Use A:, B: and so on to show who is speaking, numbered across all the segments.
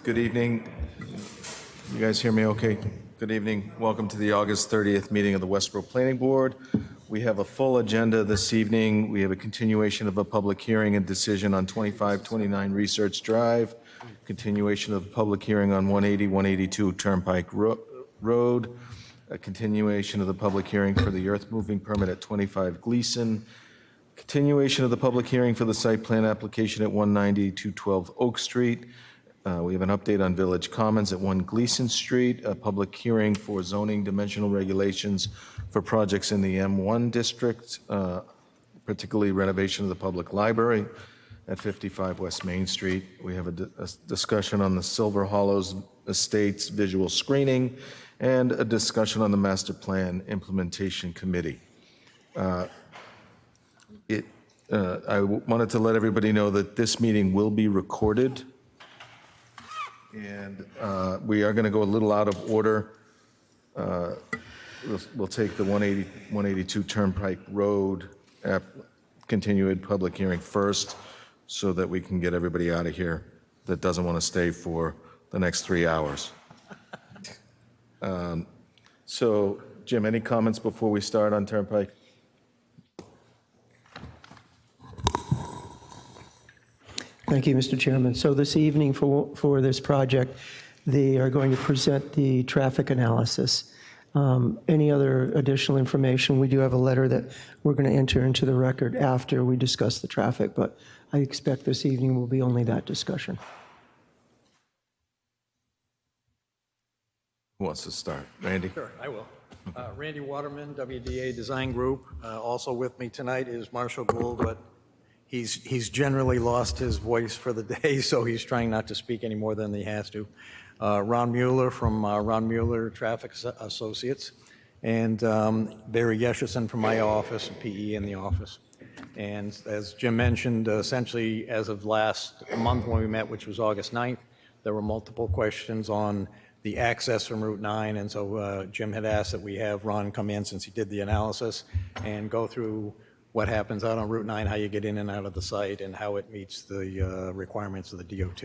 A: Good evening. You guys hear me okay? Good evening. Welcome to the August 30th meeting of the Westborough Planning Board. We have a full agenda this evening. We have a continuation of a public hearing and decision on 2529 Research Drive, continuation of the public hearing on 180-182 Turnpike Road, a continuation of the public hearing for the earth moving permit at 25 Gleason, continuation of the public hearing for the site plan application at 190-212 Oak Street. We have an update on Village Commons at 1 Gleason Street, a public hearing for zoning dimensional regulations for projects in the M1 district, particularly renovation of the public library at 55 West Main Street. We have a discussion on the Silver Hollows Estates visual screening and a discussion on the Master Plan Implementation Committee. I wanted to let everybody know that this meeting will be recorded, and we are going to go a little out of order. We'll take the 182 Turnpike Road continued public hearing first, so that we can get everybody out of here that doesn't want to stay for the next 3 hours. So, Jim, any comments before we start on Turnpike?
B: Thank you, Mr. Chairman. So this evening for this project, they are going to present the traffic analysis. Any other additional information? We do have a letter that we're going to enter into the record after we discuss the traffic, but I expect this evening will be only that discussion.
A: Who wants to start? Randy?
C: Sure, I will. Randy Waterman, WDA Design Group. Also with me tonight is Marshall Gould, but he's generally lost his voice for the day, so he's trying not to speak any more than he has to. Ron Mueller from Ron Mueller Traffic Associates, and Barry Yesherson from my office, PE in the office. And as Jim mentioned, essentially as of last month when we met, which was August 9th, there were multiple questions on the access from Route 9, and so Jim had asked that we have Ron come in, since he did the analysis, and go through what happens out on Route 9, how you get in and out of the site, and how it meets the requirements of the DOT.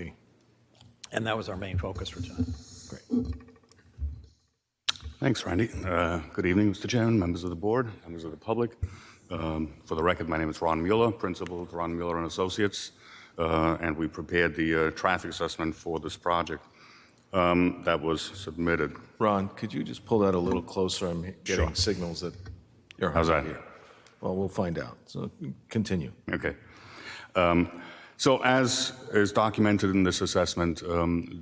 C: And that was our main focus for tonight. Great.
D: Thanks, Randy. Good evening, Mr. Chairman, members of the board, members of the public. For the record, my name is Ron Mueller, principal of Ron Mueller and Associates, and we prepared the traffic assessment for this project that was submitted.
A: Ron, could you just pull that a little closer? I'm getting signals that you're
D: How's that?
A: here. Well, we'll find out. So continue.
D: Okay. So as is documented in this assessment,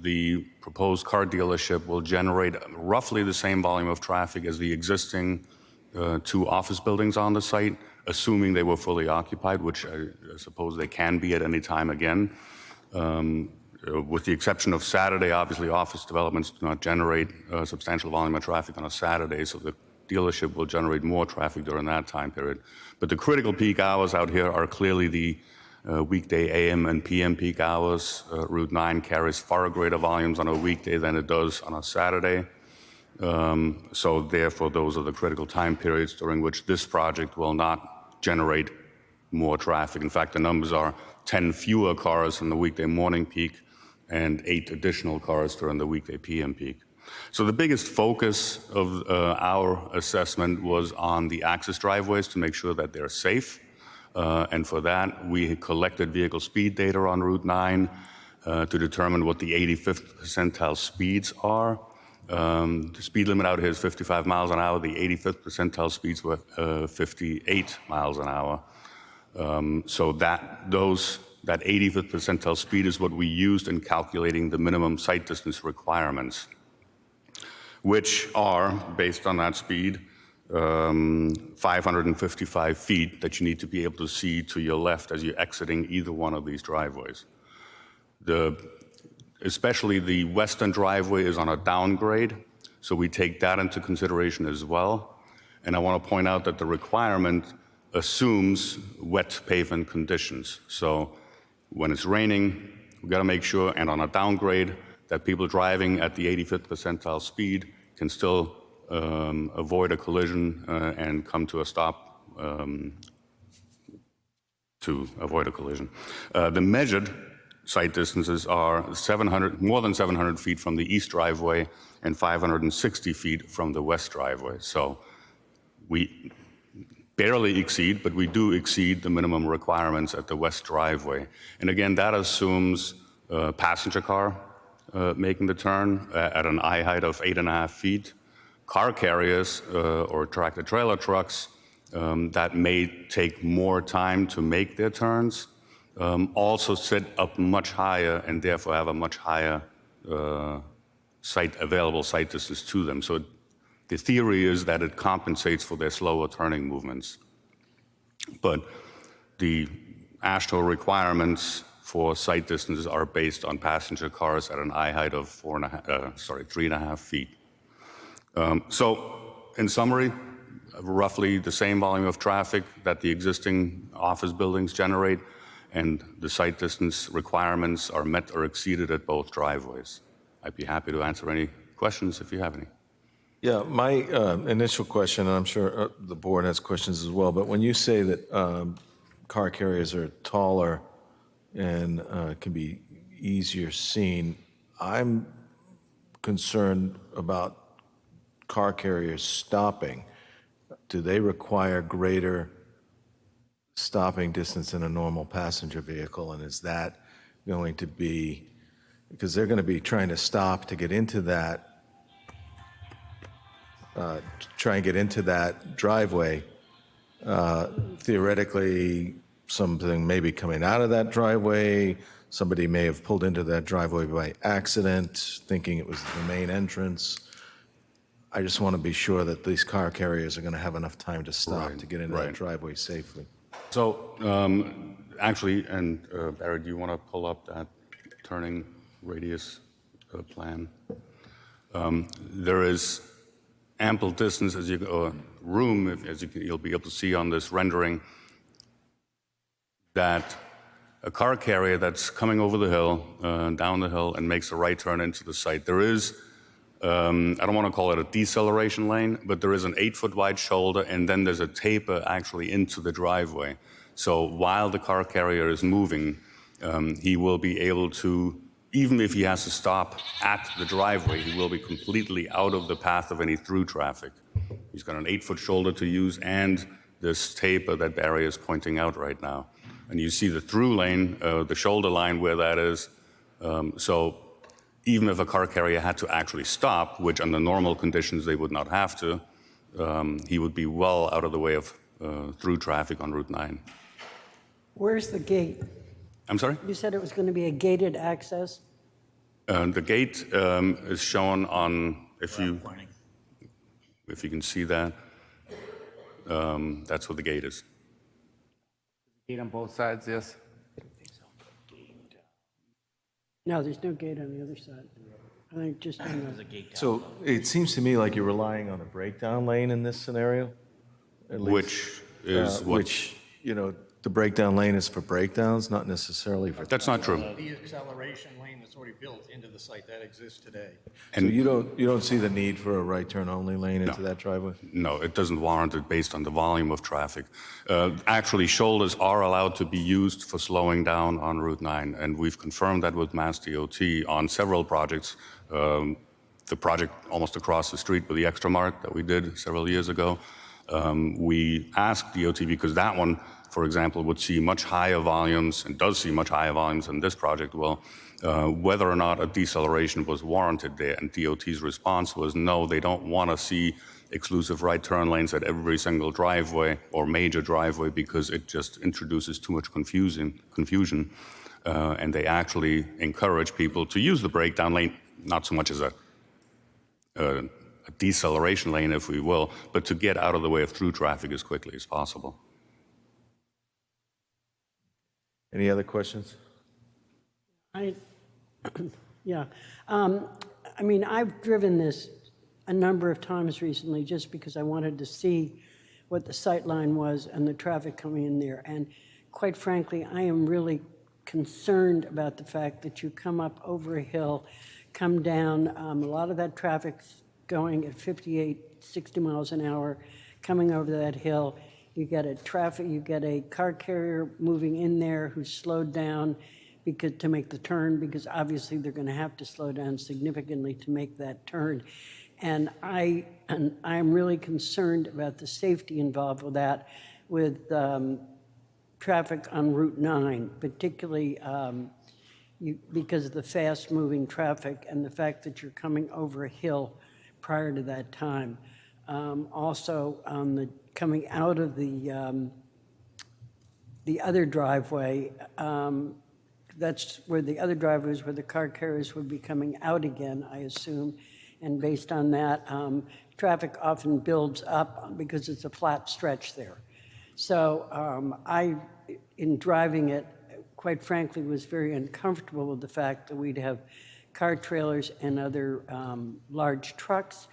D: the proposed car dealership will generate roughly the same volume of traffic as the existing 2 office buildings on the site, assuming they were fully occupied, which I suppose they can be at any time again. With the exception of Saturday, obviously office developments do not generate a substantial volume of traffic on a Saturday, so the dealership will generate more traffic during that time period. But the critical peak hours out here are clearly the weekday AM and PM peak hours. Route 9 carries far greater volumes on a weekday than it does on a Saturday. So therefore, those are the critical time periods during which this project will not generate more traffic. In fact, the numbers are 10 fewer cars in the weekday morning peak and 8 additional cars during the weekday PM peak. So the biggest focus of our assessment was on the access driveways to make sure that they're safe. And for that, we collected vehicle speed data on Route 9 to determine what the 85th percentile speeds are. The speed limit out here is 55 miles an hour. The 85th percentile speeds were 58 miles an hour. So that 85th percentile speed is what we used in calculating the minimum sight distance requirements, which are, based on that speed, 555 feet that you need to be able to see to your left as you're exiting either one of these driveways. Especially the western driveway is on a downgrade, so we take that into consideration as well. And I want to point out that the requirement assumes wet pavement conditions. So when it's raining, we've got to make sure, and on a downgrade, that people driving at the 85th percentile speed can still avoid a collision and come to a stop to avoid a collision. The measured site distances are more than 700 feet from the east driveway and 560 feet from the west driveway. So we barely exceed, but we do exceed the minimum requirements at the west driveway. And again, that assumes a passenger car making the turn at an eye height of 8.5 feet. Car carriers or tractor-trailer trucks that may take more time to make their turns also sit up much higher and therefore have a much higher available site distance to them. So the theory is that it compensates for their slower turning movements. But the AASHTO requirements for site distances are based on passenger cars at an eye height of 3.5 feet. So in summary, roughly the same volume of traffic that the existing office buildings generate, and the site distance requirements are met or exceeded at both driveways. I'd be happy to answer any questions if you have any.
A: Yeah, my initial question, and I'm sure the board has questions as well, but when you say that car carriers are taller and can be easier seen, I'm concerned about car carriers stopping. Do they require greater stopping distance than a normal passenger vehicle? And is that going to be, because they're going to be trying to stop to get into that, try and get into that driveway, theoretically something may be coming out of that driveway, somebody may have pulled into that driveway by accident, thinking it was the main entrance. I just want to be sure that these car carriers are going to have enough time to stop to get into that driveway safely.
D: So actually, and Barry, do you want to pull up that turning radius plan? There is ample distance as you go, room, you'll be able to see on this rendering, that a car carrier that's coming over the hill, down the hill, and makes a right turn into the site, there is, I don't want to call it a deceleration lane, but there is an 8-foot wide shoulder, and then there's a taper actually into the driveway. So while the car carrier is moving, he will be able to, even if he has to stop at the driveway, he will be completely out of the path of any through traffic. He's got an 8-foot shoulder to use and this taper that Barry is pointing out right now. And you see the through lane, the shoulder line where that is. So even if a car carrier had to actually stop, which under normal conditions they would not have to, he would be well out of the way of through traffic on Route 9.
E: Where's the gate?
D: I'm sorry?
E: You said it was going to be a gated access?
D: The gate is shown on, if you can see that, that's what the gate is.
F: Gate on both sides, yes.
E: No, there's no gate on the other side. I think just on the...
A: So it seems to me like you're relying on a breakdown lane in this scenario, at least.
D: Which is what?
A: Which, you know, the breakdown lane is for breakdowns, not necessarily for...
D: That's not true.
C: The acceleration lane that's already built into the site, that exists today.
A: So you don't see the need for a right turn only lane into that driveway?
D: No, it doesn't warrant it based on the volume of traffic. Actually, shoulders are allowed to be used for slowing down on Route 9, and we've confirmed that with Mass DOT on several projects. The project almost across the street with the Extra Mart that we did several years ago, we asked DOT, because that one, for example, would see much higher volumes, and does see much higher volumes than this project will, whether or not a deceleration was warranted there. And DOT's response was no, they don't want to see exclusive right turn lanes at every single driveway or major driveway because it just introduces too much confusion. And they actually encourage people to use the breakdown lane, not so much as a deceleration lane, if we will, but to get out of the way of through traffic as quickly as possible.
A: Any other questions?
E: Yeah. I mean, I've driven this a number of times recently just because I wanted to see what the sight line was and the traffic coming in there. And quite frankly, I am really concerned about the fact that you come up over a hill, come down, a lot of that traffic's going at 58, 60 miles an hour, coming over that hill. You get a car carrier moving in there who's slowed down, because to make the turn, because obviously they're going to have to slow down significantly to make that turn. And I'm really concerned about the safety involved with that, with traffic on Route 9, particularly because of the fast-moving traffic and the fact that you're coming over a hill prior to that time. Also, on the coming out of the other driveway, that's where the other driveway is, where the car carriers would be coming out again, I assume. And based on that, traffic often builds up because it's a flat stretch there. So in driving it, quite frankly, was very uncomfortable with the fact that we'd have car trailers and other large trucks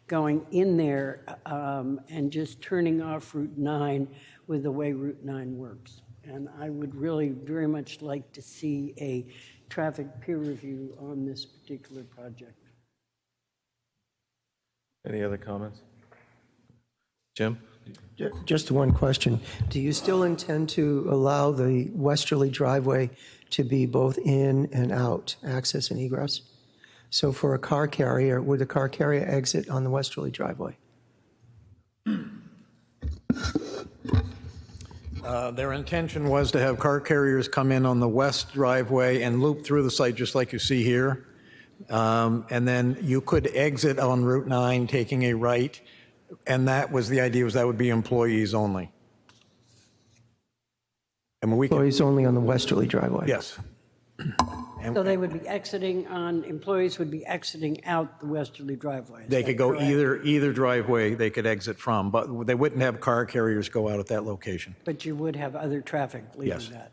E: going in there and just turning off Route 9 with the way Route 9 works. And I would really very much like to see a traffic peer review on this particular project.
A: Any other comments? Jim?
B: Just one question. Do you still intend to allow the westerly driveway to be both in and out, access and egress? So for a car carrier, would the car carrier exit on the westerly driveway?
C: Their intention was to have car carriers come in on the west driveway and loop through the site just like you see here. And then you could exit on Route 9 taking a right, and that was the idea, was that would be employees only. And we
B: Employees only on the westerly driveway?
C: Yes.
E: So they would be exiting on, employees would be exiting out the westerly driveway.
C: They could go either driveway they could exit from, but they wouldn't have car carriers go out at that location.
E: But you would have other traffic leaving
C: Yes.
E: that.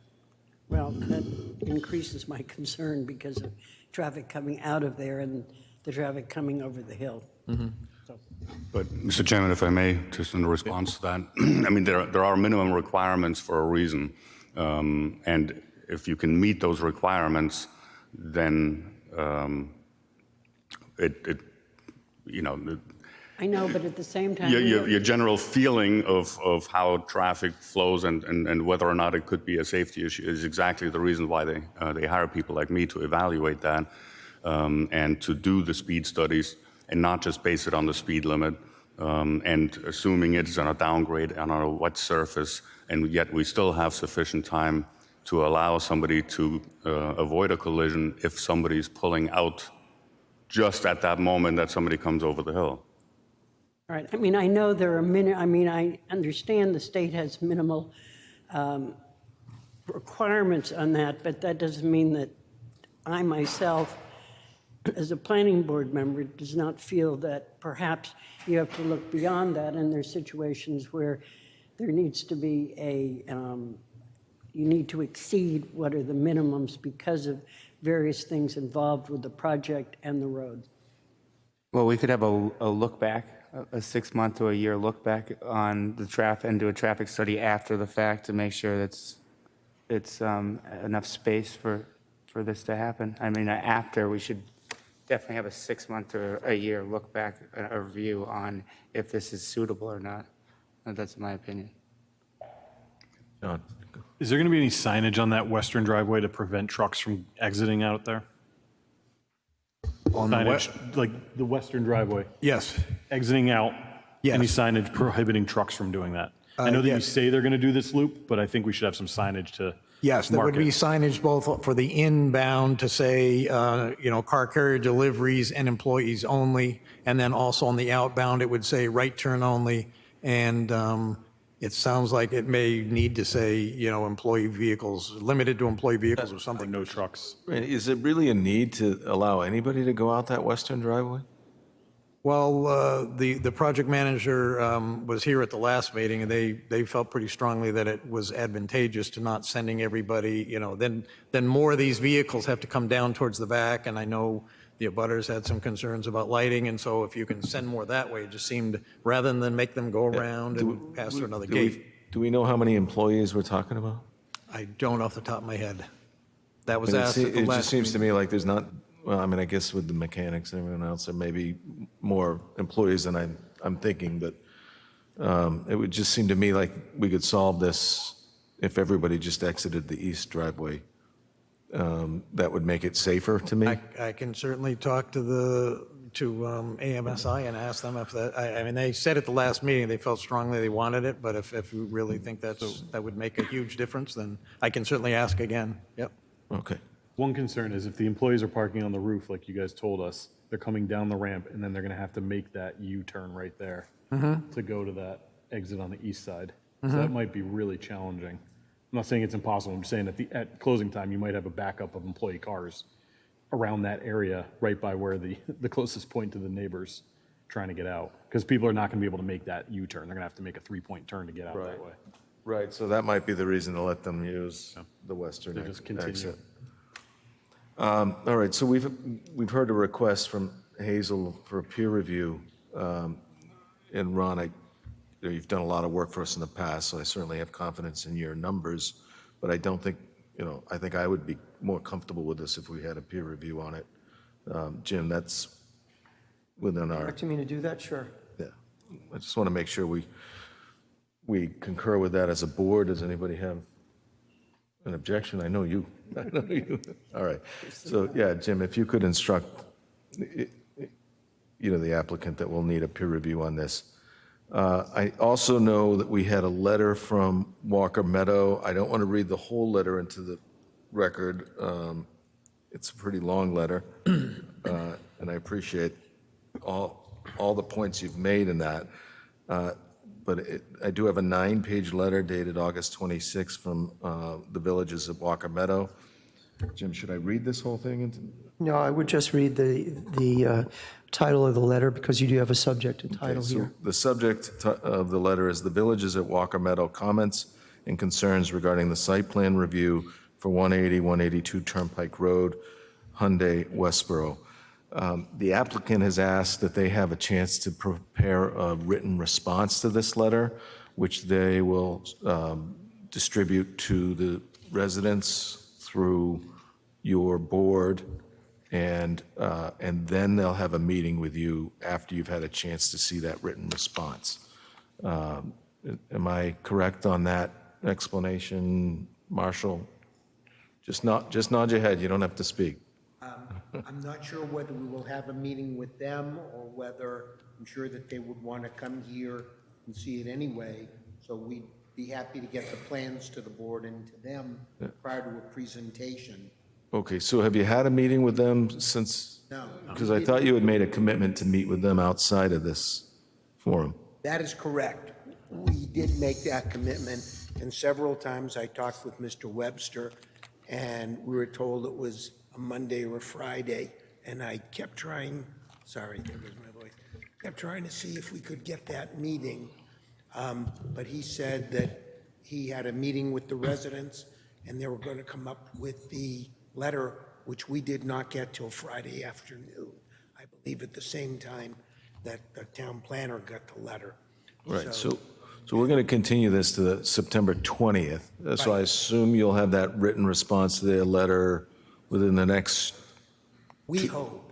E: Well, that increases my concern because of traffic coming out of there and the traffic coming over the hill.
D: But, Mr. Chairman, if I may, just in response to that, I mean, there are minimum requirements for a reason. And if you can meet those requirements, then
E: I know, but at the same time.
D: your general feeling of how traffic flows and whether or not it could be a safety issue is exactly the reason why they hire people like me to evaluate that and to do the speed studies and not just base it on the speed limit and assuming it's on a downgrade on a wet surface, and yet we still have sufficient time to allow somebody to avoid a collision if somebody's pulling out just at that moment that somebody comes over the hill.
E: All right. I mean, I know there are I understand the state has minimal requirements on that, but that doesn't mean that I myself, as a planning board member, does not feel that perhaps you have to look beyond that, and there's situations where there needs to be you need to exceed what are the minimums because of various things involved with the project and the road.
F: Well, we could have a look back, a 6-month to a year look back on the traffic and do a traffic study after the fact to make sure it's enough space for this to happen. I mean, after, we should definitely have a 6-month or a year look back, a review on if this is suitable or not. That's my opinion.
A: John?
G: Is there going to be any signage on that western driveway to prevent trucks from exiting out there?
C: On the west?
G: Signage, like the western driveway,
C: Yes.
G: exiting out?
C: Yes.
G: Any signage prohibiting trucks from doing that? I know that you
C: yes.
G: say they're going to do this loop, but I think we should have some signage to
C: Yes, there would
G: mark
C: be
G: it.
C: signage both for the inbound to say, car carrier deliveries and employees only, and then also on the outbound, it would say right turn only, and it sounds like it may need to say, employee vehicles, limited to employee vehicles or something.
G: No trucks.
A: Is it really a need to allow anybody to go out that western driveway?
C: Well, the project manager was here at the last meeting, and they felt pretty strongly that it was advantageous to not sending everybody, then more of these vehicles have to come down towards the back, and I know the abutters had some concerns about lighting, and so if you can send more that way, it just seemed, rather than make them go around and pass through another gate.
A: Do we know how many employees we're talking about?
C: I don't off the top of my head. That was
A: I mean,
C: asked at the
A: it
C: last
A: just seems to
C: meeting.
A: me like there's not, well, I mean, I guess with the mechanics and everyone else, there may be more employees than I'm thinking, but it would just seem to me like we could solve this if everybody just exited the east driveway that would make it safer to me.
C: I can certainly talk to AMSI and ask them if that, I mean, they said at the last meeting, they felt strongly they wanted it, but if you really think that would make a huge difference, then I can certainly ask again. Yep.
A: Okay.
G: One concern is if the employees are parking on the roof, like you guys told us, they're coming down the ramp, and then they're going to have to make that U-turn right there to go to that exit on the east side. So that might be really challenging. I'm not saying it's impossible. I'm saying at closing time, you might have a backup of employee cars around that area, right by where the closest point to the neighbors trying to get out. Because people are not going to be able to make that U-turn. They're going to have to make a 3-point turn to get out that way.
A: Right, so that might be the reason to let them use the western
G: They just continue.
A: exit. All right, so we've heard a request from Hazel for a peer review. And Ron, you've done a lot of work for us in the past, so I certainly have confidence in your numbers, but I don't think, I think I would be more comfortable with this if we had a peer review on it. Jim, that's within our,
B: Expecting me to do that? Sure.
A: yeah. I just want to make sure we concur with that as a board. Does anybody have an objection? I know you. I know you. All right. So, yeah, Jim, if you could instruct, the applicant that we'll need a peer review on this. I also know that we had a letter from Walker Meadow. I don't want to read the whole letter into the record. It's a pretty long letter, and I appreciate all the points you've made in that. But I do have a 9-page letter dated August 26th from the villages of Walker Meadow. Jim, should I read this whole thing?
B: No, I would just read the title of the letter because you do have a subject and title
A: So
B: here.
A: the subject of the letter is the villages at Walker Meadow comments and concerns regarding the site plan review for 180, 182 Turnpike Road, Hyundai, Westborough. The applicant has asked that they have a chance to prepare a written response to this letter, which they will distribute to the residents through your board, and then they'll have a meeting with you after you've had a chance to see that written response. Am I correct on that explanation, Marshall? Just nod your head. You don't have to speak.
H: I'm not sure whether we will have a meeting with them or whether I'm sure that they would want to come here and see it anyway. So we'd be happy to get the plans to the board and to them prior to a presentation.
A: Okay, so have you had a meeting with them since?
H: No.
A: Because I thought you had made a commitment to meet with them outside of this forum.
H: That is correct. We did make that commitment, and several times I talked with Mr. Webster, and we were told it was a Monday or a Friday, and I kept trying, sorry, there goes my voice, kept trying to see if we could get that meeting. But he said that he had a meeting with the residents, and they were going to come up with the letter, which we did not get till Friday afternoon. I believe at the same time that the town planner got the letter.
A: Right, so we're going to continue this to the September 20th. So I assume you'll have that written response to their letter within the next,
H: We hope.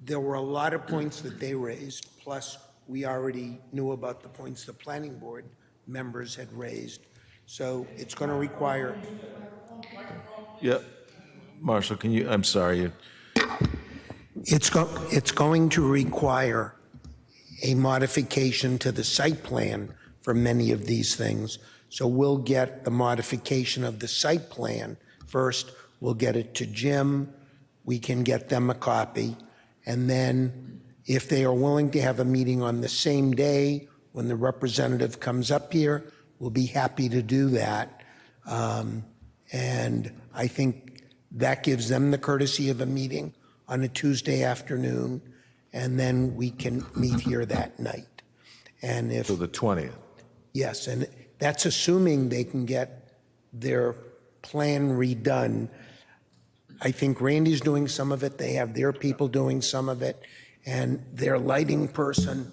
H: There were a lot of points that they raised, plus we already knew about the points the planning board members had raised. So it's going to require,
A: yep. Marshall, can you, I'm sorry.
H: it's going to require a modification to the site plan for many of these things. So we'll get the modification of the site plan first. We'll get it to Jim. We can get them a copy. And then if they are willing to have a meeting on the same day when the representative comes up here, we'll be happy to do that. And I think that gives them the courtesy of a meeting on a Tuesday afternoon, and then we can meet here that night. And if,
A: So the 20th.
H: yes, and that's assuming they can get their plan redone. I think Randy's doing some of it, they have their people doing some of it, and their lighting person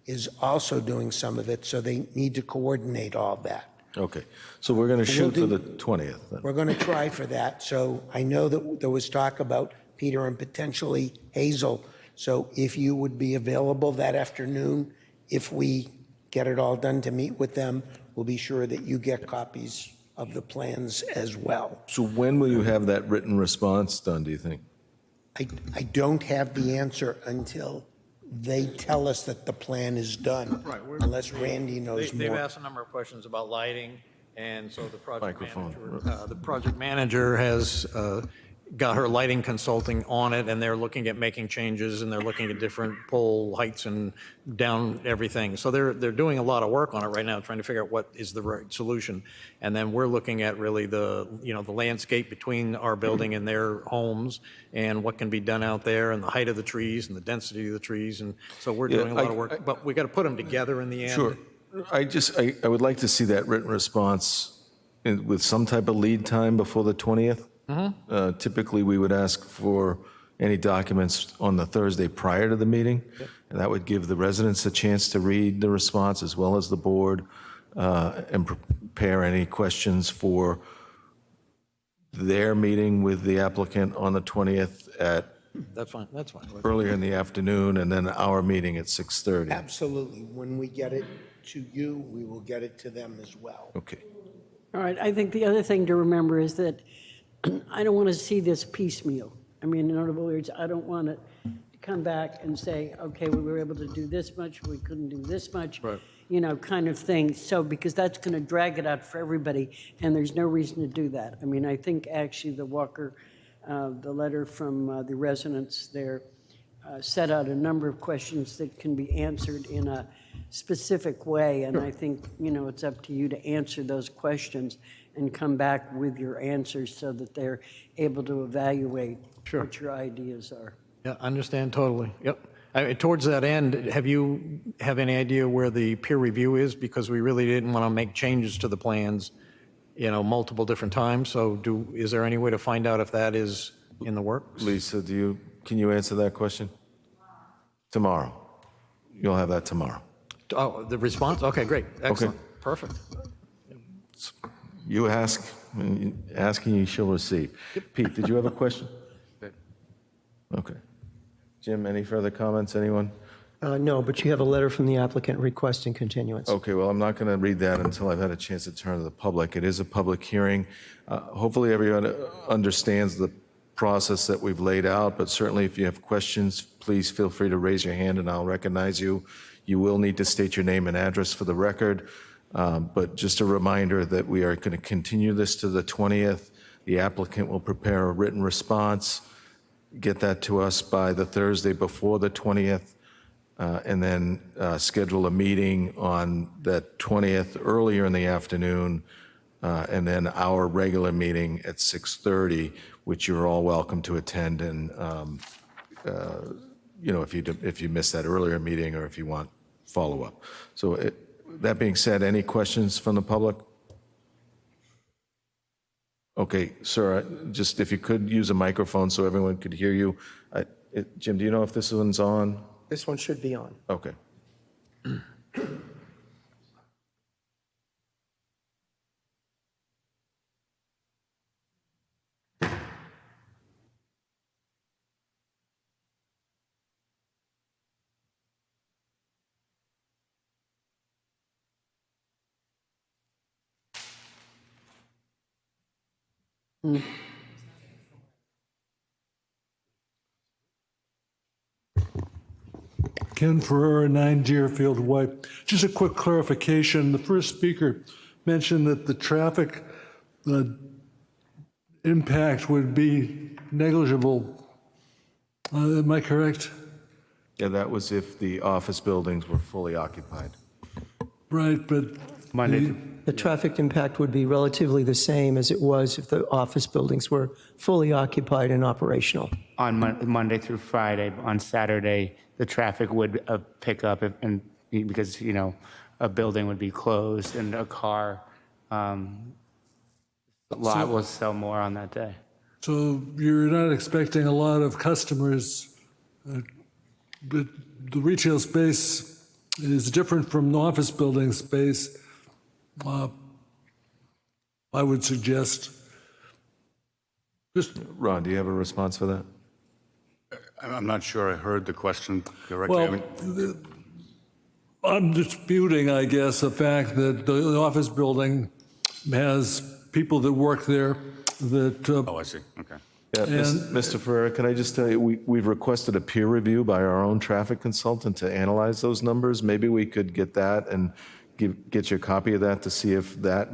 H: is also doing some of it, so they need to coordinate all that.
A: Okay, so we're going to shoot for the 20th then.
H: We're going to try for that. So I know that there was talk about Peter and potentially Hazel. So if you would be available that afternoon, if we get it all done to meet with them, we'll be sure that you get copies of the plans as well.
A: So when will you have that written response done, do you think?
H: I don't have the answer until they tell us that the plan is done, unless Randy knows
C: They've
H: more.
C: asked a number of questions about lighting, and so the project
A: Microphone.
C: manager has got her lighting consulting on it, and they're looking at making changes, and they're looking at different pole heights and down everything. So they're doing a lot of work on it right now, trying to figure out what is the right solution. And then we're looking at really the landscape between our building and their homes, and what can be done out there, and the height of the trees, and the density of the trees. And so we're doing a lot of work, but we got to put them together in the end.
A: Sure. I would like to see that written response with some type of lead time before the 20th. Typically, we would ask for any documents on the Thursday prior to the meeting, and that would give the residents a chance to read the response as well as the board, and prepare any questions for their meeting with the applicant on the 20th at
C: That's fine, that's fine.
A: earlier in the afternoon, and then our meeting at 6:30.
H: Absolutely. When we get it to you, we will get it to them as well.
A: Okay.
E: All right, I think the other thing to remember is that I don't want to see this piecemeal. I mean, in other words, I don't want it to come back and say, okay, we were able to do this much, we couldn't do this much, kind of thing. So, because that's going to drag it out for everybody, and there's no reason to do that. I mean, I think actually the letter from the residents there set out a number of questions that can be answered in a specific way, and I think, it's up to you to answer those questions and come back with your answers so that they're able to evaluate what your ideas are.
C: Yeah, understand totally. Yep. Towards that end, have you have any idea where the peer review is? Because we really didn't want to make changes to the plans, multiple different times. So is there any way to find out if that is in the works?
A: Lisa, can you answer that question? Tomorrow. You'll have that tomorrow.
C: Oh, the response? Okay, great. Excellent. Perfect.
A: You ask, and asking you shall receive. Pete, did you have a question? Okay. Jim, any further comments, anyone?
B: No, but you have a letter from the applicant requesting continuance.
A: Okay, well, I'm not going to read that until I've had a chance to turn to the public. It is a public hearing. Hopefully everyone understands the process that we've laid out, but certainly if you have questions, please feel free to raise your hand and I'll recognize you. You will need to state your name and address for the record, but just a reminder that we are going to continue this to the 20th. The applicant will prepare a written response, get that to us by the Thursday before the 20th, and then schedule a meeting on that 20th earlier in the afternoon, and then our regular meeting at 6:30, which you're all welcome to attend. And if you missed that earlier meeting or if you want follow-up. So that being said, any questions from the public? Okay, sir, just if you could use a microphone so everyone could hear you. Jim, do you know if this one's on?
B: This one should be on.
A: Okay.
I: Ken Ferrera, 9 Deerfield Way. Just a quick clarification. The first speaker mentioned that the traffic impact would be negligible. Am I correct?
A: Yeah, that was if the office buildings were fully occupied.
I: Right, but
F: Monday.
B: The traffic impact would be relatively the same as it was if the office buildings were fully occupied and operational.
F: On Monday through Friday. On Saturday, the traffic would pick up because, a building would be closed and a car lot will sell more on that day.
I: So you're not expecting a lot of customers, but the retail space is different from the office building space. I would suggest.
A: Ron, do you have a response for that?
D: I'm not sure I heard the question correctly.
I: Well, I'm disputing, I guess, the fact that the office building has people that work there that,
D: Oh, I see, okay.
A: Yeah, Mr. Ferrer, can I just tell you, we've requested a peer review by our own traffic consultant to analyze those numbers. Maybe we could get that and get you a copy of that to see if that,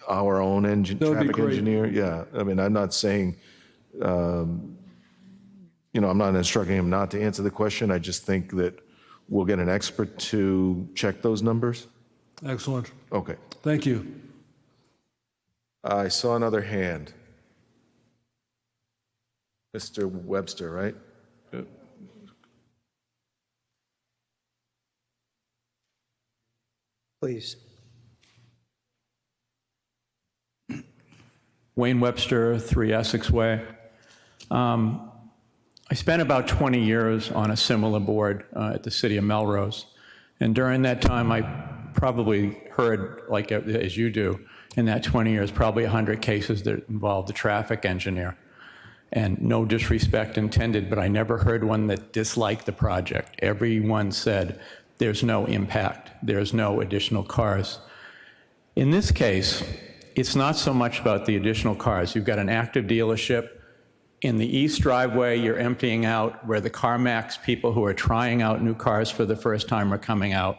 A: our own
I: would be
A: traffic
I: great.
A: engineer, yeah. I mean, I'm not saying, I'm not instructing him not to answer the question. I just think that we'll get an expert to check those numbers.
I: excellent.
A: Okay.
I: Thank you.
A: I saw another hand. Mr. Webster, right?
B: Please.
J: Wayne Webster, 3 Essex Way. I spent about 20 years on a similar board at the city of Melrose. And during that time, I probably heard, like as you do, in that 20 years, probably 100 cases that involved the traffic engineer. And no disrespect intended, but I never heard one that disliked the project. Everyone said, there's no impact, there's no additional cars. In this case, it's not so much about the additional cars. You've got an active dealership. In the east driveway, you're emptying out where the CarMax people who are trying out new cars for the first time are coming out.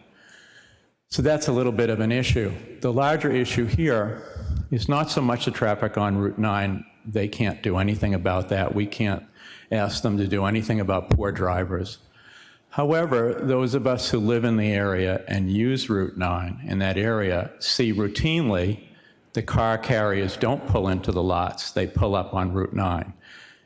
J: So that's a little bit of an issue. The larger issue here is not so much the traffic on Route 9. They can't do anything about that. We can't ask them to do anything about poor drivers. However, those of us who live in the area and use Route 9 in that area see routinely the car carriers don't pull into the lots. They pull up on Route 9.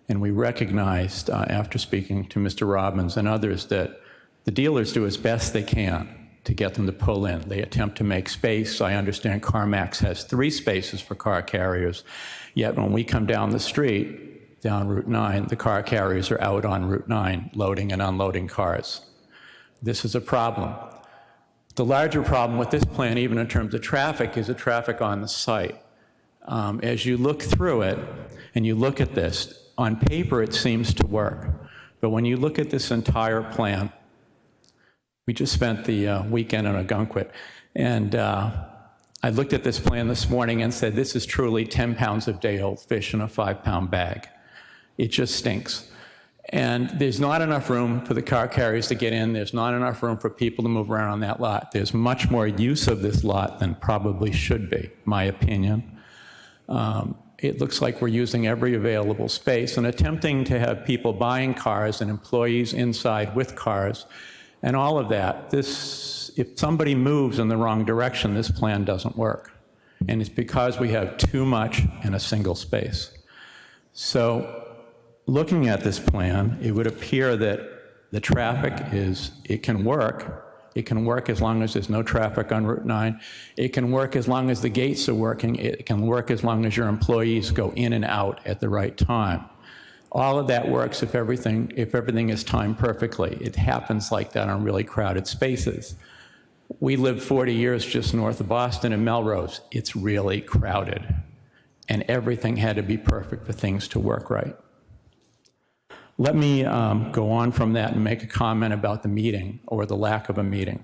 J: And we recognized after speaking to Mr. Robbins and others that the dealers do as best they can to get them to pull in. They attempt to make space. I understand CarMax has 3 spaces for car carriers, yet when we come down the street, down Route 9, the car carriers are out on Route 9 loading and unloading cars. This is a problem. The larger problem with this plan, even in terms of traffic, is the traffic on the site. As you look through it and you look at this, on paper it seems to work, but when you look at this entire plan, we just spent the weekend in Ogunquit, and I looked at this plan this morning and said, this is truly 10 pounds of day-old fish in a 5-pound bag. It just stinks. And there's not enough room for the car carriers to get in. There's not enough room for people to move around on that lot. There's much more use of this lot than probably should be, my opinion. It looks like we're using every available space and attempting to have people buying cars and employees inside with cars and all of that. If somebody moves in the wrong direction, this plan doesn't work. And it's because we have too much in a single space. So looking at this plan, it would appear that the traffic it can work. It can work as long as there's no traffic on Route 9. It can work as long as the gates are working. It can work as long as your employees go in and out at the right time. All of that works if everything is timed perfectly. It happens like that on really crowded spaces. We lived 40 years just north of Boston in Melrose. It's really crowded. And everything had to be perfect for things to work right. Let me go on from that and make a comment about the meeting or the lack of a meeting.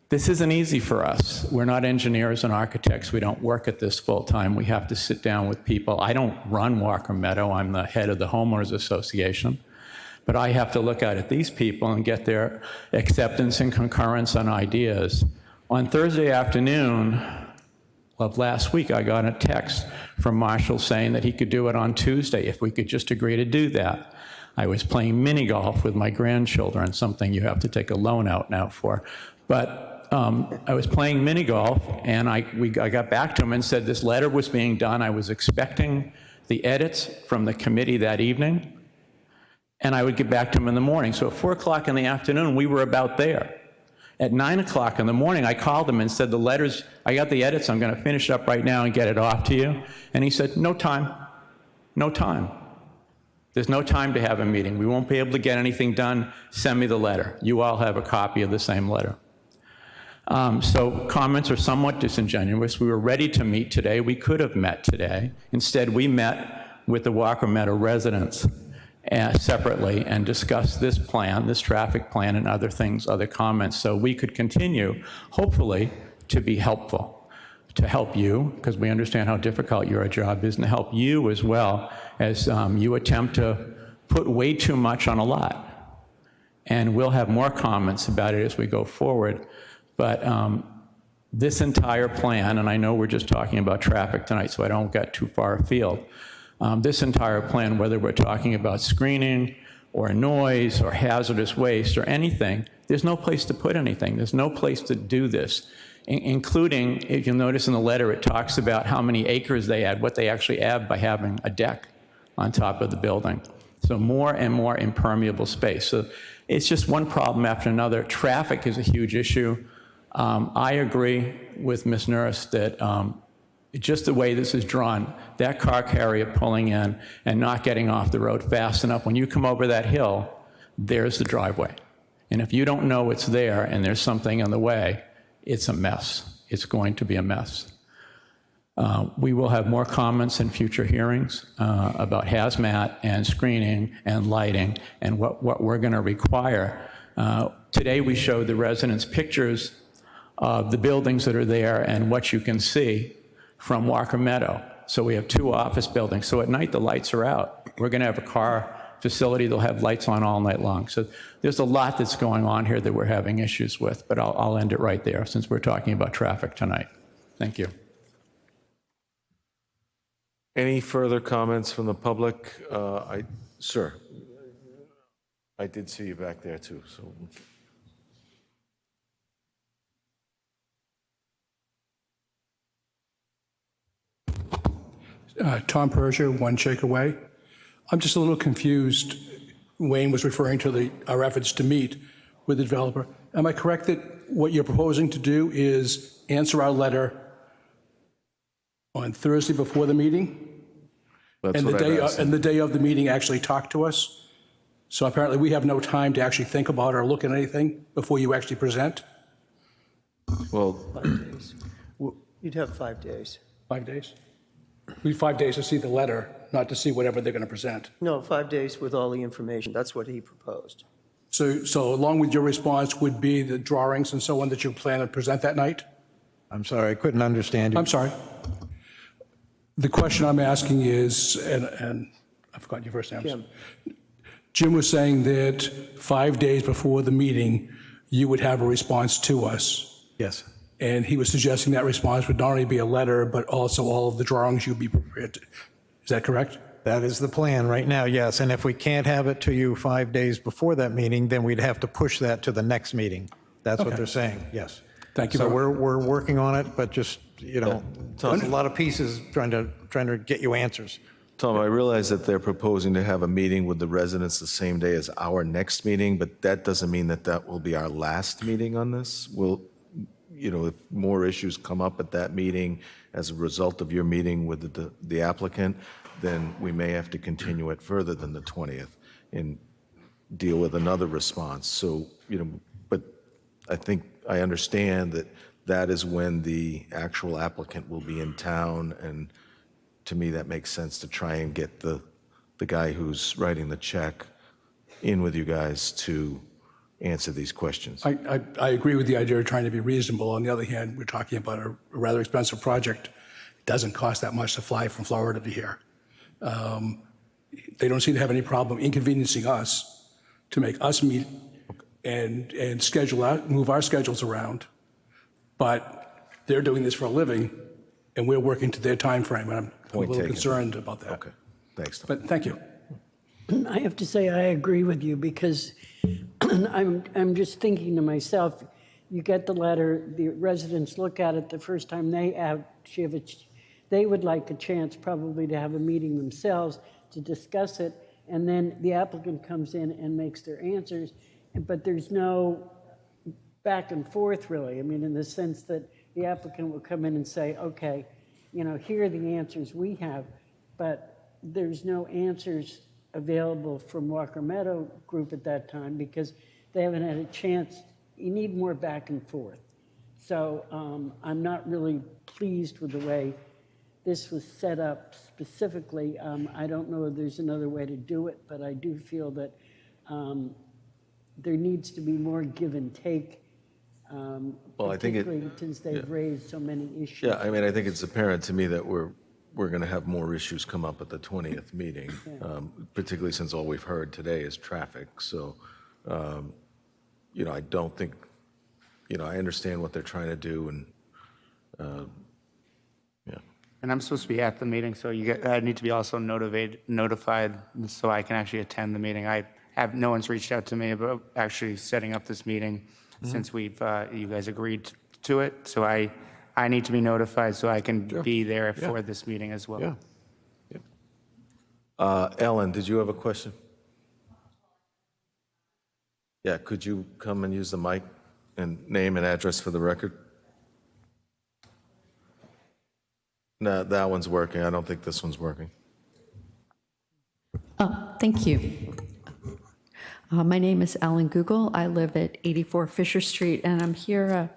J: This isn't easy for us. We're not engineers and architects. We don't work at this full time. We have to sit down with people. I don't run Walker Meadow. I'm the head of the Homeowners Association. But I have to look out at these people and get their acceptance and concurrence on ideas. On Thursday afternoon of last week, I got a text from Marshall saying that he could do it on Tuesday if we could just agree to do that. I was playing mini golf with my grandchildren, something you have to take a loan out now for. But I was playing mini golf, and I got back to him and said this letter was being done. I was expecting the edits from the committee that evening, and I would get back to him in the morning. So at 4 o'clock in the afternoon, we were about there. At 9 o'clock in the morning, I called him and said, I got the edits, I'm going to finish up right now and get it off to you. And he said, no time, no time. There's no time to have a meeting. We won't be able to get anything done. Send me the letter. You all have a copy of the same letter. So comments are somewhat disingenuous. We were ready to meet today. We could have met today. Instead, we met with the Walker Meadow residents separately and discussed this plan, this traffic plan, and other things, other comments, so we could continue, hopefully, to be helpful. to help you, because we understand how difficult your job is, and to help you as well as you attempt to put way too much on a lot. And we'll have more comments about it as we go forward. But this entire plan, and I know we're just talking about traffic tonight, so I don't get too far afield. This entire plan, whether we're talking about screening or noise or hazardous waste or anything, there's no place to put anything. There's no place to do this, including, if you'll notice in the letter, it talks about how many acres they add, what they actually add by having a deck on top of the building. So more and more impermeable space. So it's just one problem after another. Traffic is a huge issue. I agree with Ms. Nurse that just the way this is drawn, that car carrier pulling in and not getting off the road fast enough, when you come over that hill, there's the driveway. And if you don't know it's there and there's something in the way, it's a mess. It's going to be a mess. We will have more comments in future hearings about hazmat and screening and lighting and what we're going to require. Today we showed the residents pictures of the buildings that are there and what you can see from Walker Meadow. So we have 2 office buildings. So at night the lights are out. We're going to have a car facility that'll have lights on all night long. So there's a lot that's going on here that we're having issues with, but I'll end it right there since we're talking about traffic tonight. Thank you.
A: Any further comments from the public? Sir, I did see you back there too, so.
K: Tom Persia, One Shake Away. I'm just a little confused. Wayne was referring to our efforts to meet with the developer. Am I correct that what you're proposing to do is answer our letter on Thursday before the meeting?
A: That's what I've asked.
K: And the day of the meeting actually talk to us? So apparently we have no time to actually think about or look at anything before you actually present?
A: Well,
B: 5 days. You'd have 5 days.
K: 5 days? We have 5 days to see the letter, not to see whatever they're going to present.
B: No, 5 days with all the information. That's what he proposed.
K: So along with your response would be the drawings and so on that you plan to present that night?
C: I'm sorry, I couldn't understand you.
K: I'm sorry. The question I'm asking is, and I forgot your first name. Jim was saying that 5 days before the meeting, you would have a response to us.
C: Yes.
K: And he was suggesting that response would not only be a letter, but also all of the drawings you'd be prepared to. Is that correct?
C: That is the plan right now, yes. And if we can't have it to you 5 days before that meeting, then we'd have to push that to the next meeting. That's what they're saying, yes.
K: Thank you.
C: So we're working on it, but just, you know, there's a lot of pieces trying to get you answers.
A: Tom, I realize that they're proposing to have a meeting with the residents the same day as our next meeting, but that doesn't mean that that will be our last meeting on this. We'll, you know, if more issues come up at that meeting as a result of your meeting with the applicant, then we may have to continue it further than the 20th and deal with another response. So, you know, but I think I understand that that is when the actual applicant will be in town, and to me that makes sense to try and get the guy who's writing the check in with you guys to answer these questions.
K: I agree with the idea of trying to be reasonable. On the other hand, we're talking about a rather expensive project. It doesn't cost that much to fly from Florida to here. They don't seem to have any problem inconveniencing us to make us meet and schedule out, move our schedules around. But they're doing this for a living, and we're working to their time frame, and I'm a little concerned about that.
A: Okay, thanks, Tom.
K: But thank you.
E: I have to say I agree with you because I'm just thinking to myself, you get the letter, the residents look at it the first time they would like a chance probably to have a meeting themselves to discuss it, and then the applicant comes in and makes their answers, but there's no back and forth really. I mean, in the sense that the applicant will come in and say, okay, you know, here are the answers we have, but there's no answers available from Walker Meadow Group at that time because they haven't had a chance. You need more back and forth. So I'm not really pleased with the way this was set up specifically. I don't know if there's another way to do it, but I do feel that there needs to be more give and take
A: Well, I think it-
E: particularly since they've raised so many issues.
A: Yeah, I mean, I think it's apparent to me that we're going to have more issues come up at the 20th meeting, particularly since all we've heard today is traffic. So, I don't think, I understand what they're trying to do, and, yeah.
F: And I'm supposed to be at the meeting, so I need to be also notified so I can actually attend the meeting. No one's reached out to me about actually setting up this meeting since you guys agreed to it. So I need to be notified so I can be there for this meeting as well.
A: Yeah. Ellen, did you have a question? Yeah, could you come and use the mic and name and address for the record? No, that one's working. I don't think this one's working.
L: Oh, thank you. My name is Ellen Google. I live at 84 Fisher Street, and I'm here.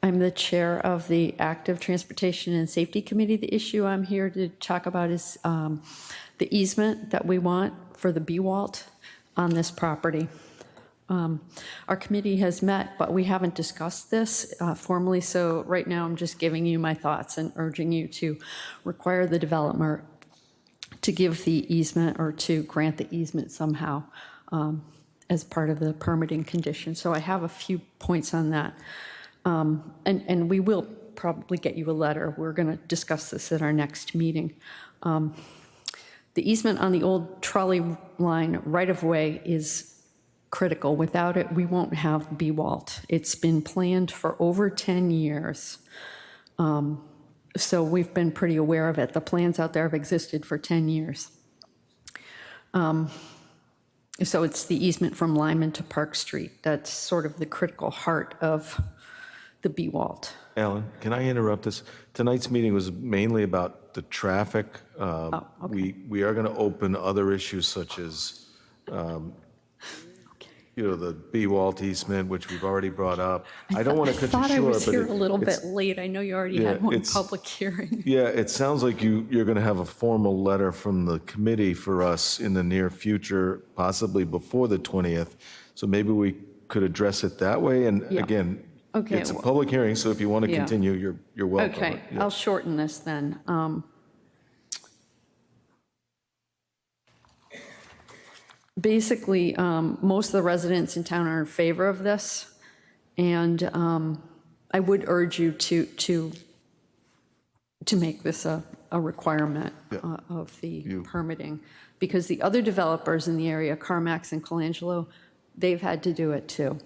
L: I'm the chair of the Active Transportation and Safety Committee. The issue I'm here to talk about is the easement that we want for the B-Walt on this property. Our committee has met, but we haven't discussed this formally, so right now I'm just giving you my thoughts and urging you to require the developer to give the easement or to grant the easement somehow as part of the permitting condition. So I have a few points on that. And we will probably get you a letter. We're going to discuss this at our next meeting. The easement on the old trolley line right-of-way is critical. Without it, we won't have B-Walt. It's been planned for over 10 years. So we've been pretty aware of it. The plans out there have existed for 10 years. So it's the easement from Lyman to Park Street. That's sort of the critical heart of the B-Walt.
A: Alan, can I interrupt this? Tonight's meeting was mainly about the traffic.
L: Okay.
A: We are going to open other issues such as, the B-Walt easement, which we've already brought up. I don't want to cut you short,
L: I thought I was here a little
A: it's-
L: bit late. I know you already had one public hearing.
A: Yeah, it sounds like you're going to have a formal letter from the committee for us in the near future, possibly before the 20th. So maybe we could address it that way. And
L: Yeah.
A: again,
L: Okay,
A: it's a
L: well-
A: public hearing, so if you want to
L: Yeah.
A: continue, you're welcome.
L: Okay,
A: Yeah.
L: I'll shorten this then. Basically, most of the residents in town are in favor of this, and I would urge you to make this a requirement of the permitting, because the other developers in the area, CarMax and Colangelo, they've had to do it too,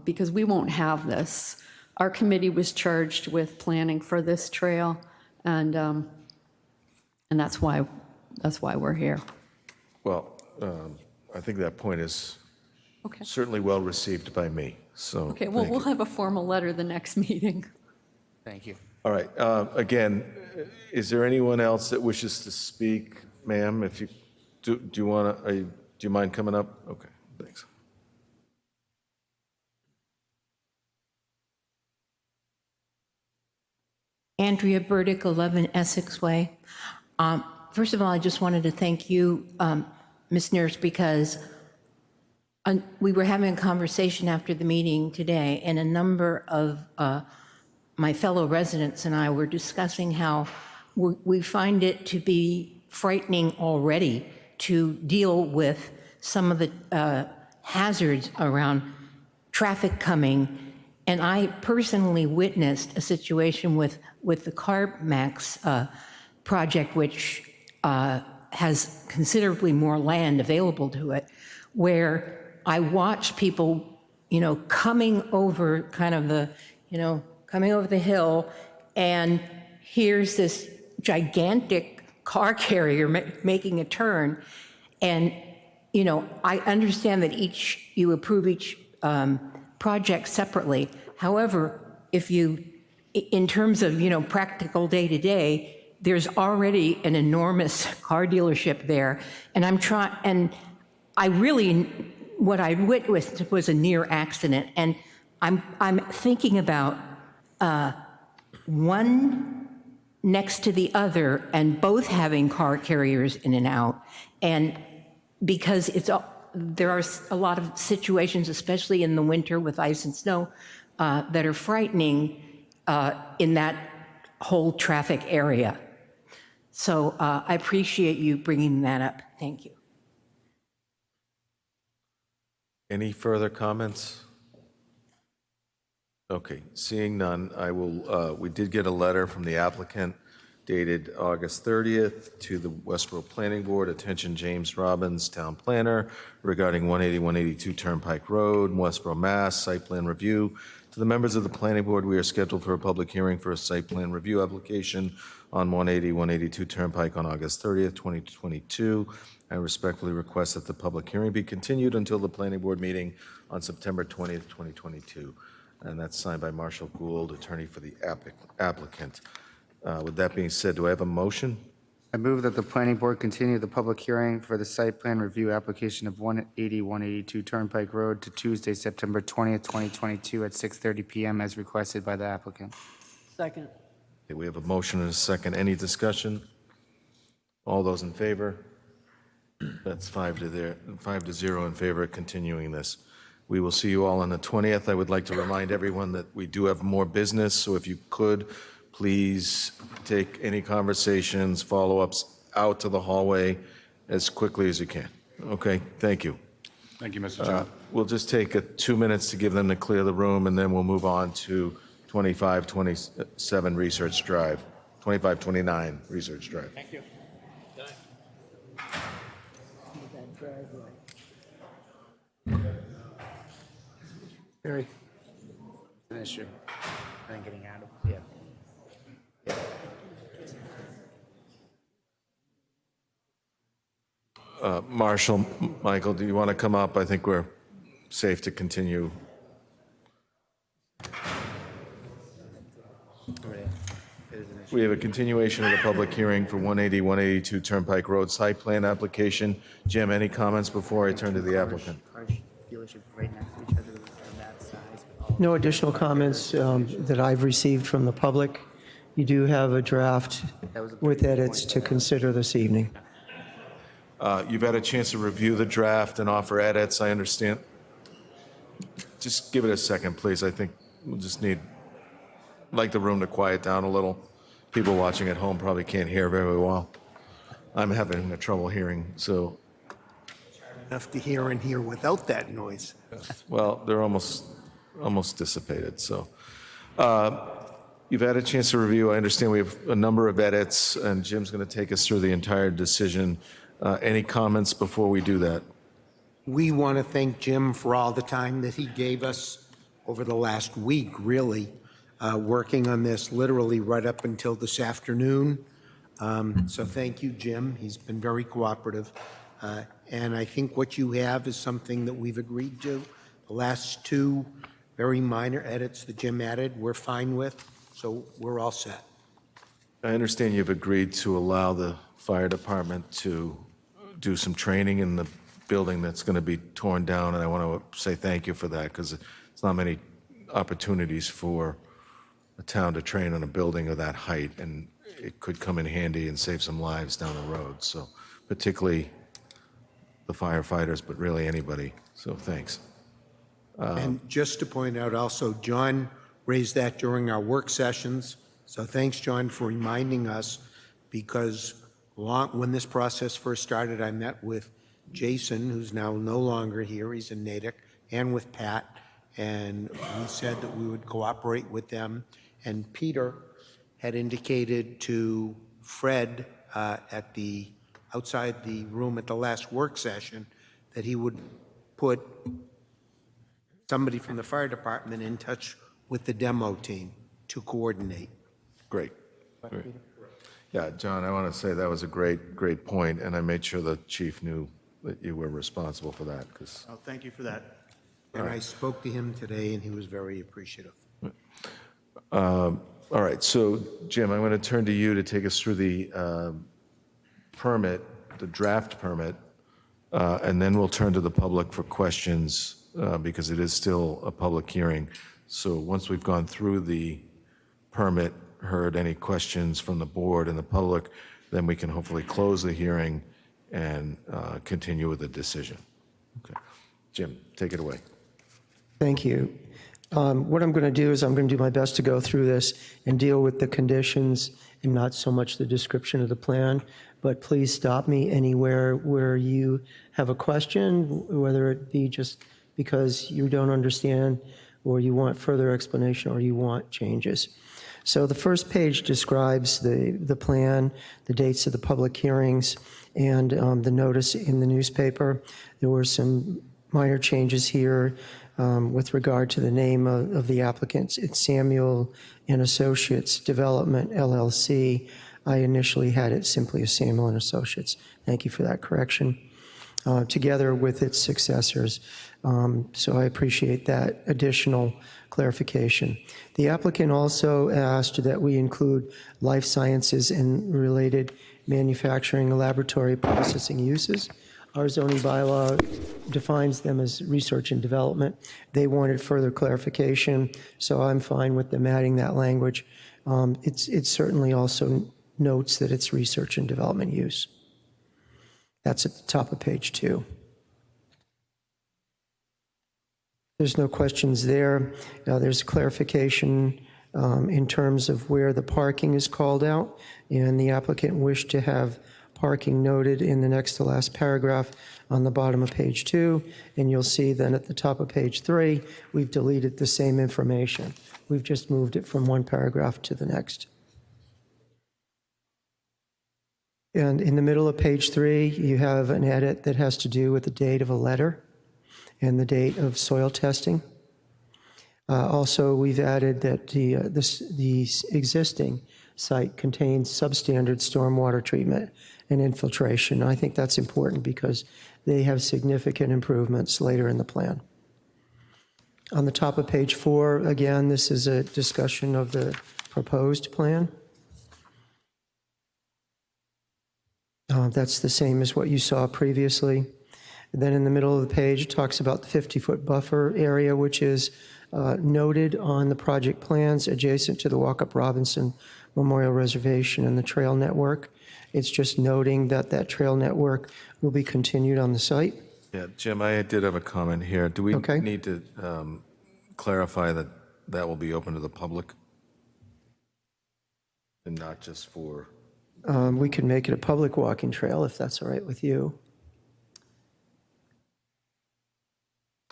L: because we won't have this. Our committee was charged with planning for this trail, and that's why we're here.
A: Well, I think that point is
L: Okay.
A: certainly well received by me, so.
L: Okay, well,
A: thank
L: we'll
A: you.
L: have a formal letter the next meeting.
F: Thank you.
A: All right, again, is there anyone else that wishes to speak? Ma'am, if you, do you want to, do you mind coming up? Okay, thanks.
M: Andrea Burdick, 11 Essex Way. First of all, I just wanted to thank you, Ms. Nurse, because we were having a conversation after the meeting today, and a number of my fellow residents and I were discussing how we find it to be frightening already to deal with some of the hazards around traffic coming. And I personally witnessed a situation with the CarMax project, which has considerably more land available to it, where I watched people, coming over kind of the, coming over the hill, and here's this gigantic car carrier making a turn. And, I understand that you approve each project separately. However, in terms of, practical day to day, there's already an enormous car dealership there. And what I witnessed was a near accident. And I'm thinking about one next to the other and both having car carriers in and out. And because there are a lot of situations, especially in the winter with ice and snow, that are frightening in that whole traffic area. So I appreciate you bringing that up. Thank you.
A: Any further comments? Okay, seeing none, I will, we did get a letter from the applicant dated August 30th to the Westborough Planning Board. Attention, James Robbins, Town Planner, regarding 180-182 Turnpike Road, Westborough, Mass. Site plan review. To the members of the Planning Board, we are scheduled for a public hearing for a site plan review application on 180-182 Turnpike on August 30th, 2022. I respectfully request that the public hearing be continued until the Planning Board meeting on September 20th, 2022. And that's signed by Marshall Gould, attorney for the applicant. With that being said, do I have a motion?
F: I move that the planning board continue the public hearing for the site plan review application of 180-182 Turnpike Road to Tuesday, September 20th, 2022 at 6:30 PM as requested by the applicant.
E: Second.
A: Okay, we have a motion and a second. Any discussion? All those in favor? That's 5-0 in favor of continuing this. We will see you all on the 20th. I would like to remind everyone that we do have more business, so if you could, please take any conversations, follow-ups out to the hallway as quickly as you can. Okay, thank you.
D: Thank you, Mr. Chairman.
A: We'll just take 2 minutes to give them to clear the room, and then we'll move on to 2527 Research Drive, 2529 Research Drive.
C: Thank you.
F: Very. An issue. I think getting out of, yeah.
A: Marshall, Michael, do you want to come up? I think we're safe to continue. We have a continuation of the public hearing for 180-182 Turnpike Road site plan application. Jim, any comments before I turn to the applicant?
F: Dealership right next to each other on that side.
B: No additional comments that I've received from the public. You do have a draft with edits to consider this evening.
A: You've had a chance to review the draft and offer edits, I understand. Just give it a second, please. I think we'll just like the room to quiet down a little. People watching at home probably can't hear very well. I'm having trouble hearing, so.
H: Enough to hear in here without that noise.
A: Well, they're almost dissipated, so. You've had a chance to review. I understand we have a number of edits, and Jim's going to take us through the entire decision. Any comments before we do that?
H: We want to thank Jim for all the time that he gave us over the last week, really, working on this literally right up until this afternoon. So thank you, Jim. He's been very cooperative. And I think what you have is something that we've agreed to. The last two very minor edits that Jim added, we're fine with, so we're all set.
A: I understand you've agreed to allow the fire department to do some training in the building that's going to be torn down, and I want to say thank you for that, because it's not many opportunities for a town to train on a building of that height, and it could come in handy and save some lives down the road, so particularly the firefighters, but really anybody, so thanks.
H: And just to point out also, John raised that during our work sessions, so thanks, John, for reminding us, because when this process first started, I met with Jason, who's now no longer here, he's in Natick, and with Pat, and we said that we would cooperate with them. And Peter had indicated to Fred outside the room at the last work session that he would put somebody from the fire department in touch with the demo team to coordinate.
A: Great. Great. Yeah, John, I want to say that was a great point, and I made sure the chief knew that you were responsible for that, because.
N: Oh, thank you for that.
H: And I spoke to him today, and he was very appreciative.
A: All right, so Jim, I'm going to turn to you to take us through the permit, the draft permit, and then we'll turn to the public for questions because it is still a public hearing. So once we've gone through the permit, heard any questions from the board and the public, then we can hopefully close the hearing and continue with the decision. Okay. Jim, take it away.
B: Thank you. What I'm going to do is I'm going to do my best to go through this and deal with the conditions and not so much the description of the plan, but please stop me anywhere where you have a question, whether it be just because you don't understand or you want further explanation or you want changes. So the first page describes the plan, the dates of the public hearings, and the notice in the newspaper. There were some minor changes here with regard to the name of the applicants. It's Samuel and Associates Development, LLC. I initially had it simply as Samuel and Associates. Thank you for that correction. Together with its successors. So I appreciate that additional clarification. The applicant also asked that we include life sciences and related manufacturing laboratory processing uses. Our zoning bylaw defines them as research and development. They wanted further clarification, so I'm fine with them adding that language. It certainly also notes that it's research and development use. That's at the top of page 2. There's no questions there. There's clarification in terms of where the parking is called out, and the applicant wished to have parking noted in the next to last paragraph on the bottom of page 2, and you'll see then at the top of page 3, we've deleted the same information. We've just moved it from one paragraph to the next. And in the middle of page 3, you have an edit that has to do with the date of a letter and the date of soil testing. Also, we've added that the existing site contains substandard stormwater treatment and infiltration. I think that's important because they have significant improvements later in the plan. On the top of page 4, again, this is a discussion of the proposed plan. That's the same as what you saw previously. And then in the middle of the page, it talks about the 50-foot buffer area, which is noted on the project plans adjacent to the Walkup Robinson Memorial Reservation and the trail network. It's just noting that that trail network will be continued on the site.
A: Yeah, Jim, I did have a comment here. Do we
B: Okay.
A: need to clarify that that will be open to the public and not just for...
B: We could make it a public walking trail if that's all right with you.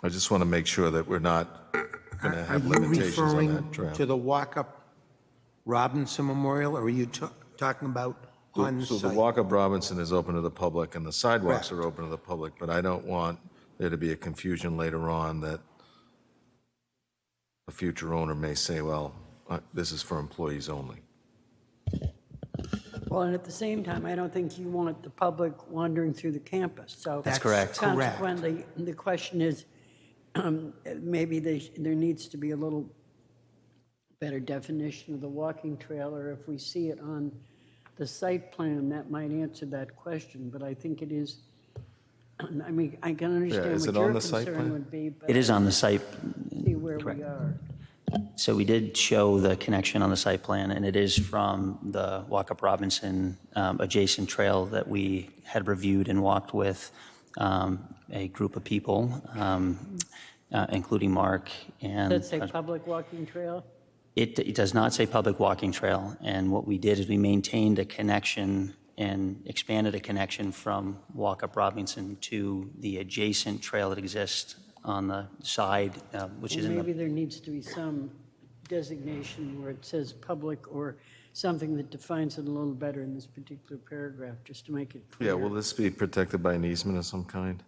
A: I just want to make sure that we're not going to
H: Are
A: have
H: you
A: limitations on that
H: referring
A: trail.
H: to the walk-up Robinson Memorial, or are you talking about
A: So
H: on-site?
A: the Walkup Robinson is open to the public and the sidewalks
H: Correct.
A: are open to the public, but I don't want there to be a confusion later on that a future owner may say, well, this is for employees only.
E: Well, and at the same time, I don't think you want the public wandering through the campus, so.
H: That's correct.
E: Consequently, the question is, maybe there needs to be a little better definition of the walking trail, or if we see it on the site plan, that might answer that question, but I think it is, I mean, I can understand
A: is
E: what
A: it on
E: your
A: the site
E: concern
A: plan?
E: would be, but.
N: It is on the site.
E: See where
N: Correct.
E: we are.
N: So we did show the connection on the site plan, and it is from the Walkup Robinson adjacent trail that we had reviewed and walked with a group of people, including Mark. And
E: Does that say public walking trail?
N: It does not say public walking trail, and what we did is we maintained a connection and expanded a connection from Walkup Robinson to the adjacent trail that exists on the side, which is in
E: Maybe
N: the,
E: there needs to be some designation where it says public or something that defines it a little better in this particular paragraph, just to make it clear.
A: Yeah, will this be protected by an easement of some kind?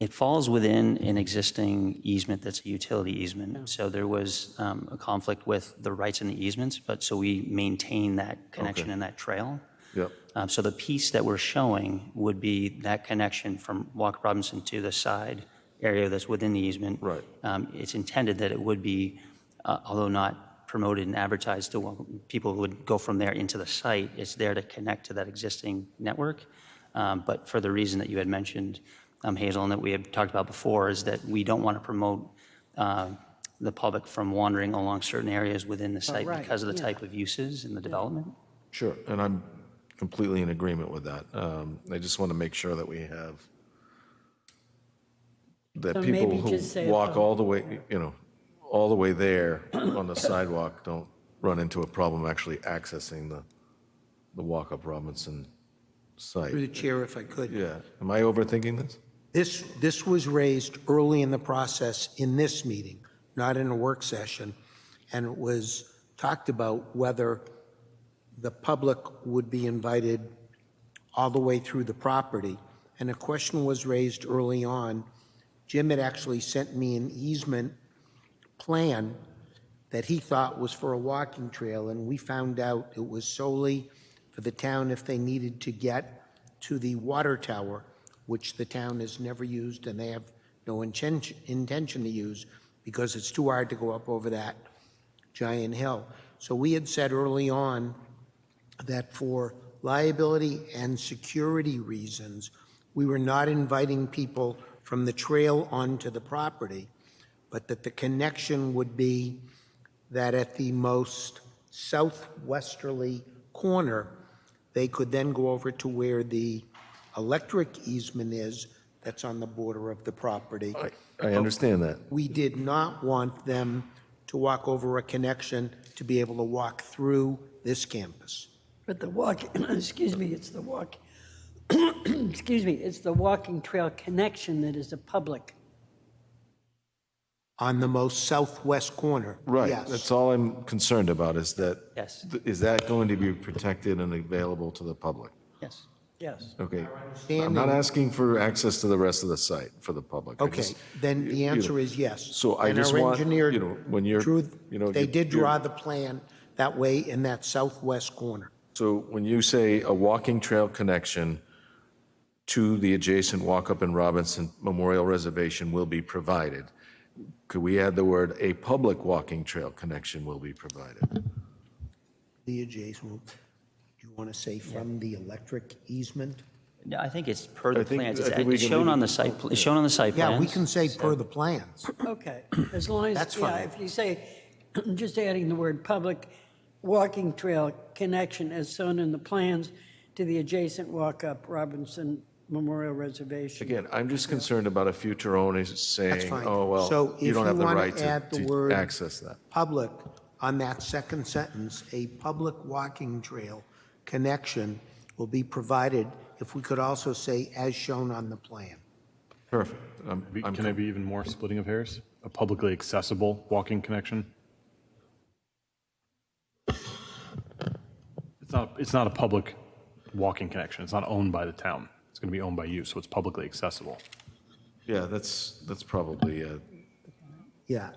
N: it falls within an existing easement that's a utility easement. So there was a conflict with the rights and the easements, but so we maintain that connection
A: Okay.
N: and that trail.
A: Yep.
N: So the piece that we're showing would be that connection from Walker Robinson to the side area that's within the easement.
A: Right.
N: It's intended that it would be, although not promoted and advertised to people who would go from there into the site, it's there to connect to that existing network. But for the reason that you had mentioned, Hazel, and that we had talked about before, is that we don't want to promote the public from wandering along certain areas within the site
E: right,
N: because of the
E: yeah.
N: type of uses in the development.
A: Sure, and I'm completely in agreement with that. I just want to make sure that we have that
E: So
A: people
E: maybe
A: who
E: just say
A: walk all the way, all the way there on the sidewalk don't run into a problem actually accessing the walk-up Robinson
H: Through
A: site.
H: the chair, if I could.
A: Yeah, am I overthinking this?
H: This was raised early in the process in this meeting, not in a work session, and it was talked about whether the public would be invited all the way through the property. And a question was raised early on. Jim had actually sent me an easement plan that he thought was for a walking trail, and we found out it was solely for the town if they needed to get to the water tower, which the town has never used and they have no intention to use because it's too hard to go up over that giant hill. So we had said early on that for liability and security reasons, we were not inviting people from the trail onto the property, but that the connection would be that at the most southwesterly corner, they could then go over to where the electric easement is that's on the border of the property.
A: I understand that.
H: We did not want them to walk over a connection to be able to walk through this campus.
E: But the excuse me, it's the excuse me, it's the walking trail connection that is a public.
H: On the most southwest corner.
A: Right,
H: Yes.
A: that's all I'm concerned about, is that,
N: Yes.
A: is that going to be protected and available to the public?
N: Yes.
E: Yes.
A: Okay, I'm not asking for access to the rest of the site for the public. I
H: Okay,
A: just-
H: then the answer is yes.
A: So I
H: And
A: just
H: our
A: want,
H: engineer
A: when you're,
H: They
A: you-
H: did
A: you're-
H: draw the plan that way in that southwest corner.
A: So when you say a walking trail connection to the adjacent Walkup and Robinson Memorial Reservation will be provided, could we add the word "a public walking trail connection will be provided"?
H: The adjacent, do you want to say from the electric easement?
N: No, I think it's per the
A: think-
N: plans.
A: I think we
N: It's
A: can
N: shown
A: leave
N: on
A: it-
N: the site, it's shown on the site plans.
H: Yeah, we can say per the plans.
E: Okay, as long as,
H: That's
E: yeah,
H: fine.
E: if you say, just adding the word public walking trail connection as shown in the plans to the adjacent walk-up Robinson Memorial Reservation.
A: Again, I'm just concerned about a future owner saying,
H: fine.
A: oh,
H: So
A: well,
H: if
A: you don't
H: you
A: have the
H: wanna
A: right
H: add the
A: to
H: word-
A: access that.
H: Public, on that second sentence, a public walking trail connection will be provided, if we could also say as shown on the plan.
A: Perfect.
G: Can I be even more splitting of hairs? A publicly accessible walking connection? It's not a public walking connection. It's not owned by the town. It's going to be owned by you, so it's publicly accessible.
A: Yeah, that's probably,
H: Yeah,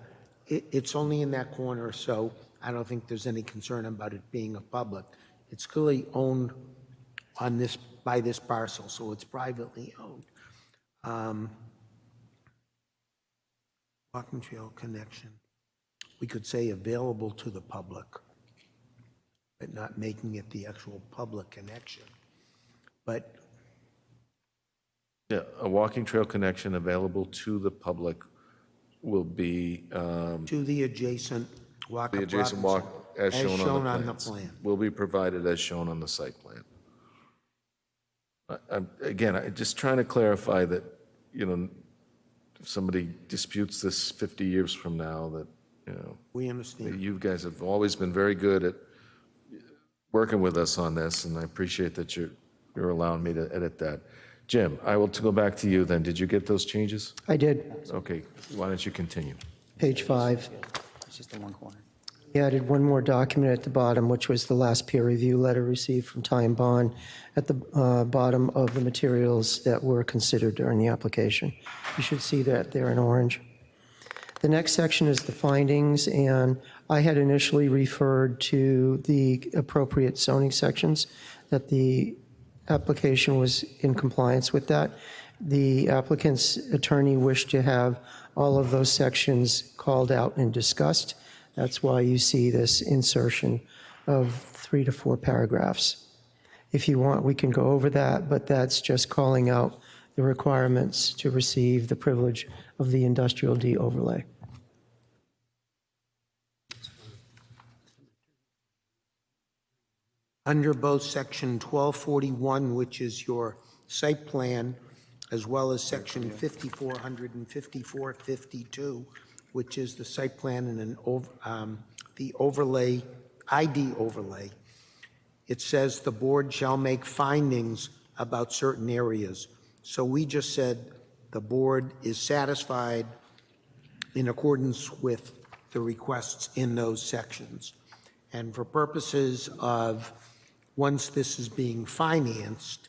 H: it's only in that corner, so I don't think there's any concern about it being a public. It's clearly owned on this, by this parcel, so it's privately owned. Walking trail connection, we could say available to the public, but not making it the actual public connection. But
A: yeah, a walking trail connection available to the public will be,
H: to the adjacent walk-up
A: the adjacent
H: Robinson,
A: walk, as shown on the plans.
H: plan.
A: Will be provided as shown on the site plan. Again, I'm just trying to clarify that, if somebody disputes this 50 years from now, that,
H: We understand.
A: you guys have always been very good at working with us on this, and I appreciate that you're allowing me to edit that. Jim, I will go back to you then. Did you get those changes?
B: I did,
A: Okay, why don't you continue?
B: page 5.
N: It's just the one corner.
B: We added one more document at the bottom, which was the last peer review letter received from Ty and Bond at the bottom of the materials that were considered during the application. You should see that there in orange. The next section is the findings, and I had initially referred to the appropriate zoning sections, that the application was in compliance with that. The applicant's attorney wished to have all of those sections called out and discussed. That's why you see this insertion of 3 to 4 paragraphs. If you want, we can go over that, but that's just calling out the requirements to receive the privilege of the industrial D overlay.
H: Under both section 1241, which is your site plan, as well as section 5400 and 5452, which is the site plan and the overlay, ID overlay. It says the board shall make findings about certain areas. So we just said the board is satisfied in accordance with the requests in those sections. And for purposes of, once this is being financed,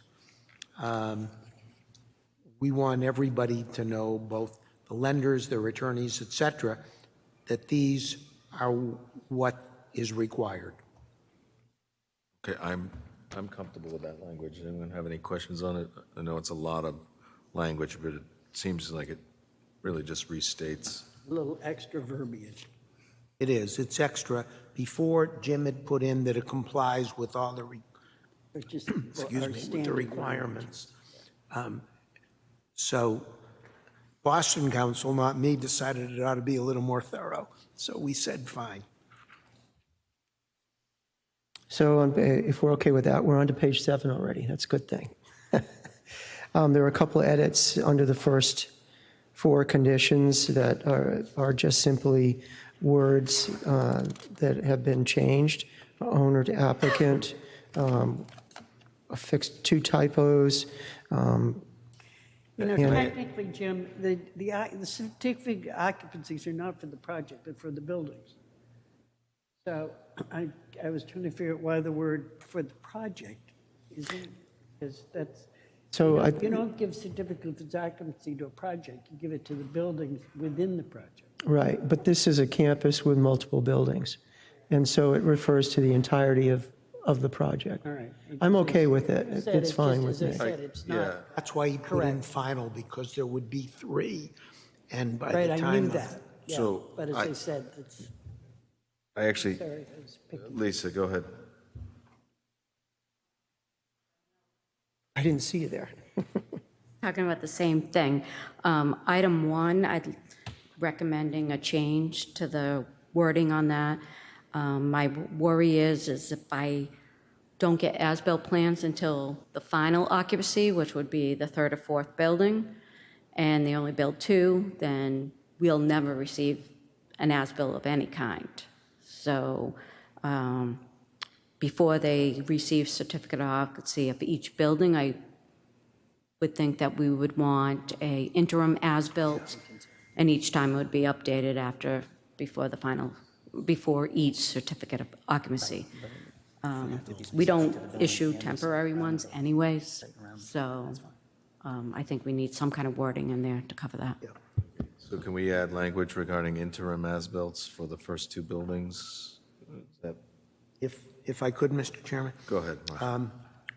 H: we want everybody to know, both the lenders, their attorneys, et cetera, that these are what is required.
A: Okay, I'm comfortable with that language. Does anyone have any questions on it? I know it's a lot of language, but it seems like it really just restates.
E: A little extra verbiage.
H: It is, it's extra. Before, Jim had put in that it complies with all the,
E: It's just
H: excuse
E: our
H: me, with the
E: standard
H: requirements. So Boston Council, not me, decided it ought to be a little more thorough. So we said, fine.
B: So if we're okay with that, we're on to page 7 already. That's a good thing. There are a couple of edits under the first 4 conditions that are just simply words that have been changed. Owner to applicant, affixed 2 typos.
E: You know,
B: And-
E: technically, Jim, the certificate occupancies are not for the project, but for the buildings. So I was trying to figure out why the word for the project isn't, because that's,
B: So
E: you don't give certificates of occupancy to a project, you give it to the buildings within the project.
B: Right, but this is a campus with multiple buildings, and so it refers to the entirety of the project.
E: All right.
B: I'm okay with it.
E: Said
B: It's
E: it
B: fine
E: just,
B: with
E: as
B: me.
E: I said, it's
A: Yeah,
E: not,
H: That's why he put in
E: Correct.
H: final, because there would be 3. And by
E: right,
H: the
E: I
H: time
E: knew
H: of-
E: that. Yeah,
A: So
E: but as
A: I-
E: I said, it's,
A: I actually,
E: sorry, I was picking.
A: Lisa, go ahead.
B: I didn't see you there.
O: Talking about the same thing. Item 1, I'd recommending a change to the wording on that. My worry is if I don't get as-built plans until the final occupancy, which would be the 3rd or 4th building, and they only build 2, then we'll never receive an as-built of any kind. So before they receive certificate of occupancy of each building, I would think that we would want a interim as-built, and each time it would be updated before each certificate of occupancy. We don't issue temporary ones anyways, so I think we need some kind of wording in there to cover that.
A: So can we add language regarding interim as-bills for the first 2 buildings? Is that-
H: If I could, Mr. Chairman?
A: Go ahead, Mark.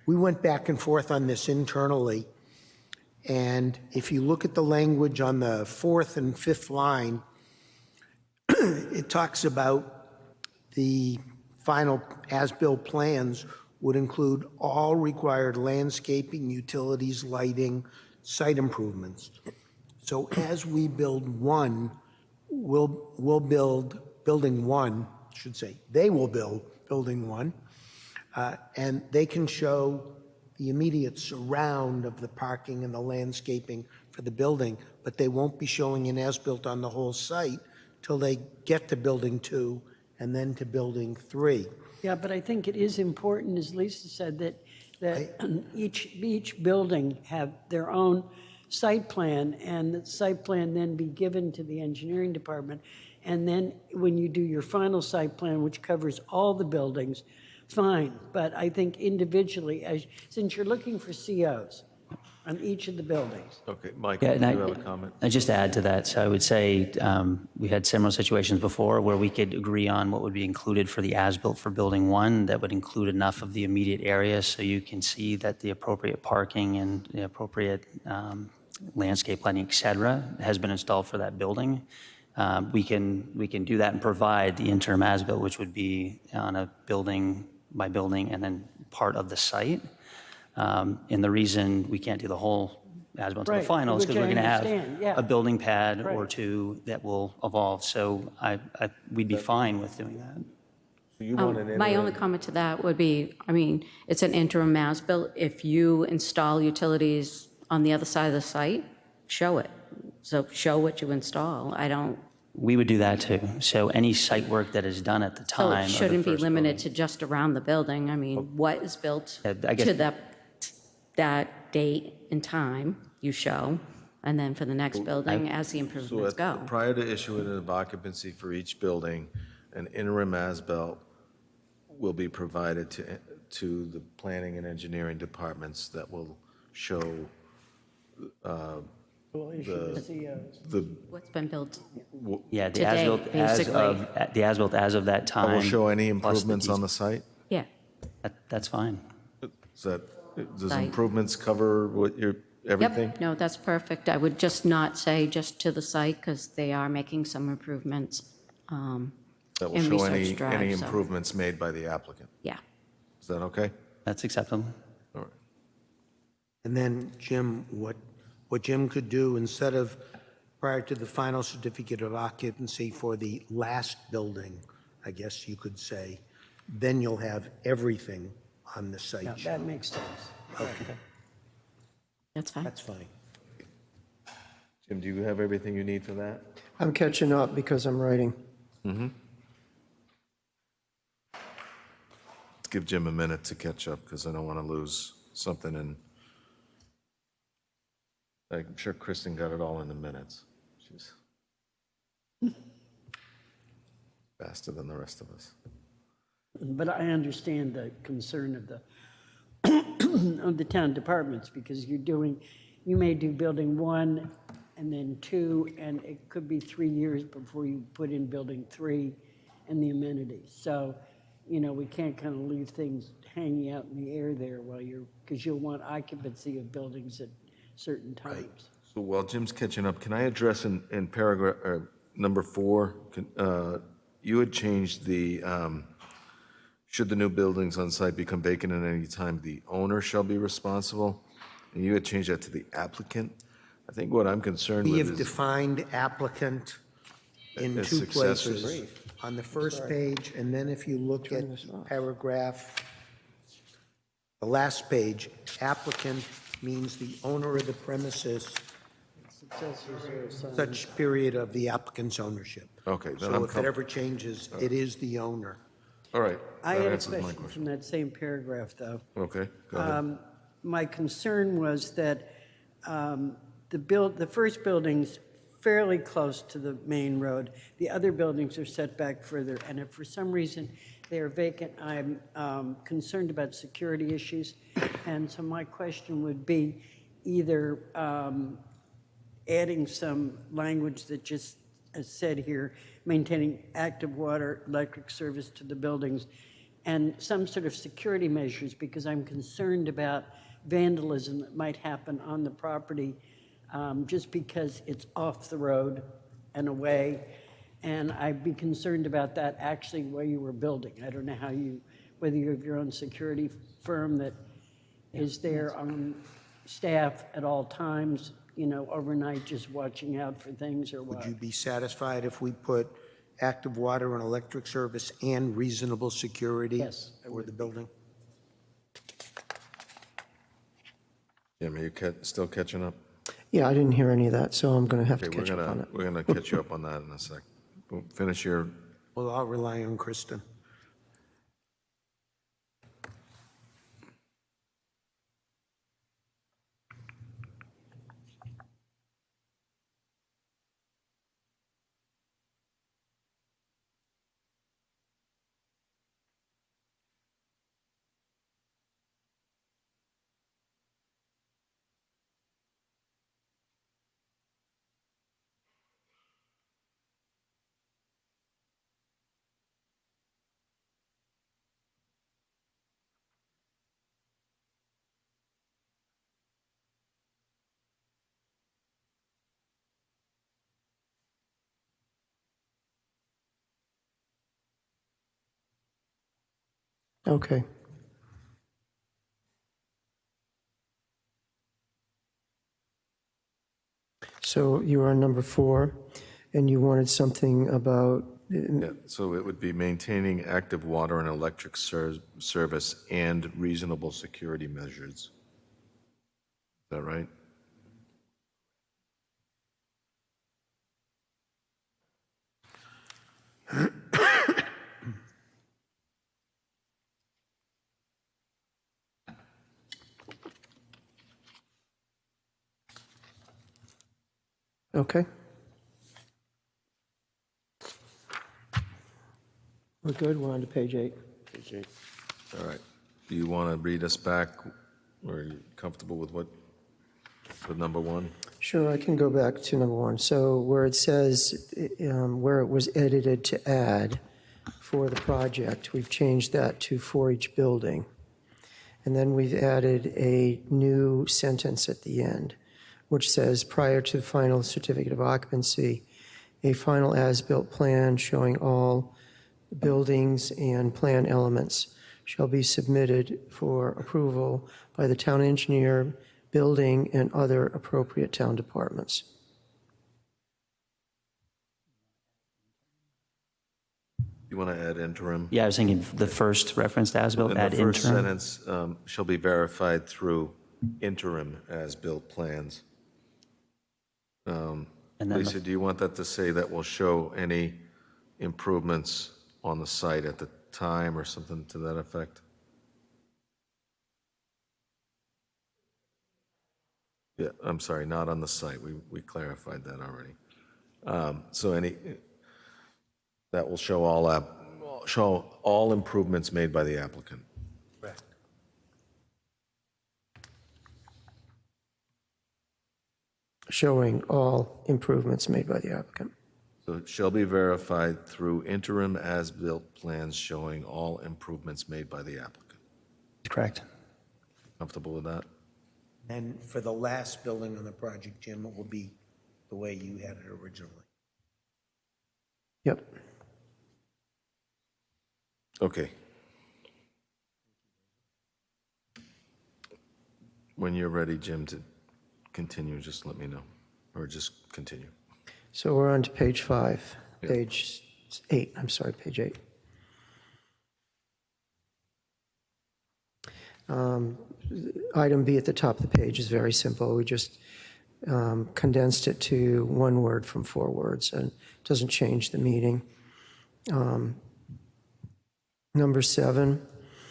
H: We went back and forth on this internally, and if you look at the language on the 4th and 5th line, it talks about the final as-built plans would include all required landscaping, utilities, lighting, site improvements. So as we build one, we'll build building 1, I should say, they will build building 1, and they can show the immediate surround of the parking and the landscaping for the building, but they won't be showing an as-built on the whole site till they get to building 2 and then to building 3.
E: Yeah, but I think it is important, as Lisa said, that each building have their own site plan, and the site plan then be given to the engineering department. And then when you do your final site plan, which covers all the buildings, fine. But I think individually, since you're looking for COs on each of the buildings.
A: Okay, Michael,
N: Yeah,
A: do
N: and
A: you have a comment?
N: I just add to that, so I would say we had similar situations before where we could agree on what would be included for the as-built for building 1 that would include enough of the immediate area so you can see that the appropriate parking and the appropriate landscape lighting, et cetera, has been installed for that building. We can do that and provide the interim as-built, which would be on a building by building and then part of the site. And the reason we can't do the whole as-built to the
E: Right,
N: final is because
E: which
N: we're
E: I
N: going to
E: understand, yeah.
N: have a building pad or
E: Right.
N: 2 that will evolve. So we'd be fine with doing that.
A: So you want an
O: My
A: interim-
O: only comment to that would be, I mean, it's an interim as-built. If you install utilities on the other side of the site, show it. So show what you install. I don't,
N: We would do that too. So any site work that is done at the
O: so
N: time
O: it
N: of the
O: shouldn't be
N: first
O: limited
N: building.
O: to just around the building. I mean, what is built
N: I guess-
O: to that date and time, you show, and then for the next building, as the
A: So
O: improvements go.
A: prior to issuing of occupancy for each building, an interim as-built will be provided to the planning and engineering departments that will show the,
O: What's been built,
N: Yeah, the
O: Today,
N: as-built as
O: basically.
N: of, the as-built as of that time.
A: will show any
N: plus
A: improvements on the site?
O: yeah,
N: That's fine.
A: Is that, does
O: Site.
A: improvements cover what you're, everything?
O: yep, no, that's perfect. I would just not say just to the site, because they are making some improvements.
A: That will
O: and
A: show
O: research drive,
A: any
O: so-
A: improvements made by the applicant?
O: Yeah,
A: Is that okay?
N: That's acceptable.
A: All right.
H: And then, Jim, what Jim could do, instead of prior to the final certificate of occupancy for the last building, I guess you could say, then you'll have everything on the site.
E: Yeah, that makes sense.
H: Okay,
O: that's fine.
H: that's fine.
A: Jim, do you have everything you need for that?
B: I'm catching up because I'm writing.
A: Let's give Jim a minute to catch up, because I don't want to lose something, and I'm sure Kristen got it all in the minutes. She's faster than the rest of us.
E: But I understand the concern of the, of the town departments, because you may do building 1 and then 2, and it could be 3 years before you put in building 3 and the amenities. So, we can't kind of leave things hanging out in the air there because you'll want occupancy of buildings at certain times.
A: So while Jim's catching up, can I address in paragraph, number 4, you had changed the, should the new buildings on site become vacant at any time, the owner shall be responsible, and you had changed that to the applicant. I think what I'm concerned
H: We
A: with
H: have
A: is,
H: defined applicant in
A: As
H: 2
A: successors.
H: places. On the first page, and then if you look at paragraph, the last page, applicant means the owner of the premises,
E: Successors are assigned.
H: such period of the applicant's ownership.
A: okay, then
H: So
A: I'm
H: if it
A: comfortable.
H: ever changes, it is the owner.
A: All right,
E: I
A: that
E: had a
A: answers my
E: question
A: question.
E: from that same paragraph, though.
A: Okay, go ahead.
E: My concern was that the first building's fairly close to the main road. The other buildings are set back further, and if for some reason they are vacant, I'm concerned about security issues. And so my question would be either adding some language that just, as said here, maintaining active water, electric service to the buildings, and some sort of security measures, because I'm concerned about vandalism that might happen on the property just because it's off the road and away. And I'd be concerned about that actually where you were building. I don't know whether you have your own security firm that is there on staff at all times, overnight, just watching out for things, or what?
H: Would you be satisfied if we put active water and electric service and reasonable security
E: Yes, I
H: for the building?
A: Jim, are you still catching up?
B: Yeah, I didn't hear any of that, so I'm going to have to
A: Okay, we're
B: catch up on
A: gonna,
B: it.
A: we're gonna catch you up on that in a sec. We'll finish your,
H: Well, I'll rely on Kristen.
B: Okay. So you were on number 4, and you wanted something about,
A: yeah, so it would be maintaining active water and electric service and reasonable security measures. Is that right?
B: Okay. We're good, we're on to page 8.
A: All right. Do you want to read us back, or are you comfortable with with number 1?
B: Sure, I can go back to number 1. So where it says, where it was edited to add for the project, we've changed that to for each building. And then we've added a new sentence at the end, which says, prior to the final certificate of occupancy, a final as-built plan showing all buildings and plan elements shall be submitted for approval by the town engineer, building, and other appropriate town departments.
A: You want to add interim?
N: Yeah, I was thinking the first reference to as-built,
A: In
N: add
A: the first
N: interim.
A: sentence, shall be verified through interim as-built plans.
N: And then
A: Lisa, do you want that to say that will show any improvements on the site at the time or something to that effect? Yeah, I'm sorry, not on the site. We clarified that already. So that will show all improvements made by the applicant.
H: Correct.
B: Showing all improvements made by the applicant.
A: So it shall be verified through interim as-built plans showing all improvements made by the applicant.
N: Correct.
A: Comfortable with that?
H: And for the last building on the project, Jim, it will be the way you had it originally.
B: Yep.
A: Okay. When you're ready, Jim, to continue, just let me know, or just continue.
B: So we're on to page 5,
A: Yeah.
B: page 8, I'm sorry, page 8. Item B at the top of the page is very simple. We just condensed it to one word from 4 words, and it doesn't change the meaning. Number 7,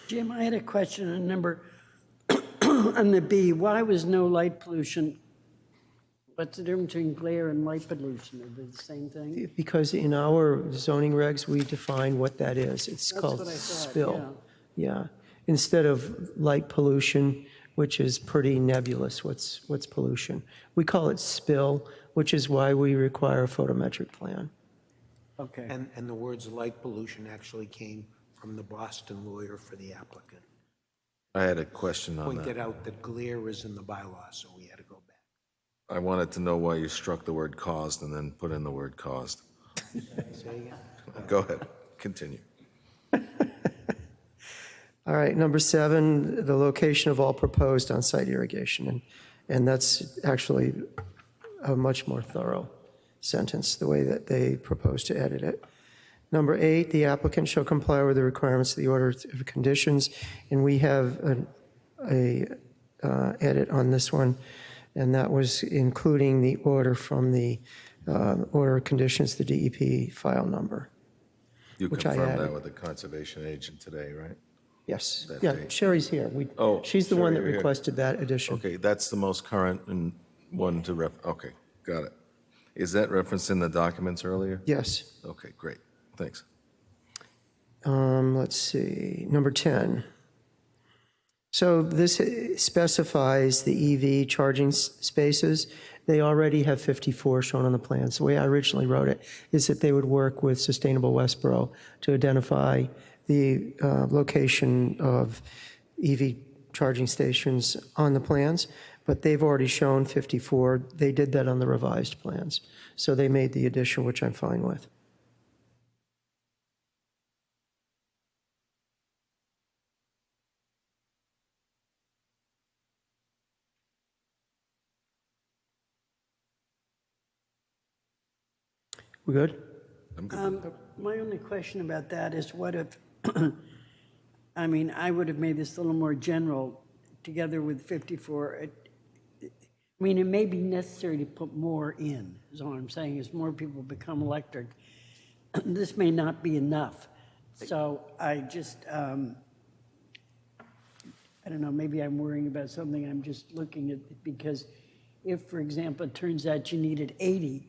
E: Jim, I had a question on number, on the B. Why was no light pollution? What's the difference between glare and light pollution? Are they the same thing?
B: because in our zoning regs, we define what that is. It's
E: That's
B: called
E: what I thought,
B: spill. Yeah. Instead of light pollution, which is pretty nebulous, what's pollution? We call it spill, which is why we require a photometric plan.
E: Okay.
H: And the words light pollution actually came from the Boston lawyer for the applicant.
A: I had a question on
H: Pointed
A: that.
H: out that glare is in the bylaw, so we had to go back.
A: I wanted to know why you struck the word caused and then put in the word caused.
H: Say again?
A: Go ahead, continue.
B: All right, number 7, the location of all proposed on-site irrigation. And that's actually a much more thorough sentence, the way that they propose to edit it. Number 8, the applicant shall comply with the requirements of the order of conditions. And we have a edit on this one, and that was including the order from the order of conditions, the DEP file number.
A: You
B: Which I
A: confirmed that
B: added.
A: with the conservation agent today, right?
B: Yes,
A: That
B: yeah,
A: date.
B: Sherry's here.
A: Oh,
B: She's the one that
A: Sherry, you're here.
B: requested that addition.
A: Okay, that's the most current and one to okay, got it. Is that referenced in the documents earlier?
B: Yes.
A: Okay, great, thanks.
B: Let's see, number 10. So this specifies the EV charging spaces. They already have 54 shown on the plans. The way I originally wrote it is that they would work with Sustainable Westborough to identify the location of EV charging stations on the plans, but they've already shown 54. They did that on the revised plans. So they made the addition, which I'm fine with. We good?
A: I'm good.
E: My only question about that is what if, I mean, I would have made this a little more general together with 54. I mean, it may be necessary to put more in, is all I'm saying, as more people become electric. This may not be enough. So I just, I don't know, maybe I'm worrying about something. I'm just looking at it because if, for example, it turns out you needed 80,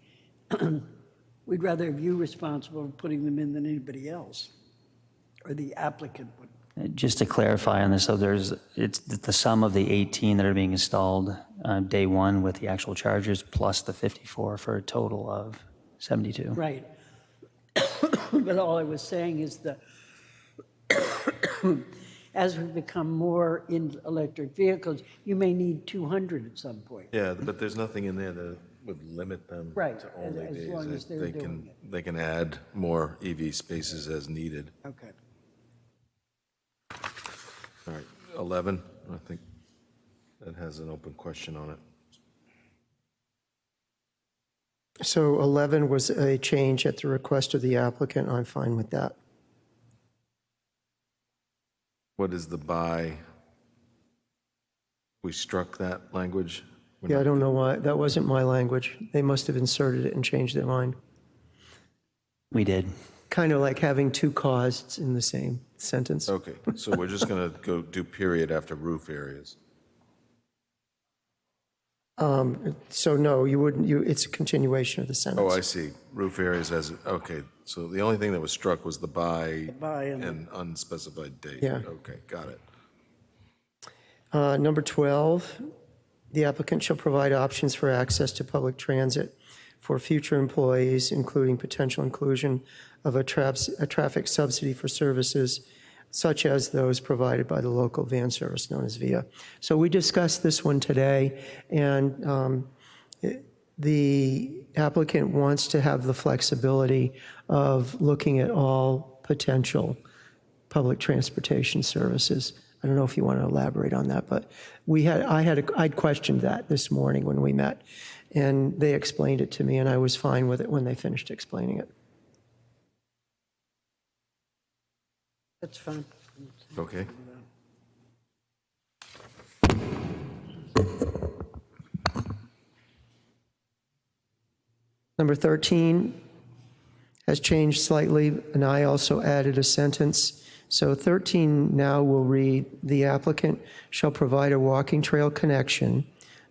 E: we'd rather have you responsible for putting them in than anybody else, or the applicant would.
N: Just to clarify on this, so it's the sum of the 18 that are being installed day one with the actual chargers plus the 54 for a total of 72.
E: Right. But all I was saying is as we become more in electric vehicles, you may need 200 at some point.
A: Yeah, but there's nothing in there that would limit them
E: Right,
A: to only
E: as
A: days.
E: long as they're doing it.
A: They can add more EV spaces as needed.
E: Okay.
A: All right, 11, I think that has an open question on it.
B: So 11 was a change at the request of the applicant. I'm fine with that.
A: What is the by? We struck that language?
B: Yeah, I don't know why. That wasn't my language. They must have inserted it and changed their mind.
N: We did.
B: Kind of like having two causes in the same sentence.
A: Okay, so we're just going to go do period after roof areas.
B: So no, you wouldn't, it's a continuation of the sentence.
A: Oh, I see. Roof areas as, okay, so the only thing that was struck was the by
E: by and-
A: and unspecified date.
B: Yeah.
A: Okay, got it.
B: Number 12, the applicant shall provide options for access to public transit for future employees, including potential inclusion of a traffic subsidy for services such as those provided by the local van service known as VIA. So we discussed this one today, and the applicant wants to have the flexibility of looking at all potential public transportation services. I don't know if you want to elaborate on that, but I'd questioned that this morning when we met, and they explained it to me, and I was fine with it when they finished explaining it.
E: That's fine.
A: Okay.
B: Number 13 has changed slightly, and I also added a sentence. So 13 now will read, the applicant shall provide a walking trail connection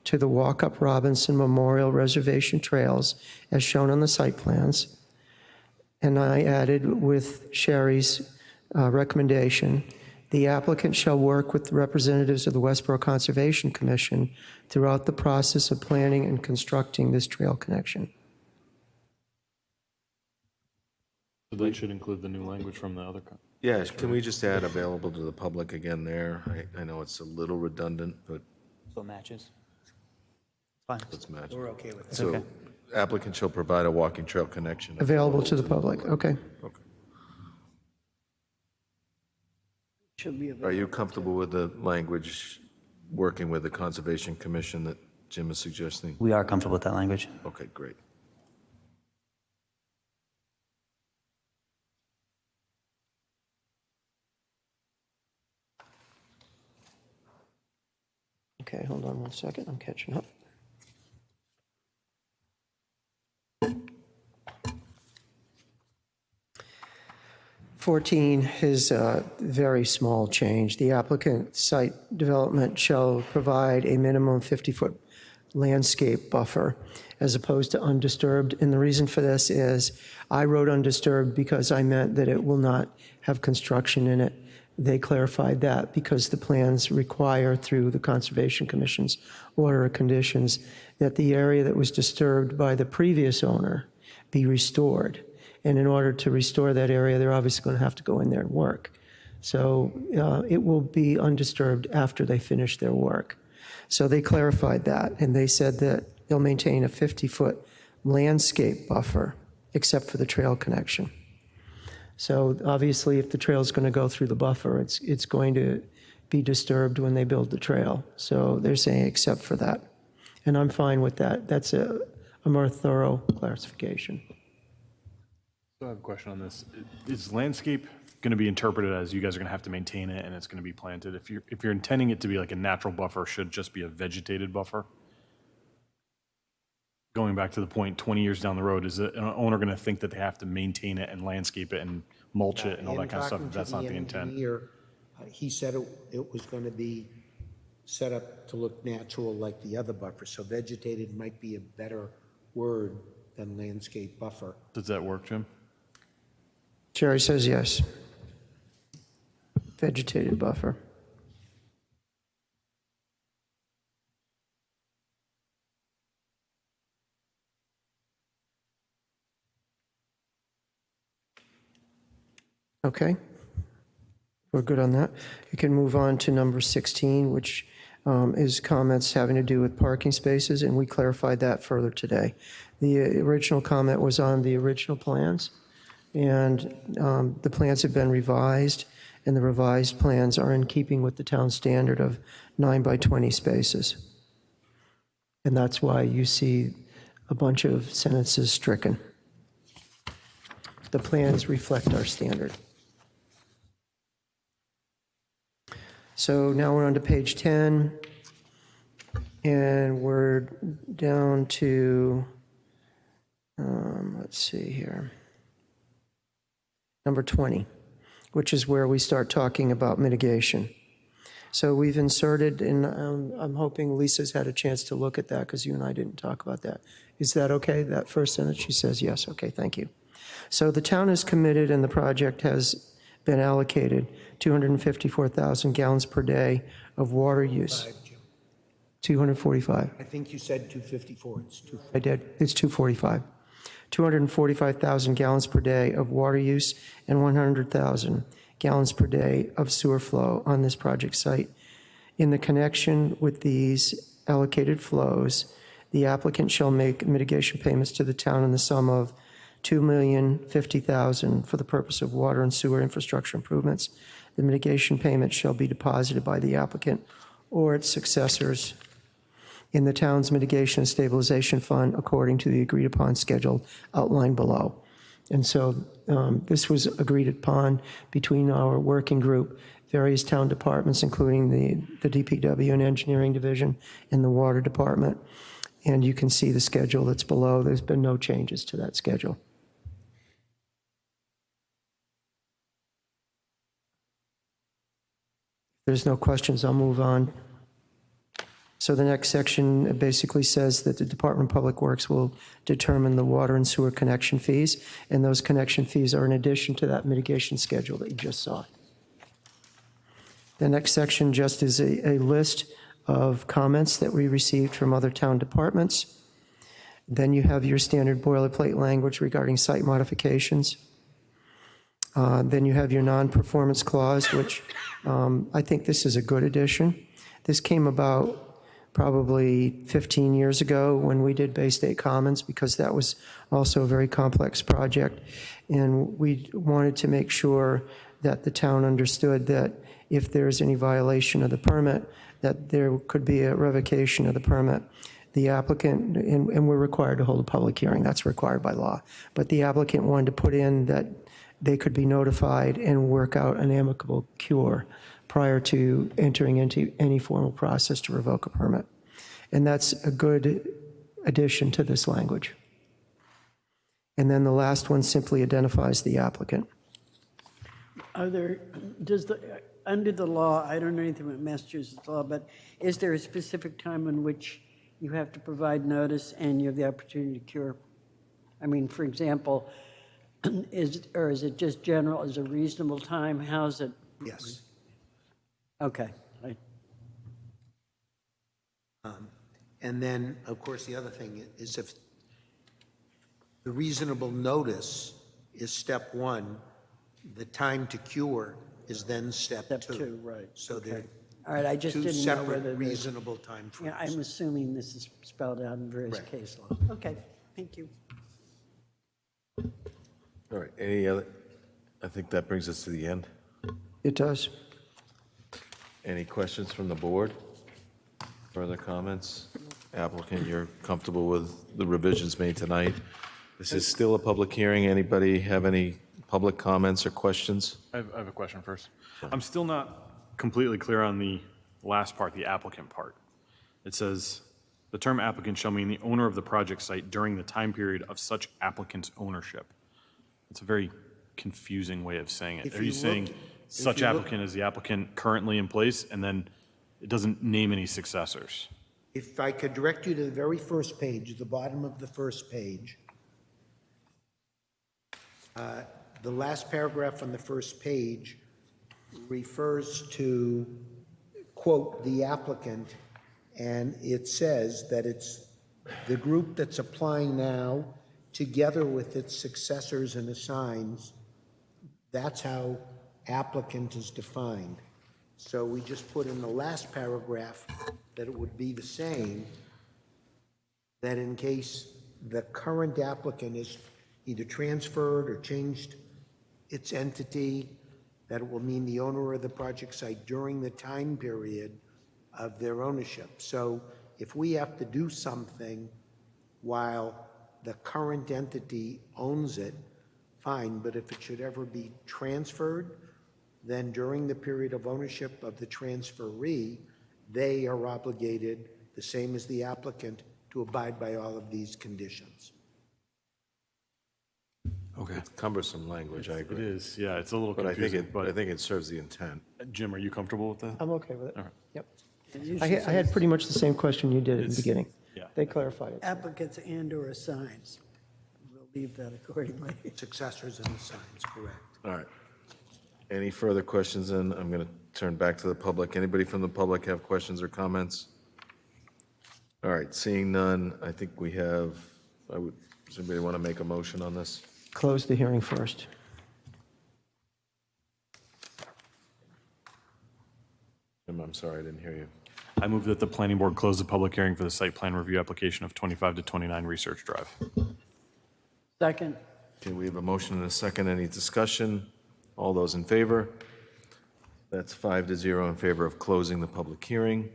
B: to the Walk-Up Robinson Memorial Reservation trails as shown on the site plans. And I added with Sherry's recommendation, the applicant shall work with the representatives of the Westborough Conservation Commission throughout the process of planning and constructing this trail connection.
G: So that should include the new language from the other.
A: Yeah, can we just add available to the public again there? I know it's a little redundant, but
N: So it matches. Fine.
A: let's match.
H: We're okay with that.
A: So
N: Okay.
A: applicant shall provide a walking trail connection.
B: Available to the public, okay.
A: Okay.
E: Should be
A: Are
E: available.
A: you comfortable with the language, working with the Conservation Commission that Jim is suggesting?
N: We are comfortable with that language.
A: Okay, great.
B: Okay, hold on one second, I'm catching up. Fourteen is a very small change. The applicant site development shall provide a minimum 50-foot landscape buffer as opposed to undisturbed. And the reason for this is I wrote undisturbed because I meant that it will not have construction in it. They clarified that because the plans require through the Conservation Commission's order of conditions that the area that was disturbed by the previous owner be restored. And in order to restore that area, they're obviously going to have to go in there and work. So it will be undisturbed after they finish their work. So they clarified that, and they said that they'll maintain a 50-foot landscape buffer, except for the trail connection. So obviously, if the trail is going to go through the buffer, it's going to be disturbed when they build the trail. So they're saying except for that. And I'm fine with that. That's a more thorough clarification.
G: So I have a question on this. Is landscape going to be interpreted as you guys are going to have to maintain it and it's going to be planted? If you're intending it to be like a natural buffer, should it just be a vegetated buffer? Going back to the point, 20 years down the road, is an owner going to think that they have to maintain it and landscape it and mulch it and all that kind of stuff? If that's not the intent.
H: He said it was going to be set up to look natural like the other buffer. So vegetated might be a better word than landscape buffer.
G: Does that work, Jim?
B: Jerry says yes. Vegetated buffer. Okay. We're good on that. You can move on to number 16, which is comments having to do with parking spaces, and we clarified that further today. The original comment was on the original plans, and the plans have been revised, and the revised plans are in keeping with the town standard of 9 by 20 spaces. And that's why you see a bunch of sentences stricken. The plans reflect our standard. So now we're on to page 10, and we're down to, let's see here, number 20, which is where we start talking about mitigation. So we've inserted, and I'm hoping Lisa's had a chance to look at that because you and I didn't talk about that. Is that okay, that first sentence? She says yes. Okay, thank you. So the town is committed and the project has been allocated 254,000 gallons per day of water use. 245.
H: I think you said 254. It's 245.
B: I did. It's 245. 245,000 gallons per day of water use and 100,000 gallons per day of sewer flow on this project site. In the connection with these allocated flows, the applicant shall make mitigation payments to the town in the sum of $2,050,000 for the purpose of water and sewer infrastructure improvements. The mitigation payment shall be deposited by the applicant or its successors in the town's mitigation and stabilization fund according to the agreed upon schedule outlined below. And so this was agreed upon between our working group, various town departments, including the DPW and engineering division and the water department. And you can see the schedule that's below. There's been no changes to that schedule. There's no questions, I'll move on. So the next section basically says that the Department of Public Works will determine the water and sewer connection fees, and those connection fees are in addition to that mitigation schedule that you just saw. The next section just is a list of comments that we received from other town departments. Then you have your standard boilerplate language regarding site modifications. Then you have your non-performance clause, which I think this is a good addition. This came about probably 15 years ago when we did Bay State Commons, because that was also a very complex project. And we wanted to make sure that the town understood that if there's any violation of the permit, that there could be a revocation of the permit. The applicant, and we're required to hold a public hearing, that's required by law, but the applicant wanted to put in that they could be notified and work out an amicable cure prior to entering into any formal process to revoke a permit. And that's a good addition to this language. And then the last one simply identifies the applicant.
E: Under the law, I don't know anything about Massachusetts law, but is there a specific time in which you have to provide notice and you have the opportunity to cure? I mean, for example, is it just general, is a reasonable time? How's it?
H: Yes.
E: Okay.
H: And then, of course, the other thing is if the reasonable notice is step one, the time to cure is then step two.
E: Step two, right.
H: So
E: Okay.
H: they're
E: All right, I just
H: two
E: didn't know
H: separate
E: whether
H: reasonable time
E: Yeah,
H: frames.
E: I'm assuming this is spelled out in various
H: Right.
E: case law. Okay, thank you.
A: All right, any other, I think that brings us to the end.
B: It does.
A: Any questions from the board? Further comments? Applicant, you're comfortable with the revisions made tonight? This is still a public hearing. Anybody have any public comments or questions?
G: I have a question first. I'm still not completely clear on the last part, the applicant part. It says, the term applicant shall mean the owner of the project site during the time period of such applicant's ownership. It's a very confusing way of saying it.
H: If
G: Are you
H: you
G: saying
H: look-
G: such
H: you look-
G: applicant is the applicant currently in place, and then It doesn't name any successors.
H: If I could direct you to the very first page, the bottom of the first page. The last paragraph on the first page refers to, quote, the applicant, and it says that it's the group that's applying now, together with its successors and assigns. That's how applicant is defined. So we just put in the last paragraph that it would be the same, that in case the current applicant is either transferred or changed its entity, that it will mean the owner of the project site during the time period of their ownership. So if we have to do something while the current entity owns it, fine, but if it should ever be transferred, then during the period of ownership of the transferee, they are obligated, the same as the applicant, to abide by all of these conditions.
G: Okay.
A: It's cumbersome language, I
G: It
A: agree.
G: is, yeah, it's a little
A: But I think
G: confusing,
A: it serves the intent.
G: Jim, are you comfortable with that?
B: I'm okay with it.
G: All right.
B: Yep. I had pretty much the same question you did at the beginning.
G: Yeah.
B: They clarified it.
E: Applicants and/or assigns. We'll leave that accordingly.
H: Successors and assigns, correct.
A: All right. Any further questions? Then I'm going to turn back to the public. Anybody from the public have questions or comments? All right, seeing none, I think we have, does anybody want to make a motion on this?
B: Close the hearing first.
A: Jim, I'm sorry, I didn't hear you.
G: I move that the planning board close the public hearing for the site plan review application of 25 to 29 Research Drive.
E: Second.
A: Okay, we have a motion and a second. Any discussion? All those in favor? That's 5-0 in favor of closing the public hearing.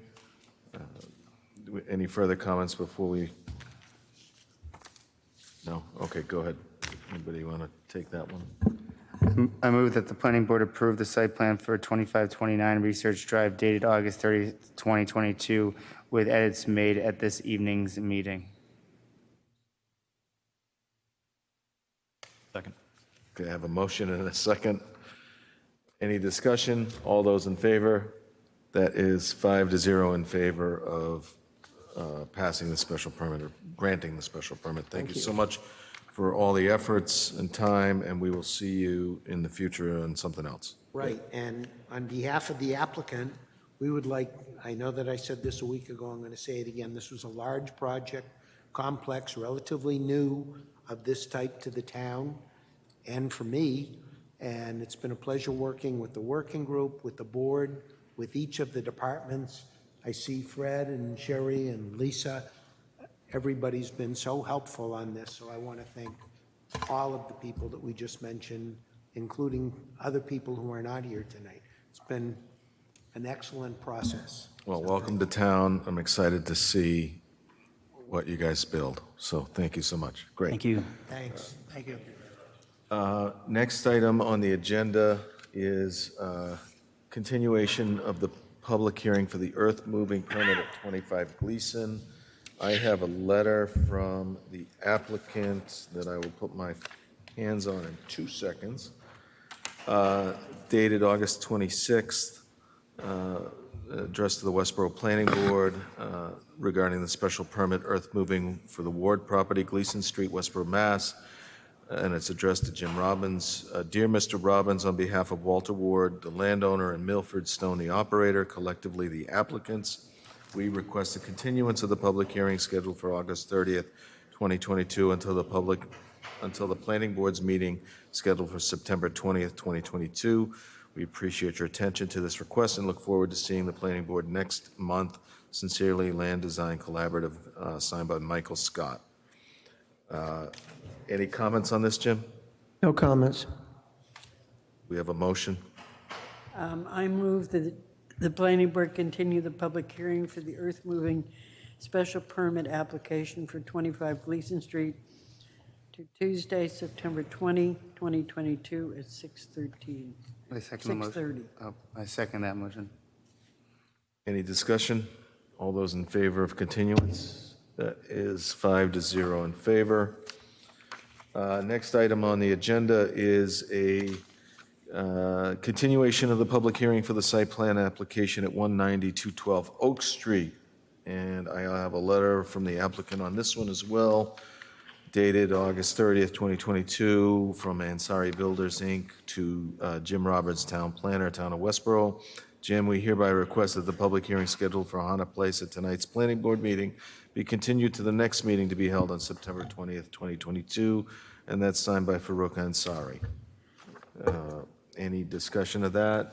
A: Any further comments before we? No? Okay, go ahead. Anybody want to take that one?
F: I move that the planning board approve the site plan for 2529 Research Drive dated August 30th, 2022, with edits made at this evening's meeting.
G: Second.
A: Okay, I have a motion and a second. Any discussion? All those in favor? That is 5-0 in favor of passing the special permit or granting the special permit. Thank you so much for all the efforts and time, and we will see you in the future on something else.
H: Right, and on behalf of the applicant, we would like, I know that I said this a week ago, I'm going to say it again, this was a large project, complex, relatively new of this type to the town and for me, and it's been a pleasure working with the working group, with the board, with each of the departments. I see Fred and Sherry and Lisa. Everybody's been so helpful on this, so I want to thank all of the people that we just mentioned, including other people who are not here tonight. It's been an excellent process.
A: Well, welcome to town. I'm excited to see what you guys build. So thank you so much. Great.
N: Thank you.
H: Thanks. Thank you.
A: Next item on the agenda is continuation of the public hearing for the earth moving permit at 25 Gleason. I have a letter from the applicant that I will put my hands on in 2 seconds, dated August 26th, addressed to the Westborough Planning Board regarding the special permit earth moving for the Ward property, Gleason Street, Westborough, Mass. And it's addressed to Jim Robbins. Dear Mr. Robbins, on behalf of Walter Ward, the landowner, and Milford Stone, the operator, collectively the applicants, we request a continuance of the public hearing scheduled for August 30th, 2022 until the planning board's meeting scheduled for September 20th, 2022. We appreciate your attention to this request and look forward to seeing the planning board next month. Sincerely, Land Design Collaborative, signed by Michael Scott. Any comments on this, Jim?
B: No comments.
A: We have a motion.
E: I move that the planning board continue the public hearing for the earth-moving special permit application for 25 Gleason Street to Tuesday, September 20, 2022 at 6:13.
F: I second the motion.
E: 6:30.
F: Oh, I second that motion.
A: Any discussion? All those in favor of continuance? That is 5-0 in favor. Next item on the agenda is a Continuation of the public hearing for the site plan application at 190-212 Oak Street. And I have a letter from the applicant on this one as well, dated August 30th, 2022, from Ansari Builders, Inc. to Jim Roberts, Town Planner, Town of Westborough. Jim, we hereby request that the public hearing scheduled for Hana Place at tonight's planning board meeting be continued to the next meeting to be held on September 20th, 2022, and that's signed by Farouk Ansari. Any discussion of that?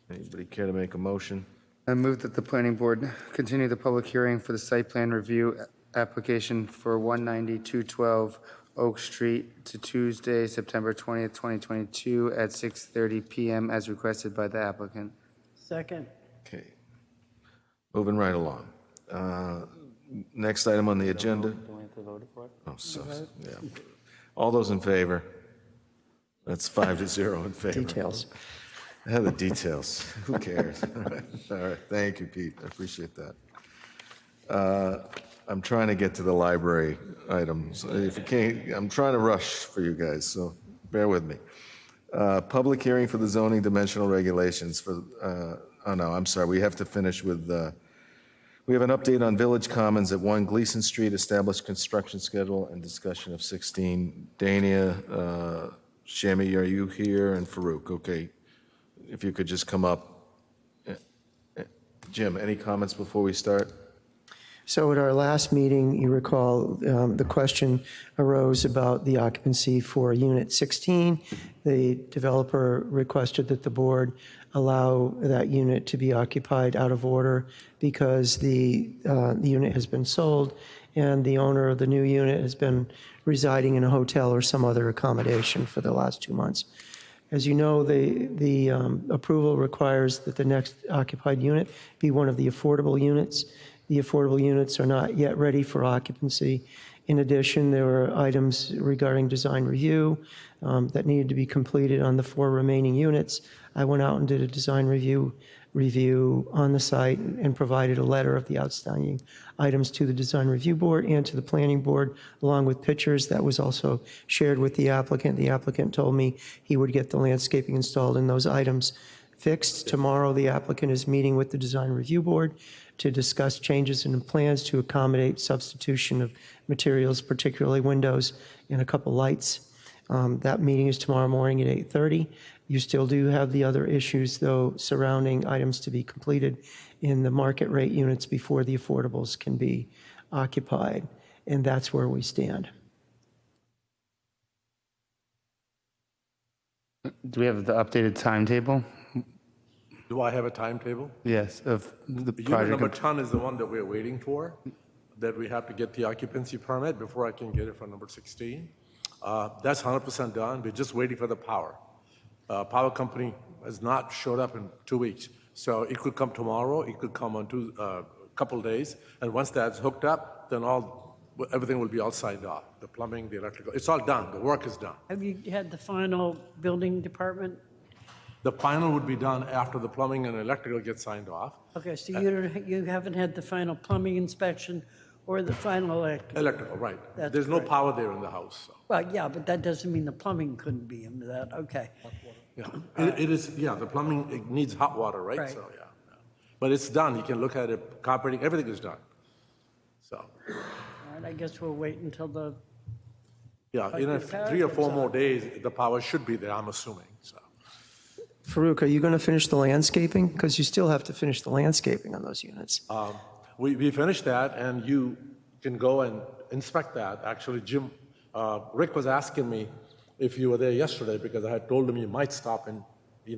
A: Anybody care to make a motion?
F: I move that the planning board continue the public hearing for the site plan review application for 190-212 Oak Street to Tuesday, September 20th, 2022 at 6:30 PM as requested by the applicant.
E: Second.
A: Okay. Moving right along. Next item on the agenda.
F: Do we have to vote for it?
A: Oh, so, yeah. All those in favor? That's 5-0 in favor.
B: Details.
A: The details. Who cares? All right. Thank you, Pete. I appreciate that. I'm trying to get to the library items. If you can't, I'm trying to rush for you guys, so bear with me. Public hearing for the zoning dimensional regulations for, oh no, I'm sorry. We have to finish with, we have an update on Village Commons at 1 Gleason Street, established construction schedule and discussion of 16. Dania, Shami, are you here? And Farouk, okay. If you could just come up. Jim, any comments before we start?
B: So at our last meeting, you recall, the question arose about the occupancy for Unit 16. The developer requested that the board allow that unit to be occupied out of order because the unit has been sold and the owner of the new unit has been residing in a hotel or some other accommodation for the last 2 months. As you know, the approval requires that the next occupied unit be one of the affordable units. The affordable units are not yet ready for occupancy. In addition, there were items regarding design review that needed to be completed on the 4 remaining units. I went out and did a design review on the site and provided a letter of the outstanding items to the design review board and to the planning board, along with pictures. That was also shared with the applicant. The applicant told me he would get the landscaping installed and those items fixed. Tomorrow, the applicant is meeting with the design review board to discuss changes in the plans to accommodate substitution of materials, particularly windows and a couple lights. That meeting is tomorrow morning at 8:30. You still do have the other issues, though, surrounding items to be completed in the market rate units before the affordables can be occupied, and that's where we stand.
F: Do we have the updated timetable?
P: Do I have a timetable?
F: Yes, of the
P: Unit number
F: project.
P: 10 is the one that we're waiting for, that we have to get the occupancy permit before I can get it for number 16. That's 100% done. We're just waiting for the power. Power company has not showed up in 2 weeks. So it could come tomorrow, it could come on couple days. And once that's hooked up, then everything will be all signed off. The plumbing, the electrical, it's all done. The work is done.
E: Have you had the final building department?
P: The final would be done after the plumbing and electrical get signed off.
E: Okay, so you haven't had the final plumbing inspection or the final electrical?
P: Electrical, right.
E: That's
P: There's no
E: great.
P: power there in the house. So.
E: Well, yeah, but that doesn't mean the plumbing couldn't be into that. Okay.
P: Yeah, it is, yeah, the plumbing, it needs hot water, right?
E: Right.
P: So, yeah. But it's done. You can look at it, carpeting, everything is done. So,
E: All right, I guess we'll wait until the,
P: yeah,
E: Like
P: in
E: the power
P: 3 or 4
E: comes
P: more
E: on.
P: days, the power should be there, I'm assuming, so.
B: Farouk, are you going to finish the landscaping? Because you still have to finish the landscaping on those units.
P: We finished that, and you can go and inspect that. Actually, Rick was asking me if you were there yesterday, because I had told him you might stop in,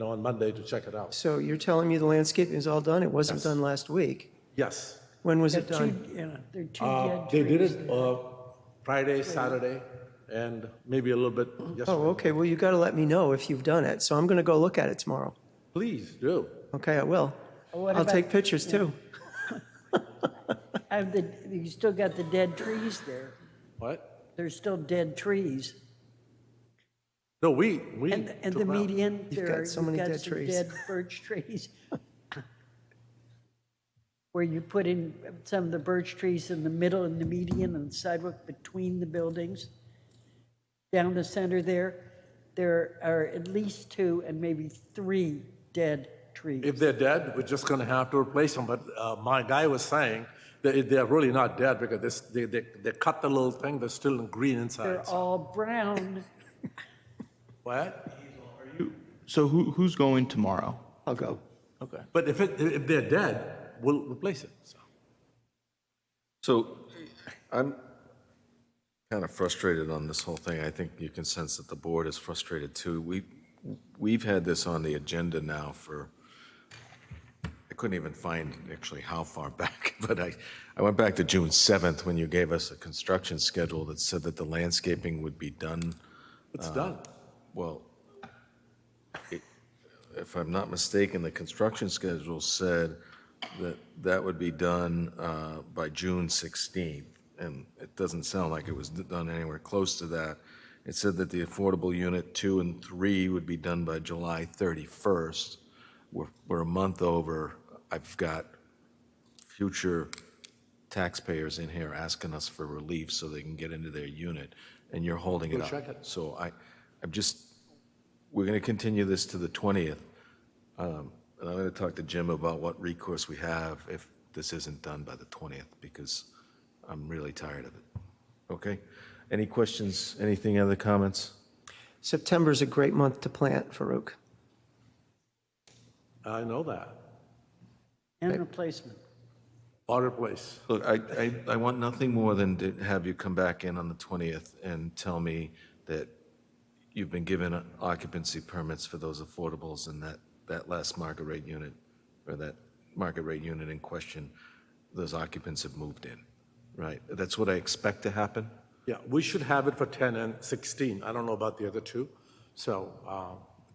P: on Monday to check it out.
B: So you're telling me the landscaping is all done? It wasn't
P: Yes.
B: done last week?
P: Yes.
B: When was
E: there
B: it
E: are
B: done?
E: there are two dead
P: They did
E: trees.
P: it Friday, Saturday, and maybe a little bit yesterday.
B: Oh, okay, well, you got to let me know if you've done it, so I'm going to go look at it tomorrow.
P: Please do.
B: Okay, I will.
E: What
B: I'll
E: about-
B: take pictures, too.
E: You still got the dead trees there.
P: What?
E: There's still dead trees.
P: No, we
E: And
P: took
E: the
P: them out.
E: median,
B: You've got so many dead
E: some
B: trees.
E: dead birch trees. Where you put in some of the birch trees in the middle and the median and the sidewalk between the buildings. Down the center there, there are at least 2 and maybe 3 dead trees.
P: If they're dead, we're just gonna have to replace them, but my guy was saying that they're really not dead because they cut the little thing, they're still green inside.
E: They're all brown.
P: What?
Q: So who's going tomorrow?
B: I'll go.
Q: Okay.
P: But if they're dead, we'll replace it, so.
A: So I'm kind of frustrated on this whole thing. I think you can sense that the board is frustrated too. We've had this on the agenda now for, I couldn't even find actually how far back, but I went back to June 7th when you gave us a construction schedule that said that the landscaping would be done.
P: It's done.
A: Well, if I'm not mistaken, the construction schedule said that that would be done by June 16th, and it doesn't sound like it was done anywhere close to that. It said that the affordable unit 2 and 3 would be done by July 31st. We're a month over. I've got future taxpayers in here asking us for relief so they can get into their unit, and you're holding it
P: We'll
A: up.
P: check it.
A: So we're going to continue this to the 20th. And I'm going to talk to Jim about what recourse we have if this isn't done by the 20th, because I'm really tired of it. Okay? Any questions, anything, other comments?
B: September's a great month to plant, Farouk.
P: I know that.
E: And replacement.
P: Or replace.
A: Look, I want nothing more than to have you come back in on the 20th and tell me that you've been given occupancy permits for those affordables and that last market rate unit, or that market rate unit in question, those occupants have moved in, right? That's what I expect to happen?
P: Yeah, we should have it for 10 and 16. I don't know about the other 2. So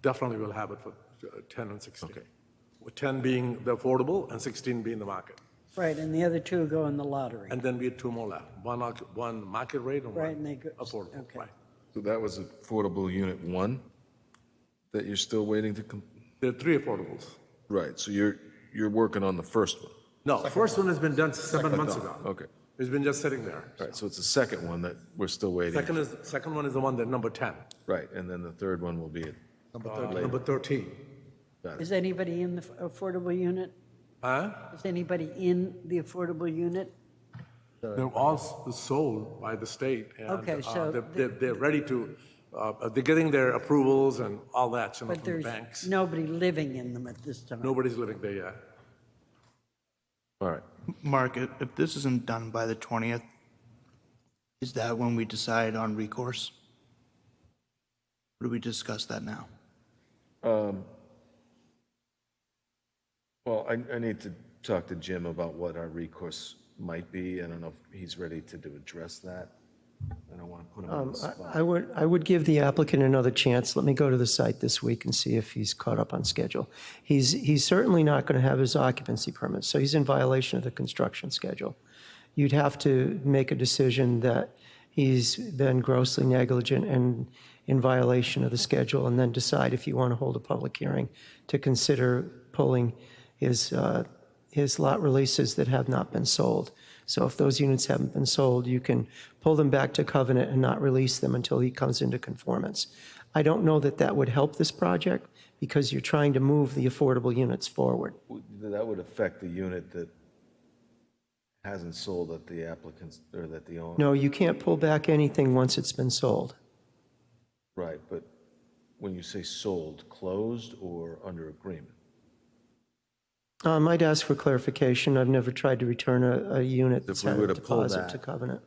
P: definitely we'll have it for 10 and 16.
A: Okay.
P: With 10 being the affordable and 16 being the market.
E: Right, and the other 2 go in the lottery.
P: And then we had 2 more left. One market rate and
E: Right, and they
P: one
E: go-
P: affordable,
E: okay.
P: right.
A: So that was affordable unit 1 that you're still waiting to
P: There are 3 affordables.
A: right, so you're working on the first one?
P: No, first one has been done 7 months ago.
A: Okay.
P: It's been just sitting there.
A: All right, so it's the second one that we're still waiting.
P: Second one is the one that number 10,
A: Right, and then the third one will be at
P: number 13.
E: Is anybody in the affordable unit?
P: Huh?
E: Is anybody in the affordable unit?
P: They're all sold by the state. And,
E: Okay, so
P: they're ready to, they're getting their approvals and all that, you know,
E: But
P: from the
E: there's
P: banks.
E: nobody living in them at this time.
P: Nobody's living there yet.
A: all right.
Q: Mark, if this isn't done by the 20th, is that when we decide on recourse? Or do we discuss that now?
A: Well, I need to talk to Jim about what our recourse might be. I don't know if he's ready to address that. I don't want to put him on the spot.
B: I would give the applicant another chance. Let me go to the site this week and see if he's caught up on schedule. He's certainly not going to have his occupancy permit, so he's in violation of the construction schedule. You'd have to make a decision that he's been grossly negligent and in violation of the schedule, and then decide if you want to hold a public hearing to consider pulling his lot releases that have not been sold. So if those units haven't been sold, you can pull them back to covenant and not release them until he comes into conformance. I don't know that that would help this project, because you're trying to move the affordable units forward.
A: That would affect the unit that hasn't sold that the applicants, or that the owner.
B: No, you can't pull back anything once it's been sold.
A: Right, but when you say sold, closed or under agreement?
B: I'd ask for clarification. I've never tried to return a unit that's
A: If we
B: had
A: were
B: a
A: to pull
B: deposit
A: that,
B: to covenant.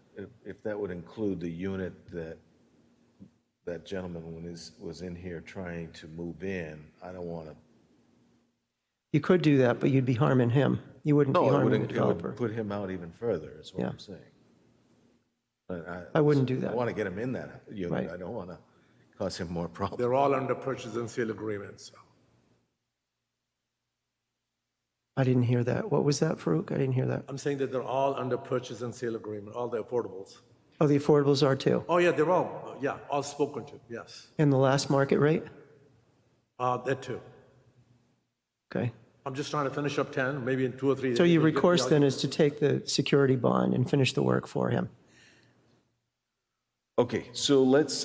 A: If that would include the unit that gentleman was in here trying to move in, I don't want to.
B: You could do that, but you'd be harming him. You wouldn't be
A: No, it
B: harming the
A: would
B: developer.
A: put him out even further, is what
B: Yeah.
A: I'm saying. But
B: I wouldn't do
A: I
B: that.
A: want to get him in that unit.
B: Right.
A: I don't want to cause him more problems.
P: They're all under purchase and sale agreements.
B: I didn't hear that. What was that, Farouk? I didn't hear that.
P: I'm saying that they're all under purchase and sale agreement, all the affordables.
B: Oh, the affordables are too.
P: Oh, yeah, they're all, all spoken to, yes.
B: And the last market rate?
P: That too.
B: Okay.
P: I'm just trying to finish up 10, maybe in 2 or 3 days.
B: So your
P: we'll get
B: recourse
P: the-
B: then is to take the security bond and finish the work for him.
A: Okay, so let's,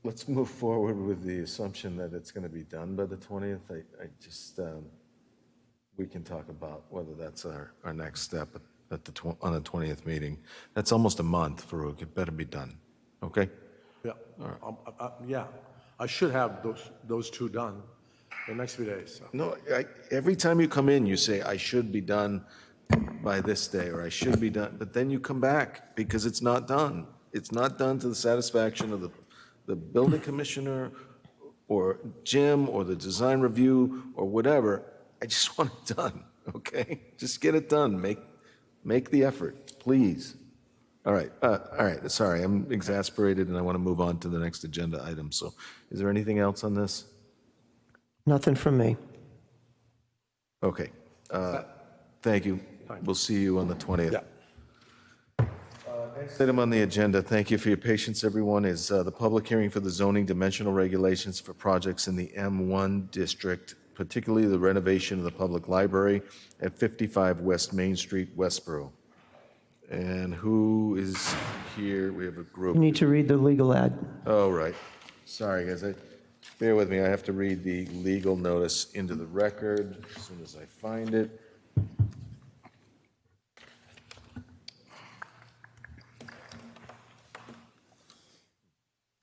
A: let's move forward with the assumption that it's going to be done by the 20th. I just, we can talk about whether that's our next step on the 20th meeting. That's almost a month, Farouk. It better be done. Okay?
P: Yeah. Yeah. I should have those two done the next few days. So.
A: No, every time you come in, you say, I should be done by this day, or I should be done, but then you come back because it's not done. It's not done to the satisfaction of the building commissioner or Jim or the design review or whatever. I just want it done, okay? Just get it done. Make the effort, please. All right, sorry, I'm exasperated and I want to move on to the next agenda item. So is there anything else on this?
B: Nothing from me.
A: Okay, thank you. We'll see you on the 20th.
P: Yeah.
A: Next item on the agenda, thank you for your patience, everyone, is the public hearing for the zoning dimensional regulations for projects in the M1 district, particularly the renovation of the public library at 55 West Main Street, Westborough. And who is here? We have a group.
B: You need to read the legal ad.
A: Oh, right. Sorry, guys. Bear with me. I have to read the legal notice into the record as soon as I find it.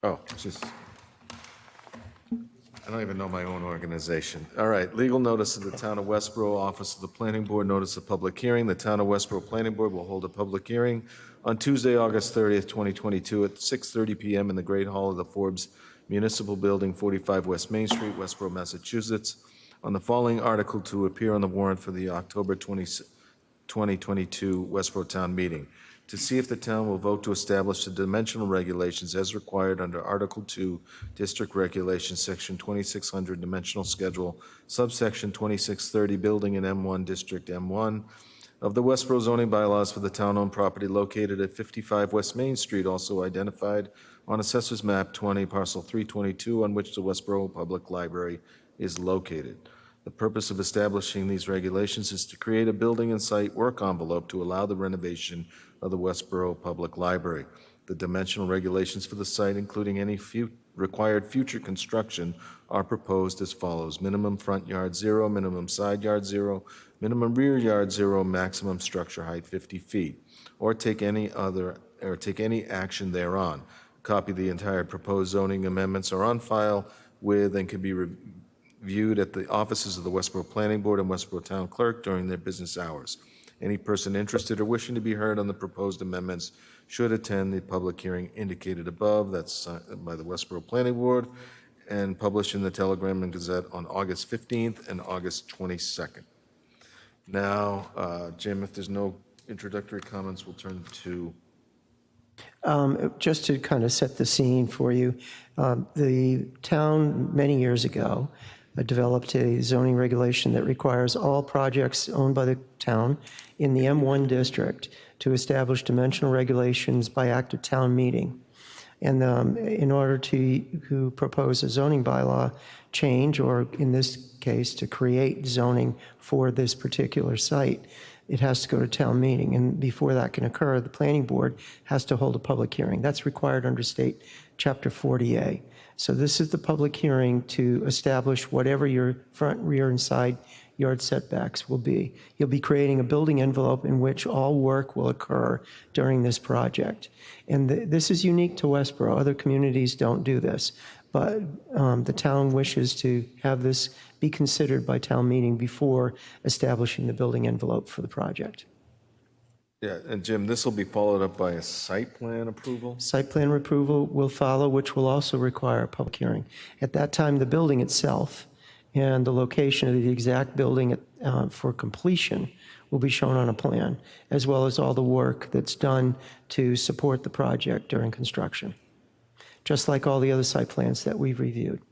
A: Oh, I don't even know my own organization. All right, legal notice of the Town of Westborough, Office of the Planning Board, notice of public hearing. The Town of Westborough Planning Board will hold a public hearing on Tuesday, August 30th, 2022 at 6:30 p.m. in the Great Hall of the Forbes Municipal Building, 45 West Main Street, Westborough, Massachusetts, on the following article to appear on the warrant for the October 20, 2022 Westborough Town Meeting. To see if the town will vote to establish the dimensional regulations as required under Article 2, District Regulations, Section 2600, Dimensional Schedule, Subsection 2630, Building in M1, District M1, of the Westborough zoning bylaws for the town-owned property located at 55 West Main Street, also identified on Assessor's Map 20, Parcel 322, on which the Westborough Public Library is located. The purpose of establishing these regulations is to create a building and site work envelope to allow the renovation of the Westborough Public Library. The dimensional regulations for the site, including any required future construction, are proposed as follows: minimum front yard 0, minimum side yard 0, minimum rear yard 0, maximum structure height 50 feet, or take any action thereon. A copy of the entire proposed zoning amendments are on file with and can be reviewed at the offices of the Westborough Planning Board and Westborough Town Clerk during their business hours. Any person interested or wishing to be heard on the proposed amendments should attend the public hearing indicated above. That's by the Westborough Planning Board and published in the Telegram and Gazette on August 15th and August 22nd. Now, Jim, if there's no introductory comments, we'll turn to...
B: Just to kind of set the scene for you, the town many years ago developed a zoning regulation that requires all projects owned by the town in the M1 district to establish dimensional regulations by act of town meeting. And in order to propose a zoning bylaw change, or in this case, to create zoning for this particular site, it has to go to town meeting. And before that can occur, the planning board has to hold a public hearing. That's required under state chapter 40A. So this is the public hearing to establish whatever your front, rear, and side yard setbacks will be. You'll be creating a building envelope in which all work will occur during this project. And this is unique to Westborough. Other communities don't do this. But the town wishes to have this be considered by town meeting before establishing the building envelope for the project.
A: Yeah, and Jim, this will be followed up by a site plan approval?
B: Site plan approval will follow, which will also require a public hearing. At that time, the building itself and the location of the exact building for completion will be shown on a plan, as well as all the work that's done to support the project during construction, just like all the other site plans that we've reviewed.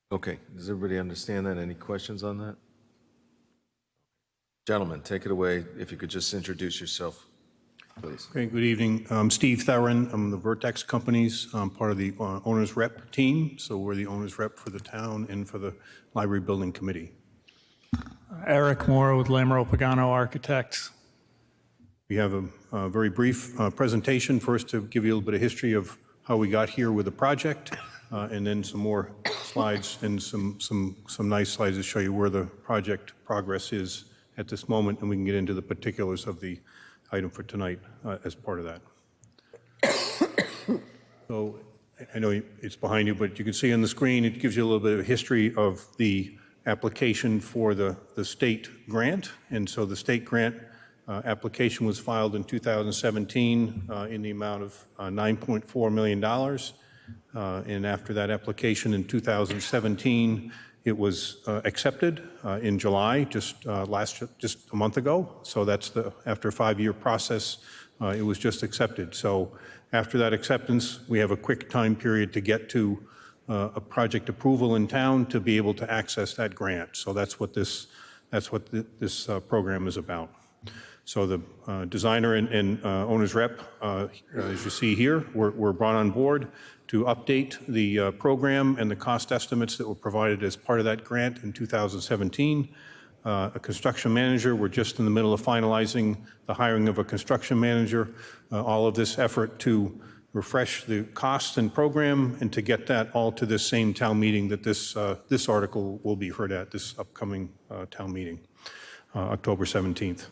A: Okay, does everybody understand that? Any questions on that? Gentlemen, take it away. If you could just introduce yourself, please.
R: Okay, good evening. I'm Steve Theron. I'm the Vertex Companies. I'm part of the owner's rep team, so we're the owner's rep for the town and for the library building committee.
S: Eric Moore with Lamero Pagano Architects.
R: We have a very brief presentation first to give you a little bit of history of how we got here with the project, and then some more slides and some nice slides to show you where the project progress is at this moment, and we can get into the particulars of the item for tonight as part of that. So I know it's behind you, but you can see on the screen, it gives you a little bit of a history of the application for the state grant. And so the state grant application was filed in 2017 in the amount of $9.4 million. And after that application in 2017, it was accepted in July, just a month ago. So that's after a 5-year process, it was just accepted. So after that acceptance, we have a quick time period to get to a project approval in town to be able to access that grant. So that's what this program is about. So the designer and owner's rep, as you see here, were brought on board to update the program and the cost estimates that were provided as part of that grant in 2017. A construction manager, we're just in the middle of finalizing the hiring of a construction manager. All of this effort to refresh the costs and program and to get that all to this same town meeting that this article will be heard at, this upcoming town meeting, October 17th.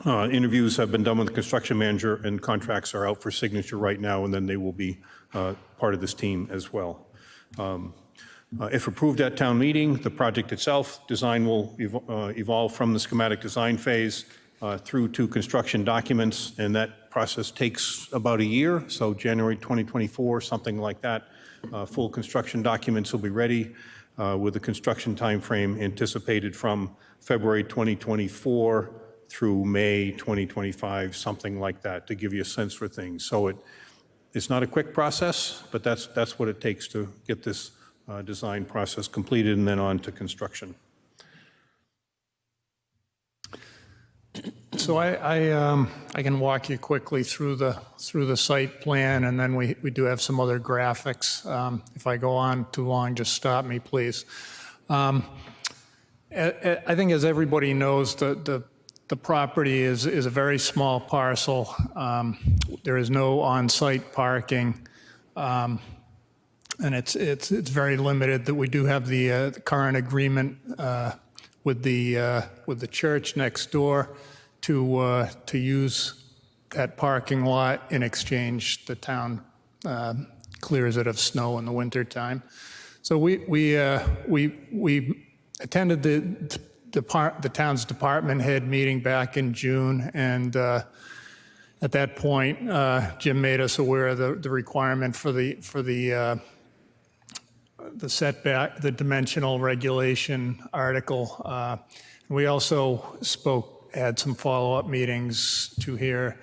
R: Interviews have been done with the construction manager and contracts are out for signature right now, and then they will be part of this team as well. If approved at town meeting, the project itself, design will evolve from the schematic design phase through to construction documents, and that process takes about a year, so January 2024, something like that. Full construction documents will be ready with the construction timeframe anticipated from February 2024 through May 2025, something like that, to give you a sense for things. So it's not a quick process, but that's what it takes to get this design process completed and then on to construction.
S: So I can walk you quickly through the site plan, and then we do have some other graphics. If I go on too long, just stop me, please. I think, as everybody knows, the property is a very small parcel. There is no on-site parking, and it's very limited. That we do have the current agreement with the church next door to use that parking lot. In exchange, the town clears it of snow in the wintertime. So we attended the town's department head meeting back in June, and at that point, Jim made us aware of the requirement for the setback, the dimensional regulation article. We also had some follow-up meetings to hear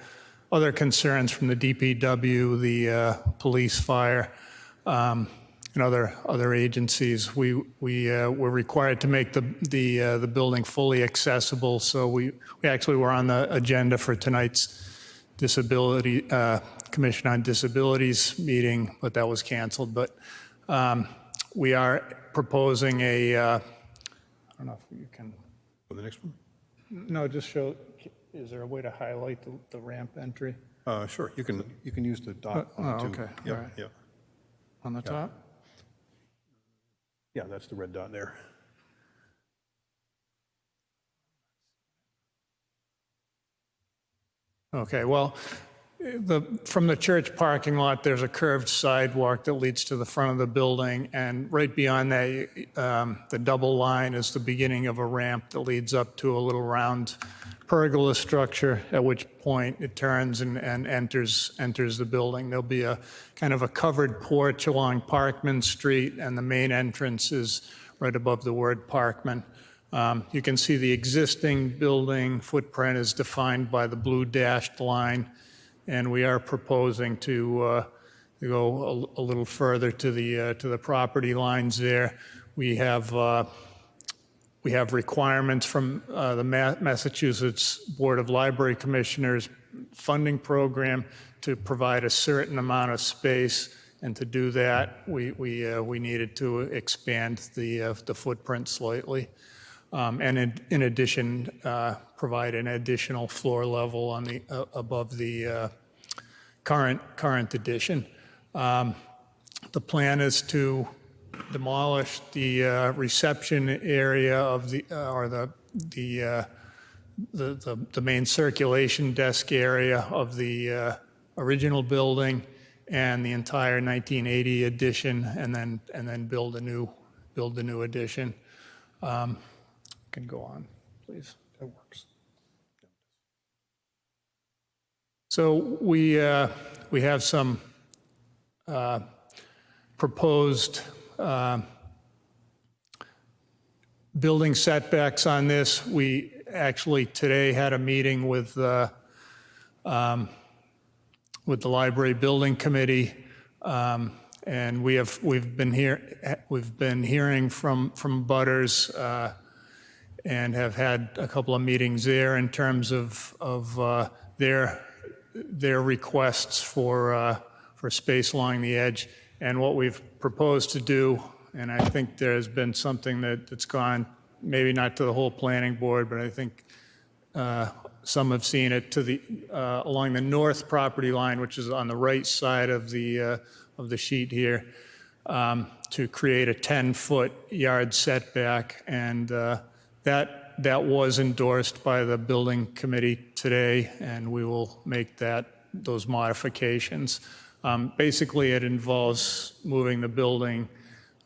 S: other concerns from the DPW, the police, fire, and other agencies. We were required to make the building fully accessible, so we actually were on the agenda for tonight's disability Commission on Disabilities meeting, but that was canceled. But we are proposing I don't know if you can.
R: For the next one?
S: No, just show. Is there a way to highlight the ramp entry?
R: Sure. You can use the dot.
S: Okay.
R: Yeah.
S: All right.
R: Yeah.
S: On the top.
R: Yeah, that's the red dot there.
S: Okay. Well, from the church parking lot, there's a curved sidewalk that leads to the front of the building, and right beyond that, the double line is the beginning of a ramp that leads up to a little round pergola structure, at which point it turns and enters the building. There'll be a kind of a covered porch along Parkman Street, and the main entrance is right above the word Parkman. You can see the existing building footprint is defined by the blue dashed line, and we are proposing to go a little further to the property lines there. We have requirements from the Massachusetts Board of Library Commissioners funding program to provide a certain amount of space, and to do that, we needed to expand the footprint slightly, and in addition, provide an additional floor level on the above the current addition. The plan is to demolish the reception area of the main circulation desk area of the original building and the entire 1980 addition, and then build a new addition. Can go on, please. That works. So we have some proposed building setbacks on this. We actually today had a meeting with the library building committee, and we've been hearing from butters and have had a couple of meetings there in terms of their requests for space along the edge. And what we've proposed to do, and I think there's been something that's gone, maybe not to the whole planning board, but I think some have seen it to the along the north property line, which is on the right side of the sheet here, to create a 10-foot yard setback, and that was endorsed by the building committee today, and we will make those modifications. Basically, it involves moving the building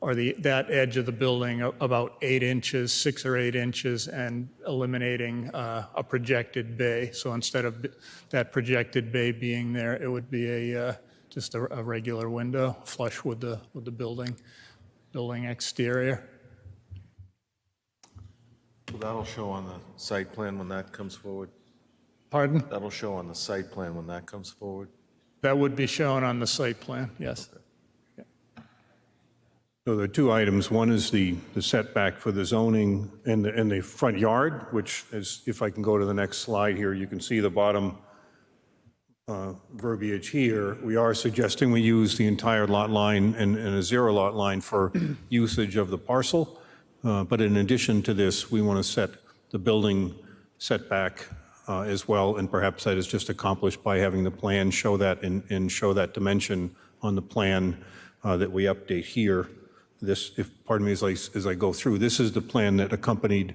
S: or that edge of the building about 8 inches, 6 or 8 inches, and eliminating a projected bay. So instead of that projected bay being there, it would be just a regular window flush with the building exterior.
A: So that'll show on the site plan when that comes forward?
S: Pardon?
A: That'll show on the site plan when that comes forward?
S: That would be shown on the site plan, yes.
A: Okay.
R: So there are two items. One is the setback for the zoning and the front yard, which is, if I can go to the next slide here, you can see the bottom verbiage here. We are suggesting we use the entire lot line and a zero lot line for usage of the parcel. But in addition to this, we want to set the building setback as well, and perhaps that is just accomplished by having the plan show that and show that dimension on the plan that we update here. This, pardon me as I go through, this is the plan that accompanied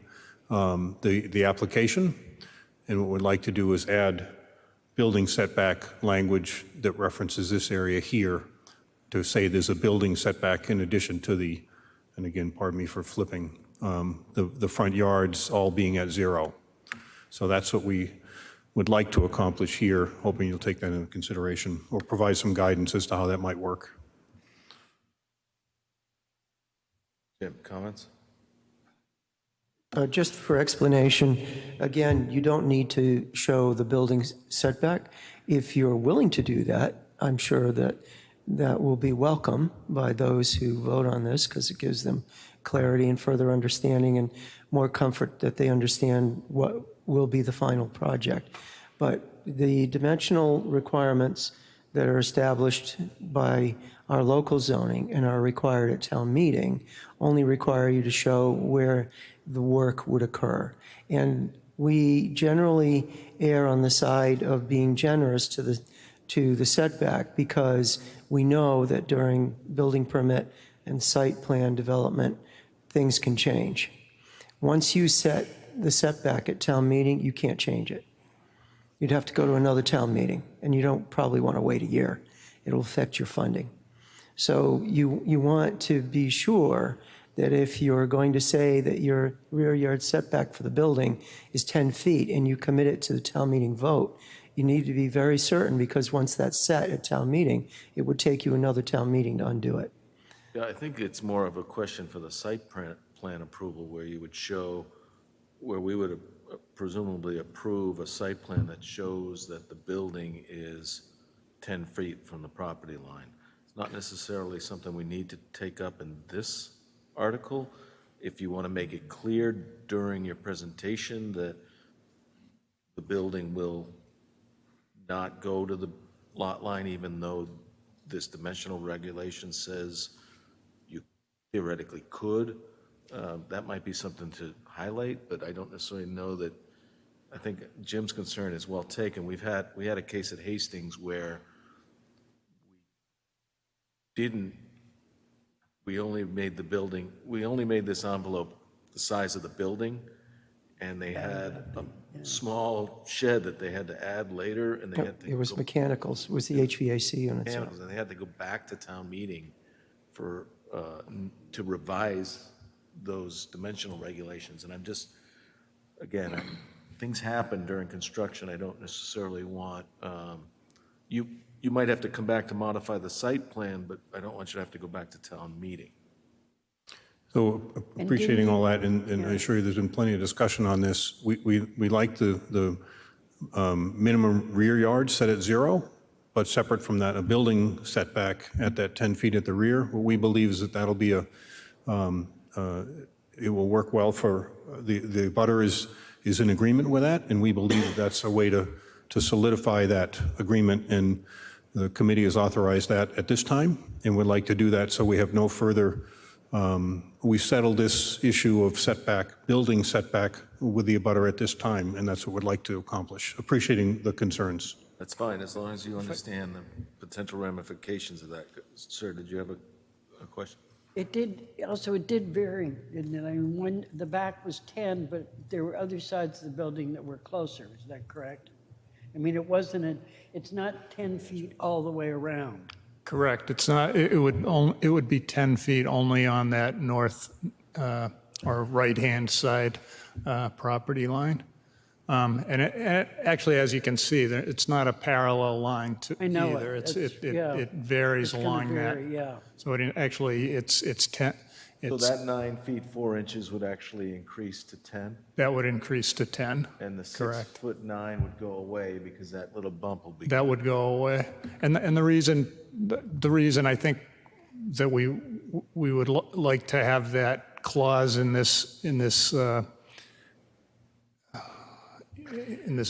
R: the application, and what we'd like to do is add building setback language that references this area here to say there's a building setback in addition to the, and again, pardon me for flipping, the front yards all being at 0. So that's what we would like to accomplish here, hoping you'll take that into consideration or provide some guidance as to how that might work.
A: Jim, comments?
B: Just for explanation, again, you don't need to show the building setback. If you're willing to do that, I'm sure that will be welcome by those who vote on this, because it gives them clarity and further understanding and more comfort that they understand what will be the final project. But the dimensional requirements that are established by our local zoning and are required at town meeting only require you to show where the work would occur. And we generally err on the side of being generous to the setback, because we know that during building permit and site plan development, things can change. Once you set the setback at town meeting, you can't change it. You'd have to go to another town meeting, and you don't probably want to wait a year. It'll affect your funding. So you want to be sure that if you're going to say that your rear yard setback for the building is 10 feet and you commit it to the town meeting vote, you need to be very certain, because once that's set at town meeting, it would take you another town meeting to undo it.
A: Yeah, I think it's more of a question for the site plan approval, where you would show, where we would presumably approve a site plan that shows that the building is 10 feet from the property line. It's not necessarily something we need to take up in this article. If you want to make it clear during your presentation that the building will not go to the lot line, even though this dimensional regulation says you theoretically could, that might be something to highlight, but I don't necessarily know that. I think Jim's concern is well taken. We had a case at Hastings where didn't, we only made this envelope the size of the building, and they had a small shed that they had to add later, and they had to
B: It was
A: go
B: mechanicals, it was the HVAC units.
A: mechanicals, and they had to go back to town meeting for, to revise those dimensional regulations. And I'm just, again, things happen during construction. I don't necessarily want, you might have to come back to modify the site plan, but I don't want you to have to go back to town meeting.
R: So appreciating all that, and I assure you there's been plenty of discussion on this. We like the minimum rear yard set at 0, but separate from that, a building setback at that 10 feet at the rear. What we believe is that that'll be it will work well for, the butter is in agreement with that, and we believe that that's a way to solidify that agreement, and the committee has authorized that at this time, and would like to do that so we have no further, we settled this issue of setback, building setback with the abutter at this time, and that's what we'd like to accomplish, appreciating the concerns.
A: That's fine, as long as you understand the potential ramifications of that. Sir, did you have a question?
E: It did vary, didn't it? I mean, the back was 10, but there were other sides of the building that were closer, is that correct? I mean, it's not 10 feet all the way around.
S: Correct. It's not, it would be 10 feet only on that north or right-hand side property line. And actually, as you can see, it's not a parallel line to
E: I know
S: either.
E: yeah.
S: It varies
E: It's
S: along
E: gonna
S: that.
E: vary, yeah.
S: So it's 10.
A: So that 9 feet 4 inches would actually increase to 10?
S: That would increase to 10.
A: And the 6
S: Correct.
A: foot 9 would go away because that little bump will be.
S: That would go away. And the reason I think that we would like to have that clause in this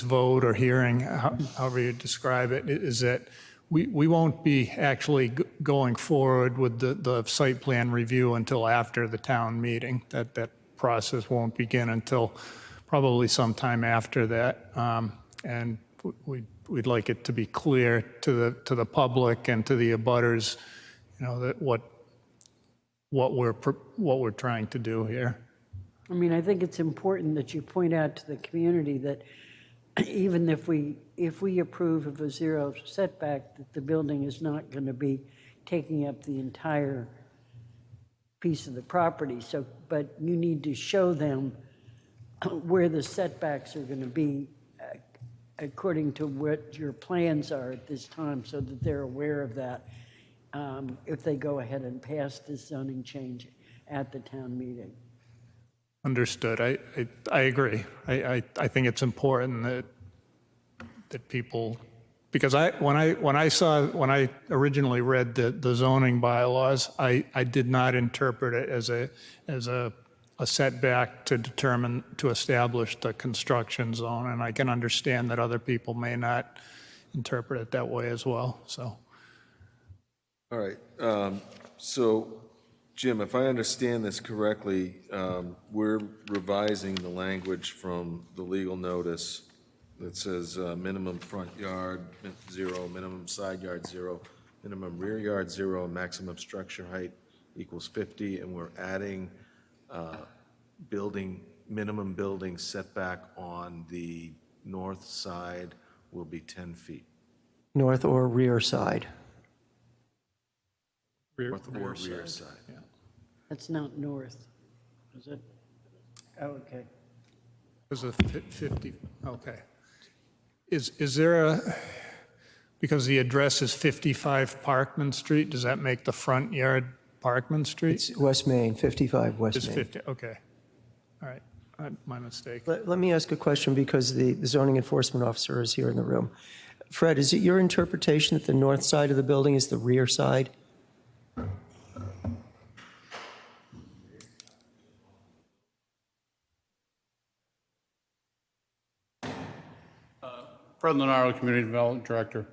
S: vote or hearing, however you describe it, is that we won't be actually going forward with the site plan review until after the town meeting. That process won't begin until probably sometime after that. And we'd like it to be clear to the public and to the abutters, that what we're trying to do here.
E: I mean, I think it's important that you point out to the community that even if we approve of a 0 setback, that the building is not going to be taking up the entire piece of the property. So, but you need to show them where the setbacks are going to be according to what your plans are at this time, so that they're aware of that if they go ahead and pass this zoning change at the town meeting.
S: Understood. I agree. I think it's important that people, because when I originally read the zoning bylaws, I did not interpret it as a setback to establish the construction zone, and I can understand that other people may not interpret it that way as well. So.
A: All right. So, Jim, if I understand this correctly, we're revising the language from the legal notice that says minimum front yard 0, minimum side yard 0, minimum rear yard 0, maximum structure height equals 50, and we're adding minimum building setback on the north side will be 10 feet.
B: North or rear side.
A: North or rear side.
S: Yeah.
E: That's not north, is it? Oh, okay.
S: There's a 50, okay. Is there because the address is 55 Parkman Street, does that make the front yard Parkman Street?
B: It's West Main, 55 West
S: It's
B: Main.
S: 50, okay. All right, my mistake.
B: Let me ask a question because the zoning enforcement officer is here in the room. Fred, is it your interpretation that the north side of the building is the rear side?
T: Fred Lenaro, Community Development Director.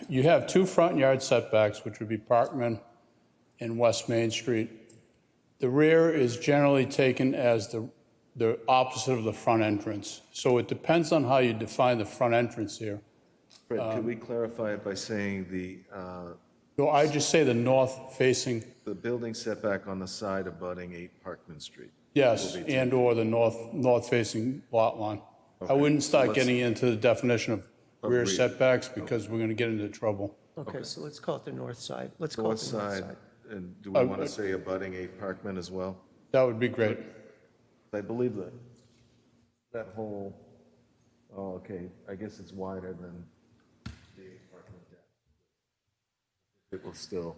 T: You have 2 front yard setbacks, which would be Parkman and West Main Street. The rear is generally taken as the opposite of the front entrance. So it depends on how you define the front entrance here.
A: Fred, could we clarify it by saying the
T: No, I just say the north-facing,
A: The building setback on the side abutting 8 Parkman Street.
T: yes,
A: Will be 10.
T: and/or the north-facing lot line. I
A: Okay,
T: wouldn't
A: so
T: start
A: let's-
T: getting into the definition of rear
A: rear.
T: setbacks because we're going to get into trouble.
B: Okay, so let's call it the north side. Let's call it
A: North
B: the north
A: side,
B: side.
A: and do we want to say abutting 8 Parkman as well?
T: That would be great.
A: I believe that whole, oh, okay, I guess it's wider than the 8 Parkman deck. It will still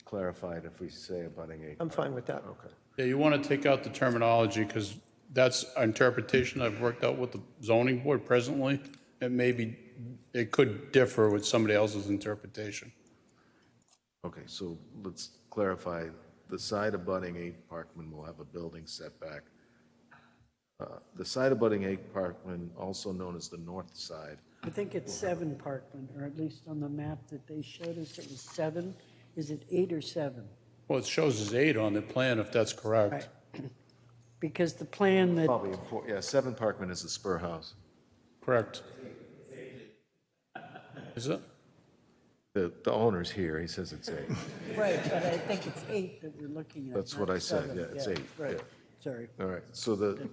A: clarify it if we say abutting 8.
B: I'm fine with that.
A: Okay.
T: Yeah, you want to take out the terminology because that's an interpretation I've worked out with the zoning board presently. It could differ with somebody else's interpretation.
A: Okay, so let's clarify, the side abutting 8 Parkman will have a building setback. The side abutting 8 Parkman, also known as the north side,
E: I think it's 7 Parkman, or at least on the map that they showed us, it was 7. Is it 8 or 7?
T: Well, it shows as 8 on the plan, if that's correct.
E: Right. Because the plan that,
A: probably, 7 Parkman is the spur house.
T: Correct. Is it?
A: The owner's here, he says it's 8.
E: right, but I think it's 8 that we're looking at.
A: That's
E: not
A: what I said,
E: 7.
A: yeah, it's 8,
E: Right,
A: yeah.
E: sorry.
A: All right, so the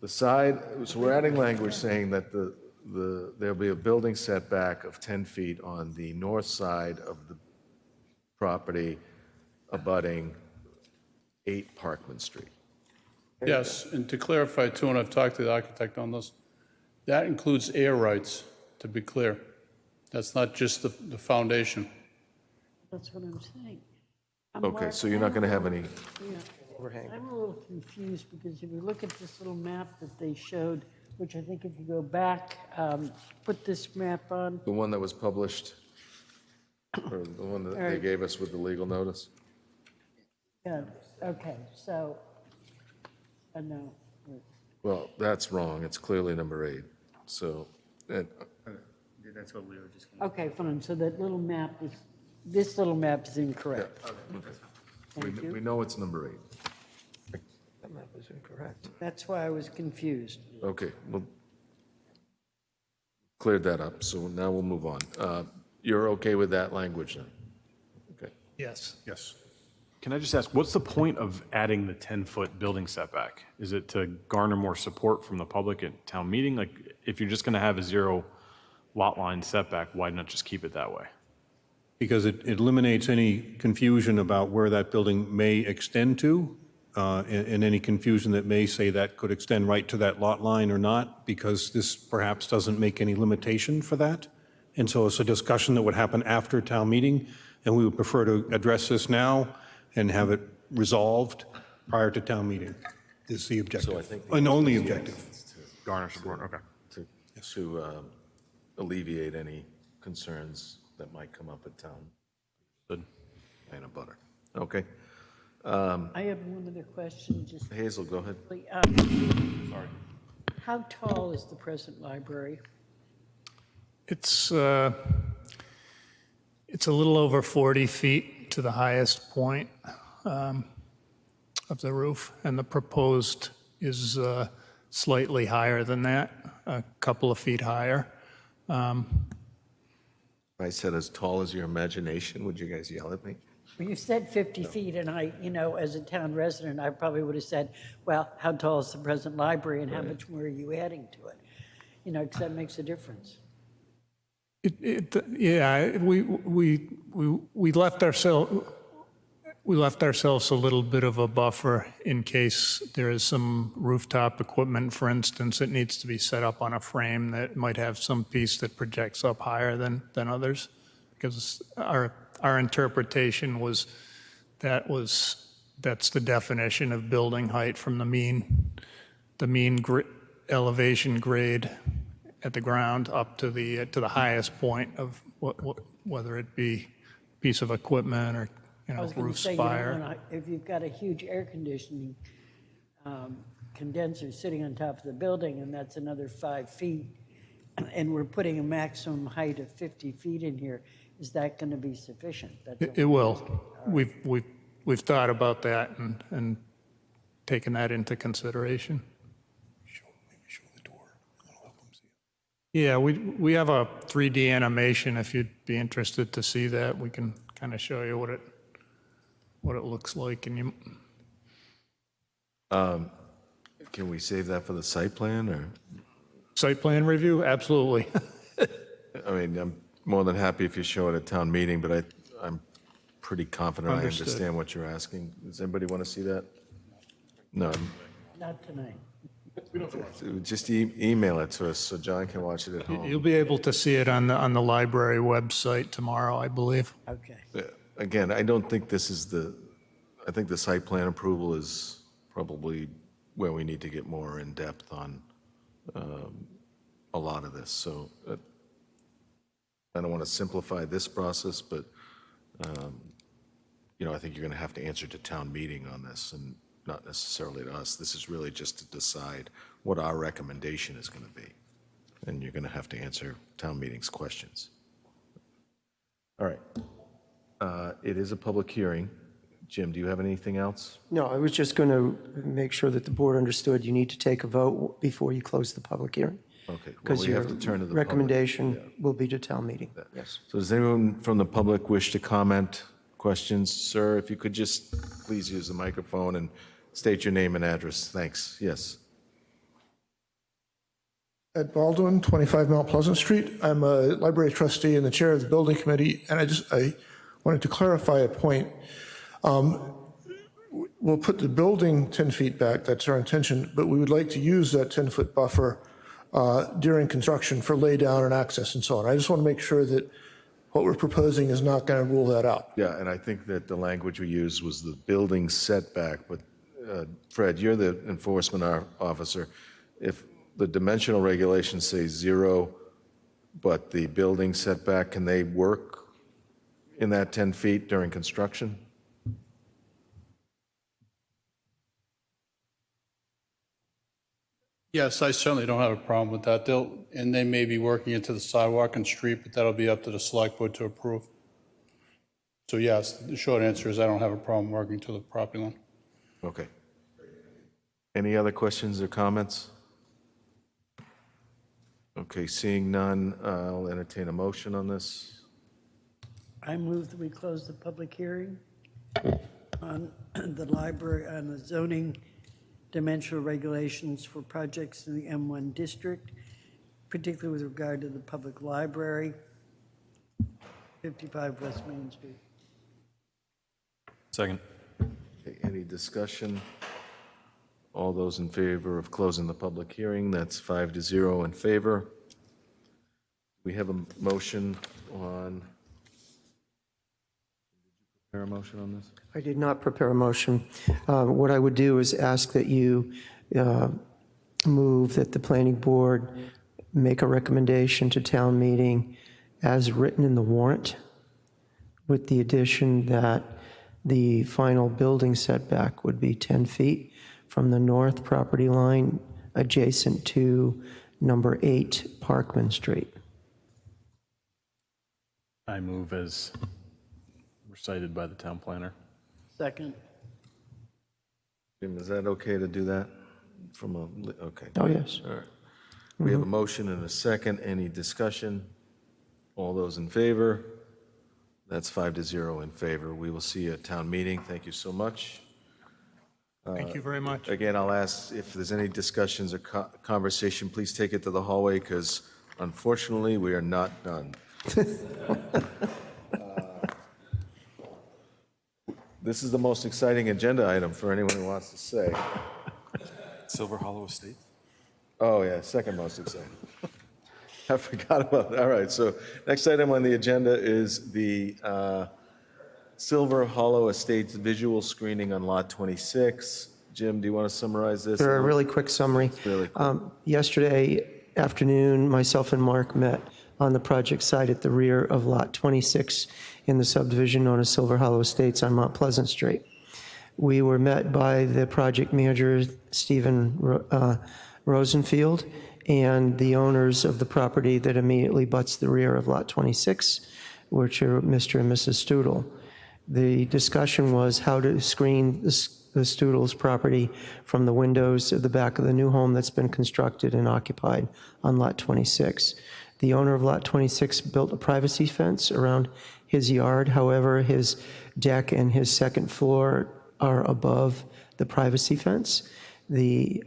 A: side, so we're adding language saying that there'll be a building setback of 10 feet on the north side of the property abutting 8 Parkman Street.
T: Yes, and to clarify too, and I've talked to the architect on this, that includes air rights, to be clear. That's not just the foundation.
E: That's what I'm saying.
A: Okay, so you're not going to have any,
E: Yeah. I'm a little confused because if you look at this little map that they showed, which I think if you go back, put this map on.
A: the one that was published, or the one that they gave us with the legal notice?
E: Yeah, okay, so, no.
A: Well, that's wrong, it's clearly number 8, so,
F: That's what we were just.
E: Okay, fine, so that little map is, this little map is incorrect.
A: we
E: Thank you.
A: we know it's number 8.
B: That map is incorrect.
E: That's why I was confused.
A: Okay, well, cleared that up, so now we'll move on. You're okay with that language then? Okay.
S: Yes.
G: Yes. Can I just ask, what's the point of adding the 10-foot building setback? Is it to garner more support from the public at town meeting? Like, if you're just going to have a 0 lot line setback, why not just keep it that way?
R: Because it eliminates any confusion about where that building may extend to, and any confusion that may say that could extend right to that lot line or not, because this perhaps doesn't make any limitation for that. And so it's a discussion that would happen after town meeting, and we would prefer to address this now and have it resolved prior to town meeting, is the objective.
A: So I think
R: And only objective.
G: Garner support, okay.
A: To alleviate any concerns that might come up at town.
G: Good.
A: And a butter. Okay.
E: I have one other question, just.
A: Hazel, go ahead.
E: Sorry. How tall is the present library?
S: It's a little over 40 feet to the highest point of the roof, and the proposed is slightly higher than that, a couple of feet higher.
A: I said as tall as your imagination, would you guys yell at me?
E: Well, you said 50 feet, and I, as a town resident, I probably would have said, well, how tall is the present library and how much more are you adding to it? Because that makes a difference.
S: Yeah, we left ourselves a little bit of a buffer in case there is some rooftop equipment, for instance, that needs to be set up on a frame that might have some piece that projects up higher than others. Because our interpretation was that's the definition of building height from the mean elevation grade at the ground up to the highest point of whether it be piece of equipment or
E: I was going
S: roof
E: to say,
S: spire.
E: if you've got a huge air conditioning condenser sitting on top of the building and that's another 5 feet, and we're putting a maximum height of 50 feet in here, is that going to be sufficient?
S: It will. We've thought about that and taken that into consideration.
G: Maybe show the door. That'll help them see it.
S: Yeah, we have a 3D animation. If you'd be interested to see that, we can kind of show you what it looks like. And you,
A: Can we save that for the site plan, or?
S: site plan review, absolutely.
A: I mean, I'm more than happy if you show it at town meeting, but I'm pretty confident I
S: Understood.
A: understand what you're asking. Does anybody want to see that? No,
E: Not tonight.
A: just email it to us so John can watch it at home.
S: You'll be able to see it on the library website tomorrow, I believe.
E: Okay.
A: Again, I don't think this is I think the site plan approval is probably where we need to get more in depth on a lot of this. So I don't want to simplify this process, but I think you're going to have to answer to town meeting on this, and not necessarily to us. This is really just to decide what our recommendation is going to be. And you're going to have to answer town meeting's questions. All right. It is a public hearing. Jim, do you have anything else?
B: No, I was just going to make sure that the board understood you need to take a vote before you close the public hearing.
A: Okay. Well,
B: Because
A: we
B: your
A: have to turn to the public.
B: recommendation will be to town meeting. Yes.
A: So does anyone from the public wish to comment? Questions? Sir, if you could just please use the microphone and state your name and address. Thanks. Yes.
C: Ed Baldwin, 25 Mount Pleasant Street. I'm a library trustee and the chair of the building committee, and I wanted to clarify a point. We'll put the building 10 feet back, that's our intention, but we would like to use that 10-foot buffer during construction for laydown and access and so on. I just want to make sure that what we're proposing is not going to rule that out.
A: Yeah, and I think that the language we used was the building setback, but Fred, you're the enforcement officer. If the dimensional regulations say 0, but the building setback, can they work in that 10 feet during construction?
T: Yes, I certainly don't have a problem with that. They may be working into the sidewalk and street, but that'll be up to the select board to approve. So yes, the short answer is I don't have a problem working to the property line.
A: Okay. Any other questions or comments? Okay, seeing none, I'll entertain a motion on this.
E: I move that we close the public hearing on the library, on the zoning dimensional regulations for projects in the M1 district, particularly with regard to the public library, 55 West Main Street.
G: Second.
A: Okay, any discussion? All those in favor of closing the public hearing, that's 5-0 in favor. We have a motion on, did you prepare a motion on this?
B: I did not prepare a motion. What I would do is ask that you move that the planning board make a recommendation to town meeting as written in the warrant, with the addition that the final building setback would be 10 feet from the north property line adjacent to number 8 Parkman Street.
G: I move as recited by the town planner.
E: Second.
A: Jim, is that okay to do that from a, okay.
B: Oh, yes.
A: All right. We have a motion and a second. Any discussion? All those in favor? That's 5-0 in favor. We will see you at town meeting. Thank you so much.
S: Thank you very much.
A: Again, I'll ask if there's any discussions or conversation, please take it to the hallway, because unfortunately, we are not done. This is the most exciting agenda item for anyone who wants to say.
G: Silver Hollow Estate?
A: Oh, yeah, second most exciting. I forgot about that. All right, so next item on the agenda is the Silver Hollow Estates visual screening on Lot 26. Jim, do you want to summarize this?
B: For a really quick summary.
A: Really quick.
B: Yesterday afternoon, myself and Mark met on the project site at the rear of Lot 26 in the subdivision known as Silver Hollow Estates on Mount Pleasant Street. We were met by the project manager, Stephen Rosenfield, and the owners of the property that immediately butts the rear of Lot 26, which are Mr. and Mrs. Stoodle. The discussion was how to screen the Stoodles property from the windows of the back of the new home that's been constructed and occupied on Lot 26. The owner of Lot 26 built a privacy fence around his yard. However, his deck and his second floor are above the privacy fence. The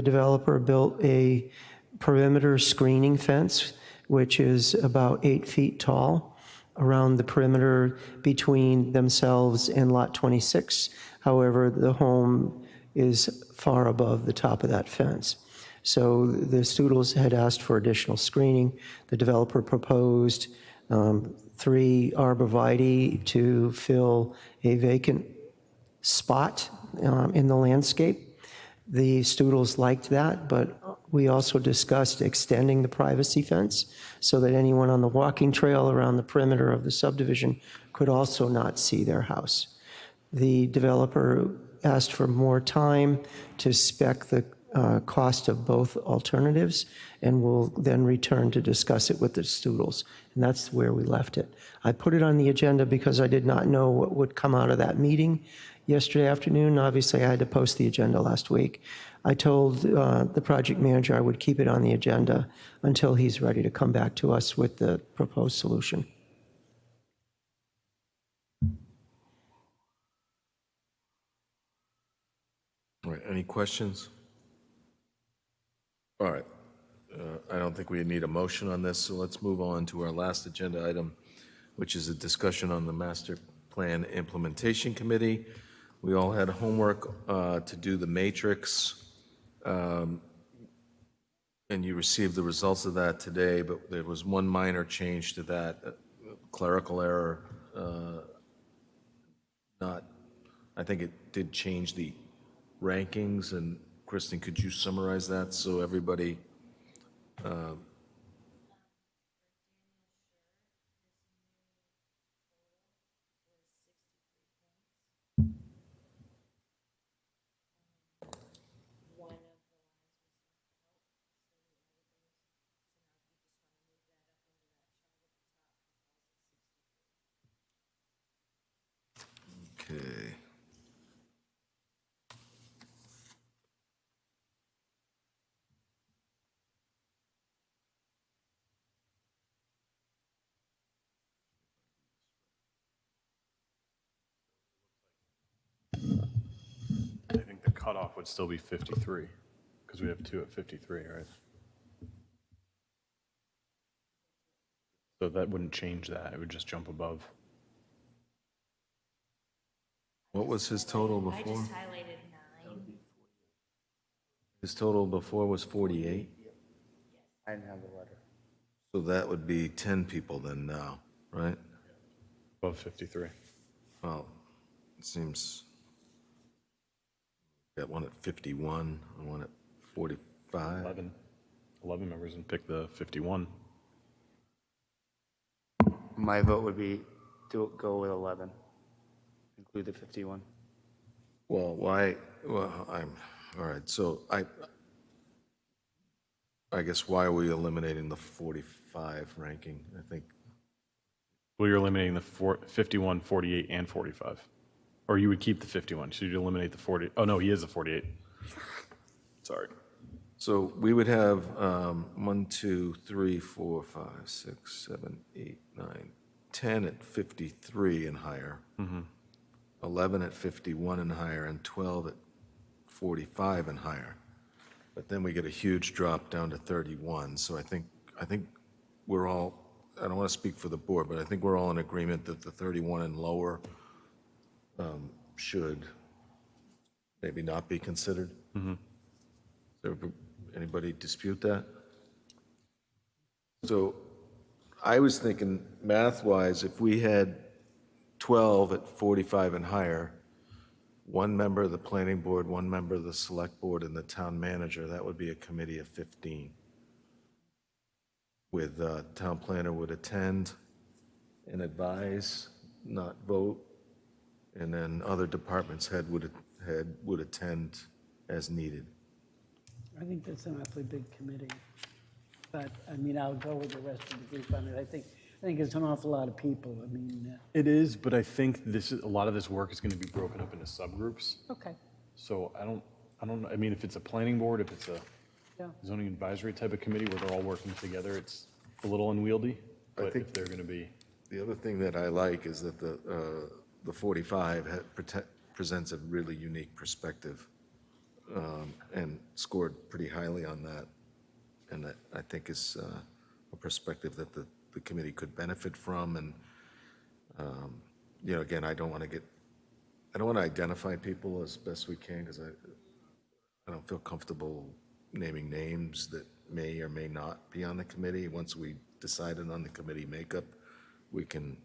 B: developer built a perimeter screening fence, which is about 8 feet tall, around the perimeter between themselves and Lot 26. However, the home is far above the top of that fence. So the Stoodles had asked for additional screening. The developer proposed 3 arborvitae to fill a vacant spot in the landscape. The Stoodles liked that, but we also discussed extending the privacy fence so that anyone on the walking trail around the perimeter of the subdivision could also not see their house. The developer asked for more time to spec the cost of both alternatives, and we'll then return to discuss it with the Stoodles. And that's where we left it. I put it on the agenda because I did not know what would come out of that meeting yesterday afternoon. Obviously, I had to post the agenda last week. I told the project manager I would keep it on the agenda until he's ready to come back to us with the proposed solution.
A: All right, any questions? All right, I don't think we need a motion on this, so let's move on to our last agenda item, which is a discussion on the Master Plan Implementation Committee. We all had homework to do the matrix, and you received the results of that today, but there was one minor change to that, clerical error. I think it did change the rankings, and Kristen, could you summarize that so everybody? Okay.
G: I think the cutoff would still be 53, because we have 2 at 53, right? So that wouldn't change that, it would just jump above.
A: What was his total before?
O: I just highlighted 9.
A: His total before was 48?
F: I didn't have the letter.
A: So that would be 10 people then now, right?
G: Above 53.
A: Well, it seems, got one at 51, and one at 45.
G: 11 members and pick the 51.
F: My vote would be to go with 11, include the 51.
A: Well, why, well, all right, so I guess why are we eliminating the 45 ranking? I think.
G: Well, you're eliminating the 51, 48, and 45. Or you would keep the 51, so you'd eliminate the 40. Oh, no, he is the 48. Sorry.
A: So we would have 1, 2, 3, 4, 5, 6, 7, 8, 9, 10 at 53 and higher, 11 at 51 and higher, and 12 at 45 and higher. But then we get a huge drop down to 31. So I think we're all, I don't want to speak for the board, but I think we're all in agreement that the 31 and lower should maybe not be considered. Anybody dispute that? So I was thinking math-wise, if we had 12 at 45 and higher, 1 member of the planning board, 1 member of the select board, and the town manager, that would be a committee of 15. With town planner would attend and advise, not vote, and then other departments head would attend as needed.
E: I think that's an awfully big committee. But, I mean, I'll go with the rest of the group on it. I think I think it's an awful lot of people. I mean,
G: It is, but I think a lot of this work is going to be broken up into subgroups.
E: okay,
G: So I don't know. I mean, if it's a planning board, if it's a
E: yeah.
G: zoning advisory type of committee where they're all working together, it's a little unwieldy. But
A: think-
G: if they're going to be,
A: The other thing that I like is that the 45 presents a really unique perspective and scored pretty highly on that. And that I think is a perspective that the committee could benefit from. And, again, I don't want to identify people as best we can because I don't feel comfortable naming names that may or may not be on the committee. Once we decided on the committee makeup, we can,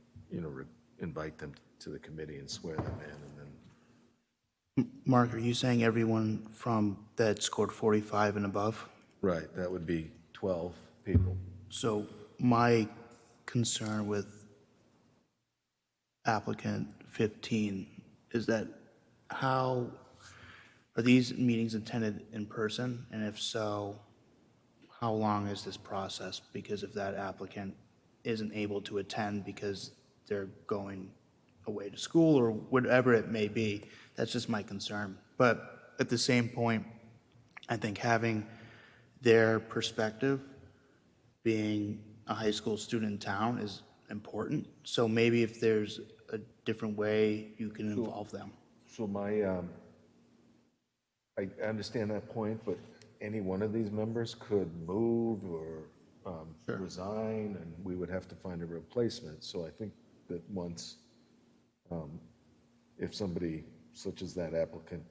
A: invite them to the committee and swear them in, and then.
Q: Mark, are you saying everyone from that scored 45 and above?
A: Right, that would be 12 people.
Q: So my concern with applicant 15 is that how are these meetings attended in person? And if so, how long is this process? Because if that applicant isn't able to attend because they're going away to school or whatever it may be, that's just my concern. But at the same point, I think having their perspective, being a high school student in town, is important. So maybe if there's a different way you can involve them.
A: So I understand that point, but any one of these members could move or resign, and we would have to find a replacement. So I think that once, if somebody such as that applicant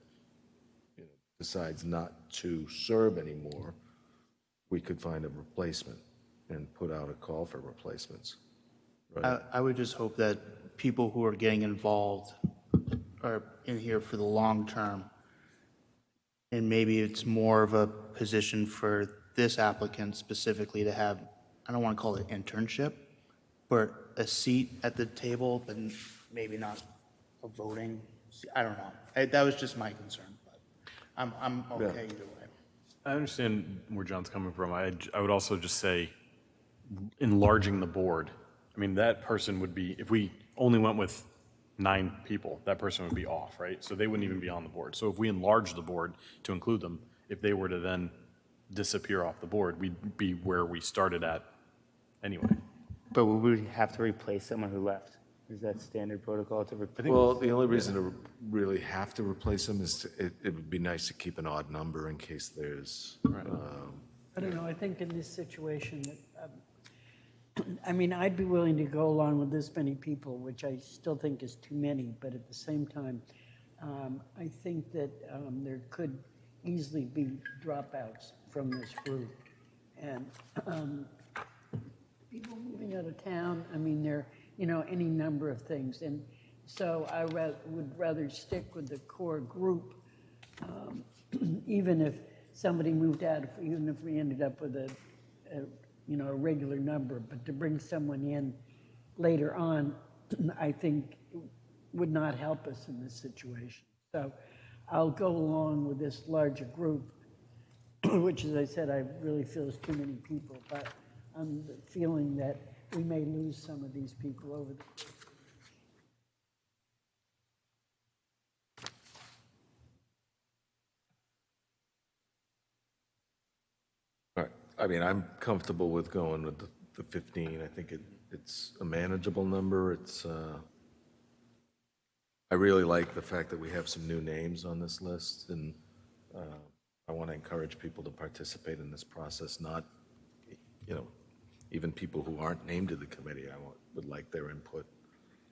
A: decides not to serve anymore, we could find a replacement and put out a call for replacements. Right?
Q: I would just hope that people who are getting involved are in here for the long term. And maybe it's more of a position for this applicant specifically to have, I don't want to call it internship, but a seat at the table, but maybe not a voting. I don't know. That was just my concern, but I'm okay either way.
G: I understand where John's coming from. I would also just say enlarging the board. I mean, that person would be, if we only went with 9 people, that person would be off, right? So they wouldn't even be on the board. So if we enlarge the board to include them, if they were to then disappear off the board, we'd be where we started at anyway.
F: But would we have to replace someone who left? Is that standard protocol to replace?
A: Well, the only reason to really have to replace them is it would be nice to keep an odd number in case there's.
E: I don't know, I think in this situation, I mean, I'd be willing to go along with this many people, which I still think is too many, but at the same time, I think that there could easily be dropouts from this group. And people moving out of town, I mean, there, any number of things. And so I would rather stick with the core group, even if somebody moved out, even if we ended up with a regular number, but to bring someone in later on, I think would not help us in this situation. So I'll go along with this larger group, which, as I said, I really feel is too many people, but I'm feeling that we may lose some of these people over the course.
A: All right. I mean, I'm comfortable with going with the 15. I think it's a manageable number. I really like the fact that we have some new names on this list, and I want to encourage people to participate in this process, not, even people who aren't named to the committee. I would like their input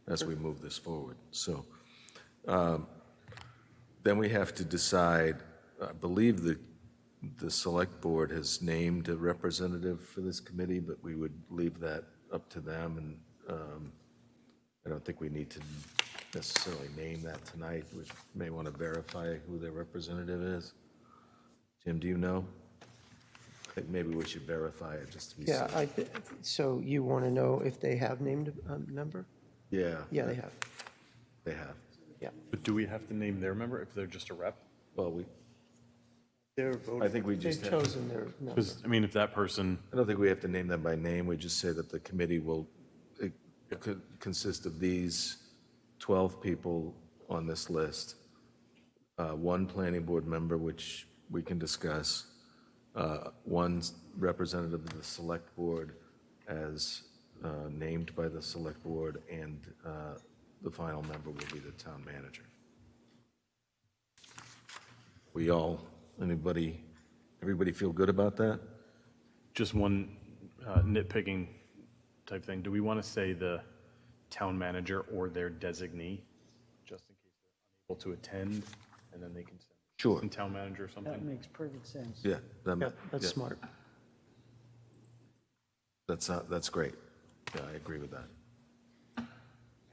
A: as we move this forward. So then we have to decide, I believe the select board has named a representative for this committee, but we would leave that up to them, and I don't think we need to necessarily name that tonight. We may want to verify who their representative is. Jim, do you know? I think maybe we should verify it just to be safe.
B: Yeah, so you want to know if they have named a member?
A: Yeah.
B: Yeah, they have.
A: They have.
B: Yeah.
G: But do we have to name their member if they're just a rep?
A: Well,
B: They're voting.
A: I think we just
B: They've
A: have.
B: chosen their member.
G: Because, I mean, if that person,
A: I don't think we have to name them by name. We just say that the committee will It could consist of these 12 people on this list, one planning board member, which we can discuss, one representative of the select board as named by the select board, and the final member will be the town manager. Everybody feel good about that?
G: Just one nitpicking type thing. Do we want to say the town manager or their designee, just in case they're unable to attend, and then they can send
A: Sure.
G: a town manager or
E: That
G: something?
E: makes perfect sense.
A: Yeah.
B: That's smart.
A: That's great. Yeah, I agree with that.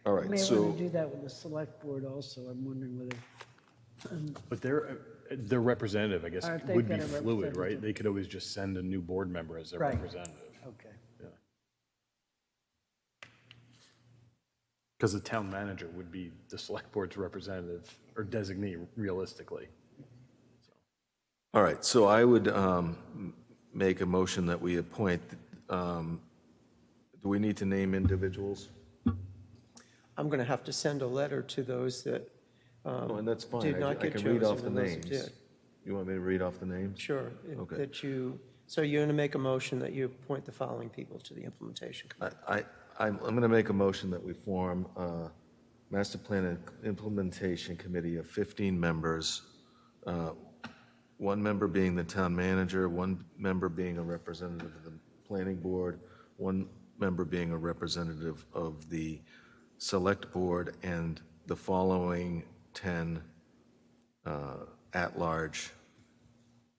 A: All right,
E: May
A: so.
E: want to do that with the select board also. I'm wondering whether,
G: But their representative, I guess,
E: Aren't they
G: would be
E: gonna
G: fluid, right?
E: represent-
G: They could always just send a new board member as their
E: Right.
G: representative.
E: okay.
G: Because the town manager would be the select board's representative or designee realistically.
A: All right, so I would make a motion that we appoint, do we need to name individuals?
B: I'm going to have to send a letter to those that
A: Oh, and that's fine.
B: did not
A: I
B: get
A: can
B: chosen
A: read off the
B: and those that
A: names.
B: did.
A: You want me to read off the names?
B: Sure.
A: Okay.
B: So you're going to make a motion that you appoint the following people to the implementation committee.
A: I'm going to make a motion that we form a master plan and implementation committee of 15 members, one member being the town manager, one member being a representative of the planning board, one member being a representative of the select board, and the following 10 at-large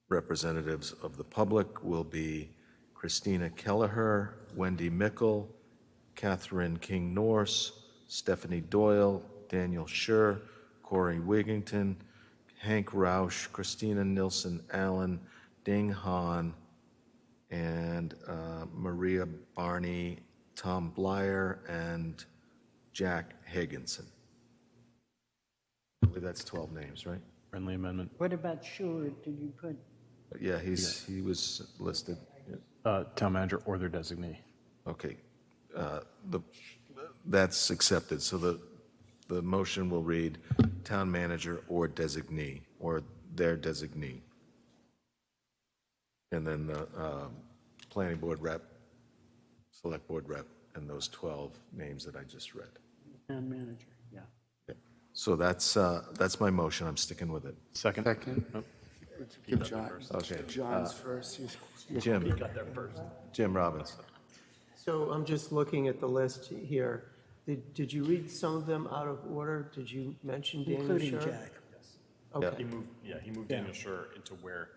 A: representatives of the public will be Christina Kelleher, Wendy Mickle, Catherine King Norse, Stephanie Doyle, Daniel Schur, Corey Wigington, Hank Roush, Christina Nilsson Allen, Ding Han, and Maria Barney, Tom Blyer, and Jack Higginson. I believe that's 12 names, right?
G: Friendly amendment.
E: What about Sure? Did you put,
A: Yeah, he was listed.
G: Town manager or their designee.
A: Okay. That's accepted. So the motion will read town manager or designee, or their designee. And then the planning board rep, select board rep, and those 12 names that I just read.
E: town manager? Yeah.
A: So that's my motion. I'm sticking with it.
G: Second?
F: Second.
G: Oh,
F: Give John.
A: Okay.
F: John's first.
A: Jim Robbins.
B: So I'm just looking at the list here. Did you read some of them out of order? Did you mention Daniel
E: Including
B: Schur?
E: Jack.
B: Okay,
G: He moved Daniel Schur into where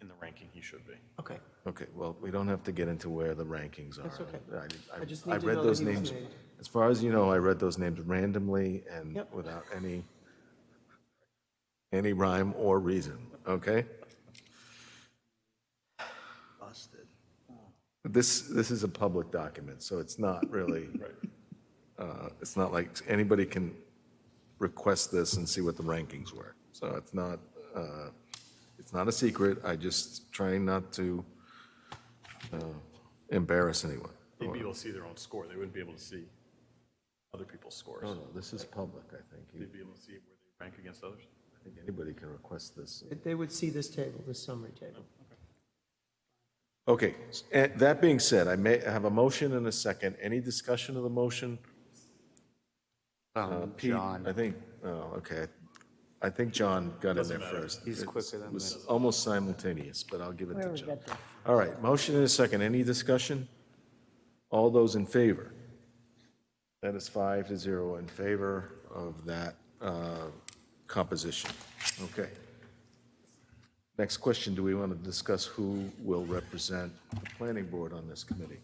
G: in the ranking he should be.
B: okay.
A: Okay, well, we don't have to get into where the rankings are.
B: That's okay. I just
A: I
B: need to
A: read
B: know
A: those
B: that he was
A: names,
B: named.
A: as far as you know, I read those names randomly and
B: Yep.
A: without any rhyme or reason, okay?
Q: Busted.
A: This is a public document, so it's not really, it's not like anybody can request this and see what the rankings were. So it's not a secret. I just trying not to embarrass anyone.
G: They'd be able to see their own score. They wouldn't be able to see other people's scores.
A: No, this is public, I think.
G: They'd be able to see where they rank against others.
A: I think anybody can request this.
B: They would see this table, this summary table.
A: Okay, that being said, I may have a motion and a second. Any discussion of the motion? Pete,
F: John.
A: I think, okay. I think John got in there first.
F: He's quicker than
A: It was
F: me.
A: almost simultaneous, but I'll give it to
E: Whoever
A: John.
E: got there.
A: All right, motion and a second. Any discussion? All those in favor? That is 5-0 in favor of that composition. Okay. Next question, do we want to discuss who will represent the planning board on this committee?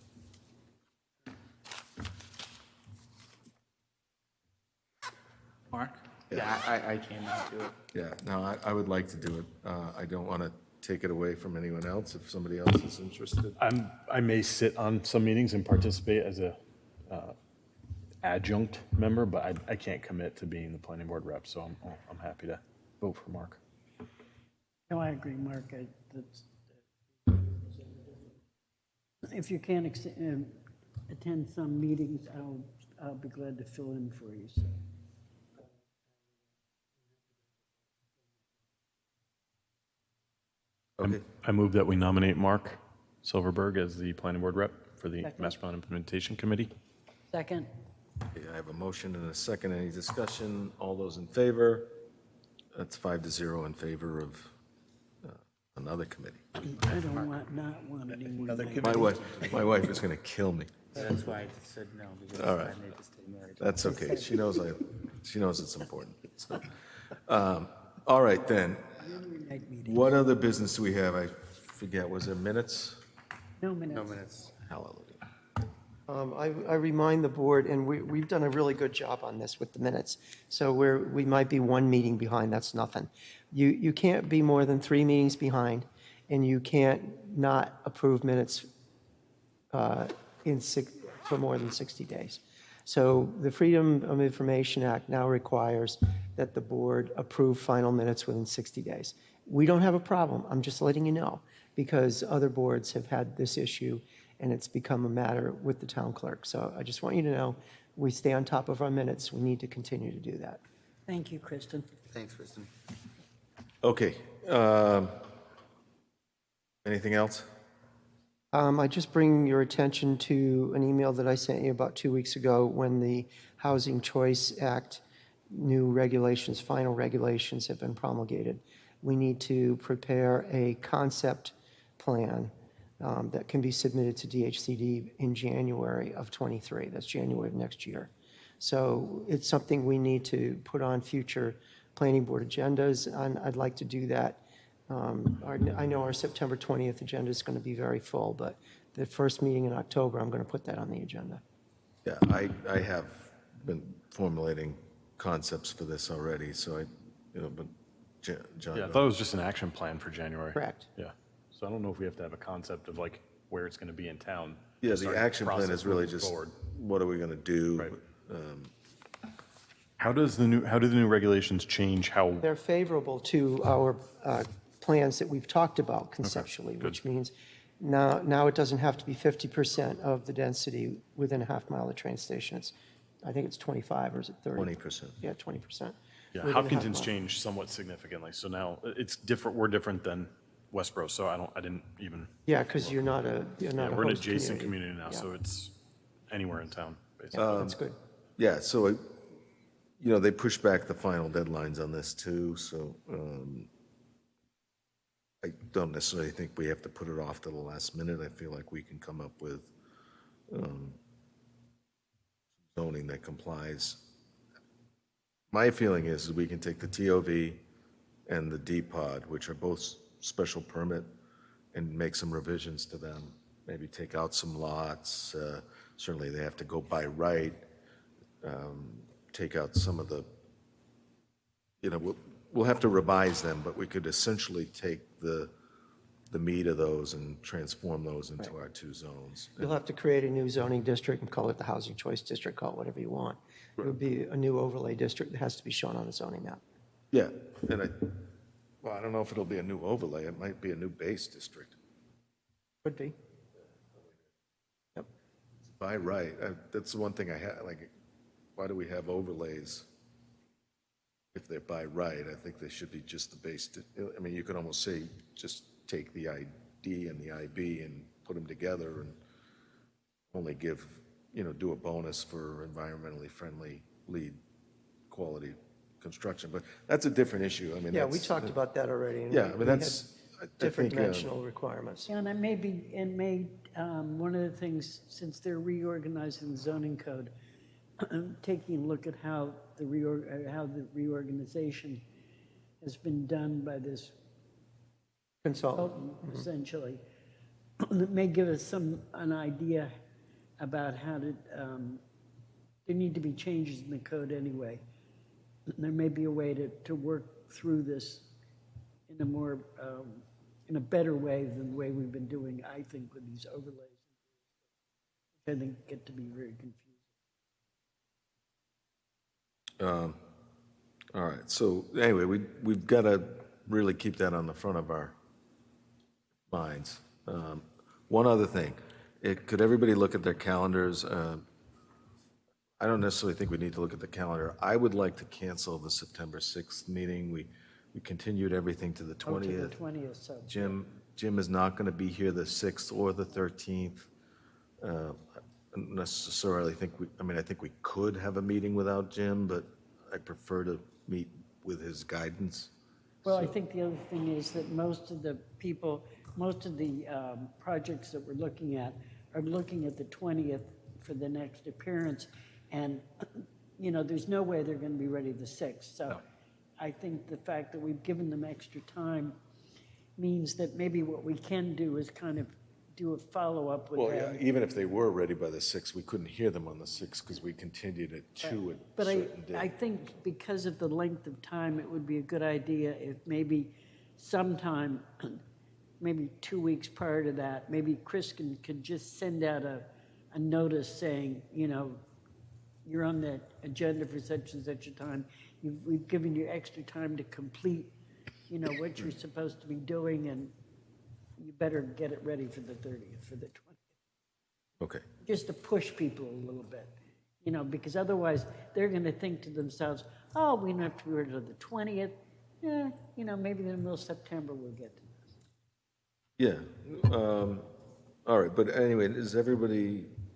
F: Mark? Yeah, I came into it.
A: Yeah, no, I would like to do it. I don't want to take it away from anyone else if somebody else is interested.
G: I may sit on some meetings and participate as a adjunct member, but I can't commit to being the planning board rep, so I'm happy to vote for Mark.
E: No, I agree, Mark. If you can't attend some meetings, I'll be glad to fill in for you. So.
A: Okay.
G: I move that we nominate Mark Silverberg as the planning board rep for the
E: Second.
G: Master Plan Implementation Committee.
E: Second.
A: Okay, I have a motion and a second. Any discussion? All those in favor? That's 5-0 in favor of another committee.
E: I don't not want any more.
A: My wife is going to kill me.
F: That's why I said no, because
A: All right.
F: I made to stay married.
A: That's okay. She knows it's important. So, all right then. What other business do we have? I forget. Was there minutes?
E: No minutes.
F: No minutes.
A: Hallelujah.
B: I remind the board, and we've done a really good job on this with the minutes, so we might be one meeting behind, that's nothing. You can't be more than 3 meetings behind, and you can't not approve minutes for more than 60 days. So the Freedom of Information Act now requires that the board approve final minutes within 60 days. We don't have a problem, I'm just letting you know, because other boards have had this issue, and it's become a matter with the town clerk. So I just want you to know, we stay on top of our minutes. We need to continue to do that.
E: Thank you, Kristen.
F: Thanks, Kristen.
A: Okay. Anything else?
B: I just bring your attention to an email that I sent you about 2 weeks ago when the Housing Choice Act new regulations, final regulations have been promulgated. We need to prepare a concept plan that can be submitted to DHCD in January of 23. That's January of next year. So it's something we need to put on future planning board agendas, and I'd like to do that. I know our September 20th agenda is going to be very full, but the first meeting in October, I'm going to put that on the agenda.
A: Yeah, I have been formulating concepts for this already, so but John.
G: Yeah, I thought it was just an action plan for January.
B: Correct.
G: Yeah. So I don't know if we have to have a concept of like where it's going to be in town.
A: Yeah,
G: to
A: the
G: start
A: action plan
G: process
A: is really
G: moving
A: just,
G: forward.
A: what are we going to do?
G: Right. How do the new regulations change how?
B: They're favorable to our plans that we've talked about conceptually, which means now it doesn't have to be 50% of the density within a half mile of the train station. I think it's 25, or is it 30?
A: 20%.
B: Yeah, 20%.
G: Yeah,
B: within a half
G: Hopkinton's
B: mile.
G: changed somewhat significantly. So now it's different. We're different than Westborough. So I didn't even.
B: Yeah, because you're not a
G: We're an
B: host
G: adjacent community now,
B: Yeah.
G: so it's anywhere in town, basically.
B: That's good.
A: Yeah, so, they pushed back the final deadlines on this too, so I don't necessarily think we have to put it off to the last minute. I feel like we can come up with zoning that complies. My feeling is we can take the TOV and the D-Pod, which are both special permit, and make some revisions to them. Maybe take out some lots. Certainly they have to go by right. Take out some of the, we'll have to revise them, but we could essentially take the meat of those and transform those into our 2 zones.
B: You'll have to create a new zoning district and call it the Housing Choice District, call it whatever you want. It would be a new overlay district that has to be shown on the zoning map.
A: Yeah, and I don't know if it'll be a new overlay. It might be a new base district.
B: Could be. Yep.
A: By right, that's the one thing I had, why do we have overlays? If they're by right, I think they should be just the base. You could almost say, just take the ID and the IB and put them together and only give, do a bonus for environmentally friendly lead quality construction. But that's a different issue.
B: Yeah, we talked about that already. And
A: Yeah,
B: we
A: that's,
B: had
A: I
B: different
A: think,
B: dimensional requirements.
E: Yeah, and one of the things, since they're reorganizing the zoning code, taking a look at how the reorganization has been done by this
B: Consultant.
E: essentially, that may give us an idea about how to, there need to be changes in the code anyway. There may be a way to work through this in a more, in a better way than the way we've been doing, I think, with these overlays. I think get to be very confusing.
A: All right, so anyway, we've got to really keep that on the front of our minds. One other thing, Could everybody look at their calendars? I don't necessarily think we need to look at the calendar. I would like to cancel the September 6th meeting. We continued everything to the 20th.
E: Oh, to the 20th, so.
A: Jim is not going to be here the 6th or the 13th. Necessarily think I think we could have a meeting without Jim, but I prefer to meet with his guidance.
E: Well, I think the other thing is that most of the projects that we're looking at are looking at the 20th for the next appearance. And, there's no way they're going to be ready the 6th. So I think the fact that we've given them extra time means that maybe what we can do is kind of do a follow-up with them.
A: Even if they were ready by the 6th, we couldn't hear them on the 6th because we continued it to a
E: But
A: certain day.
E: I think because of the length of time, it would be a good idea if maybe sometime, maybe 2 weeks prior to that, maybe Chris could just send out a notice saying, you're on the agenda for such and such a time. We've given you extra time to complete, what you're supposed to be doing, and you better get it ready for the 30th, for the 20th.
A: Okay.
E: Just to push people a little bit, because otherwise they're going to think to themselves, oh, we don't have to be ready until the 20th. Maybe in the middle of September we'll get to this.
A: Yeah. All right. But anyway,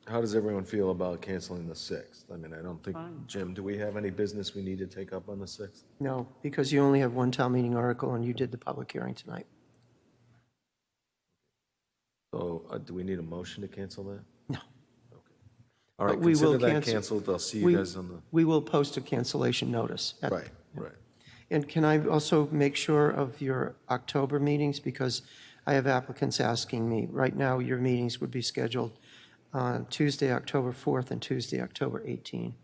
A: how does everyone feel about canceling the 6th? I don't think, Jim, do we have any business we need to take up on the 6th?
B: No, because you only have one town meeting article and you did the public hearing tonight.
A: So do we need a motion to cancel that?
B: No.
A: Okay. All right,
B: But we will
A: consider that
B: cancel-
A: canceled. I'll see you guys on the,
B: We will post a cancellation notice.
A: right.
B: And can I also make sure of your October meetings? Because I have applicants asking me, right now, your meetings would be scheduled on Tuesday, October 4th, and Tuesday, October 18th.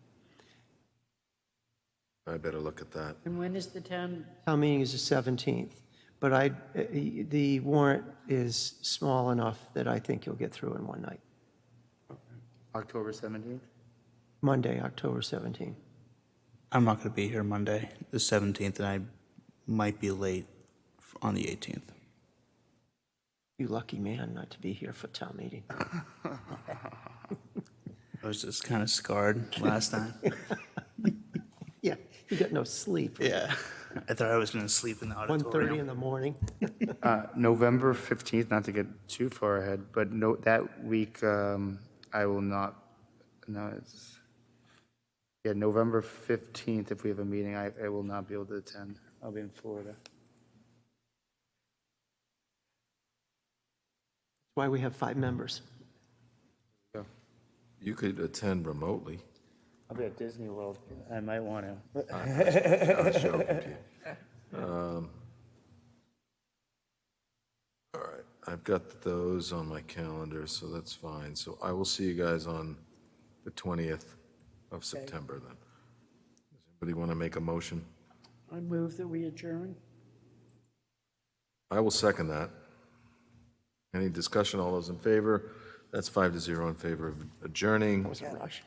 A: I better look at that.
E: And when is the town?
B: Town meeting is the 17th, but the warrant is small enough that I think you'll get through in one night.
F: October 17th?
B: Monday, October 17th.
Q: I'm not going to be here Monday, the 17th, and I might be late on the 18th.
B: You lucky man not to be here for town meeting.
Q: I was just kind of scarred last time.
B: Yeah, you got no sleep.
Q: Yeah. I thought I was going to sleep in the
B: 1:30
Q: auditorium.
B: in the morning.
F: November 15th, not to get too far ahead, but that week I will not, November 15th, if we have a meeting, I will not be able to attend. I'll be in Florida.
B: That's why we have 5 members.
A: You could attend remotely.
F: I'll be at Disney World. I might want to.
A: I was joking to you. All right, I've got those on my calendar, so that's fine. So I will see you guys on the 20th of September then. Does anybody want to make a motion?
E: I move that we adjourn.
A: I will second that. Any discussion? All those in favor? That's 5-0 in favor of adjourning.
B: That was a rush.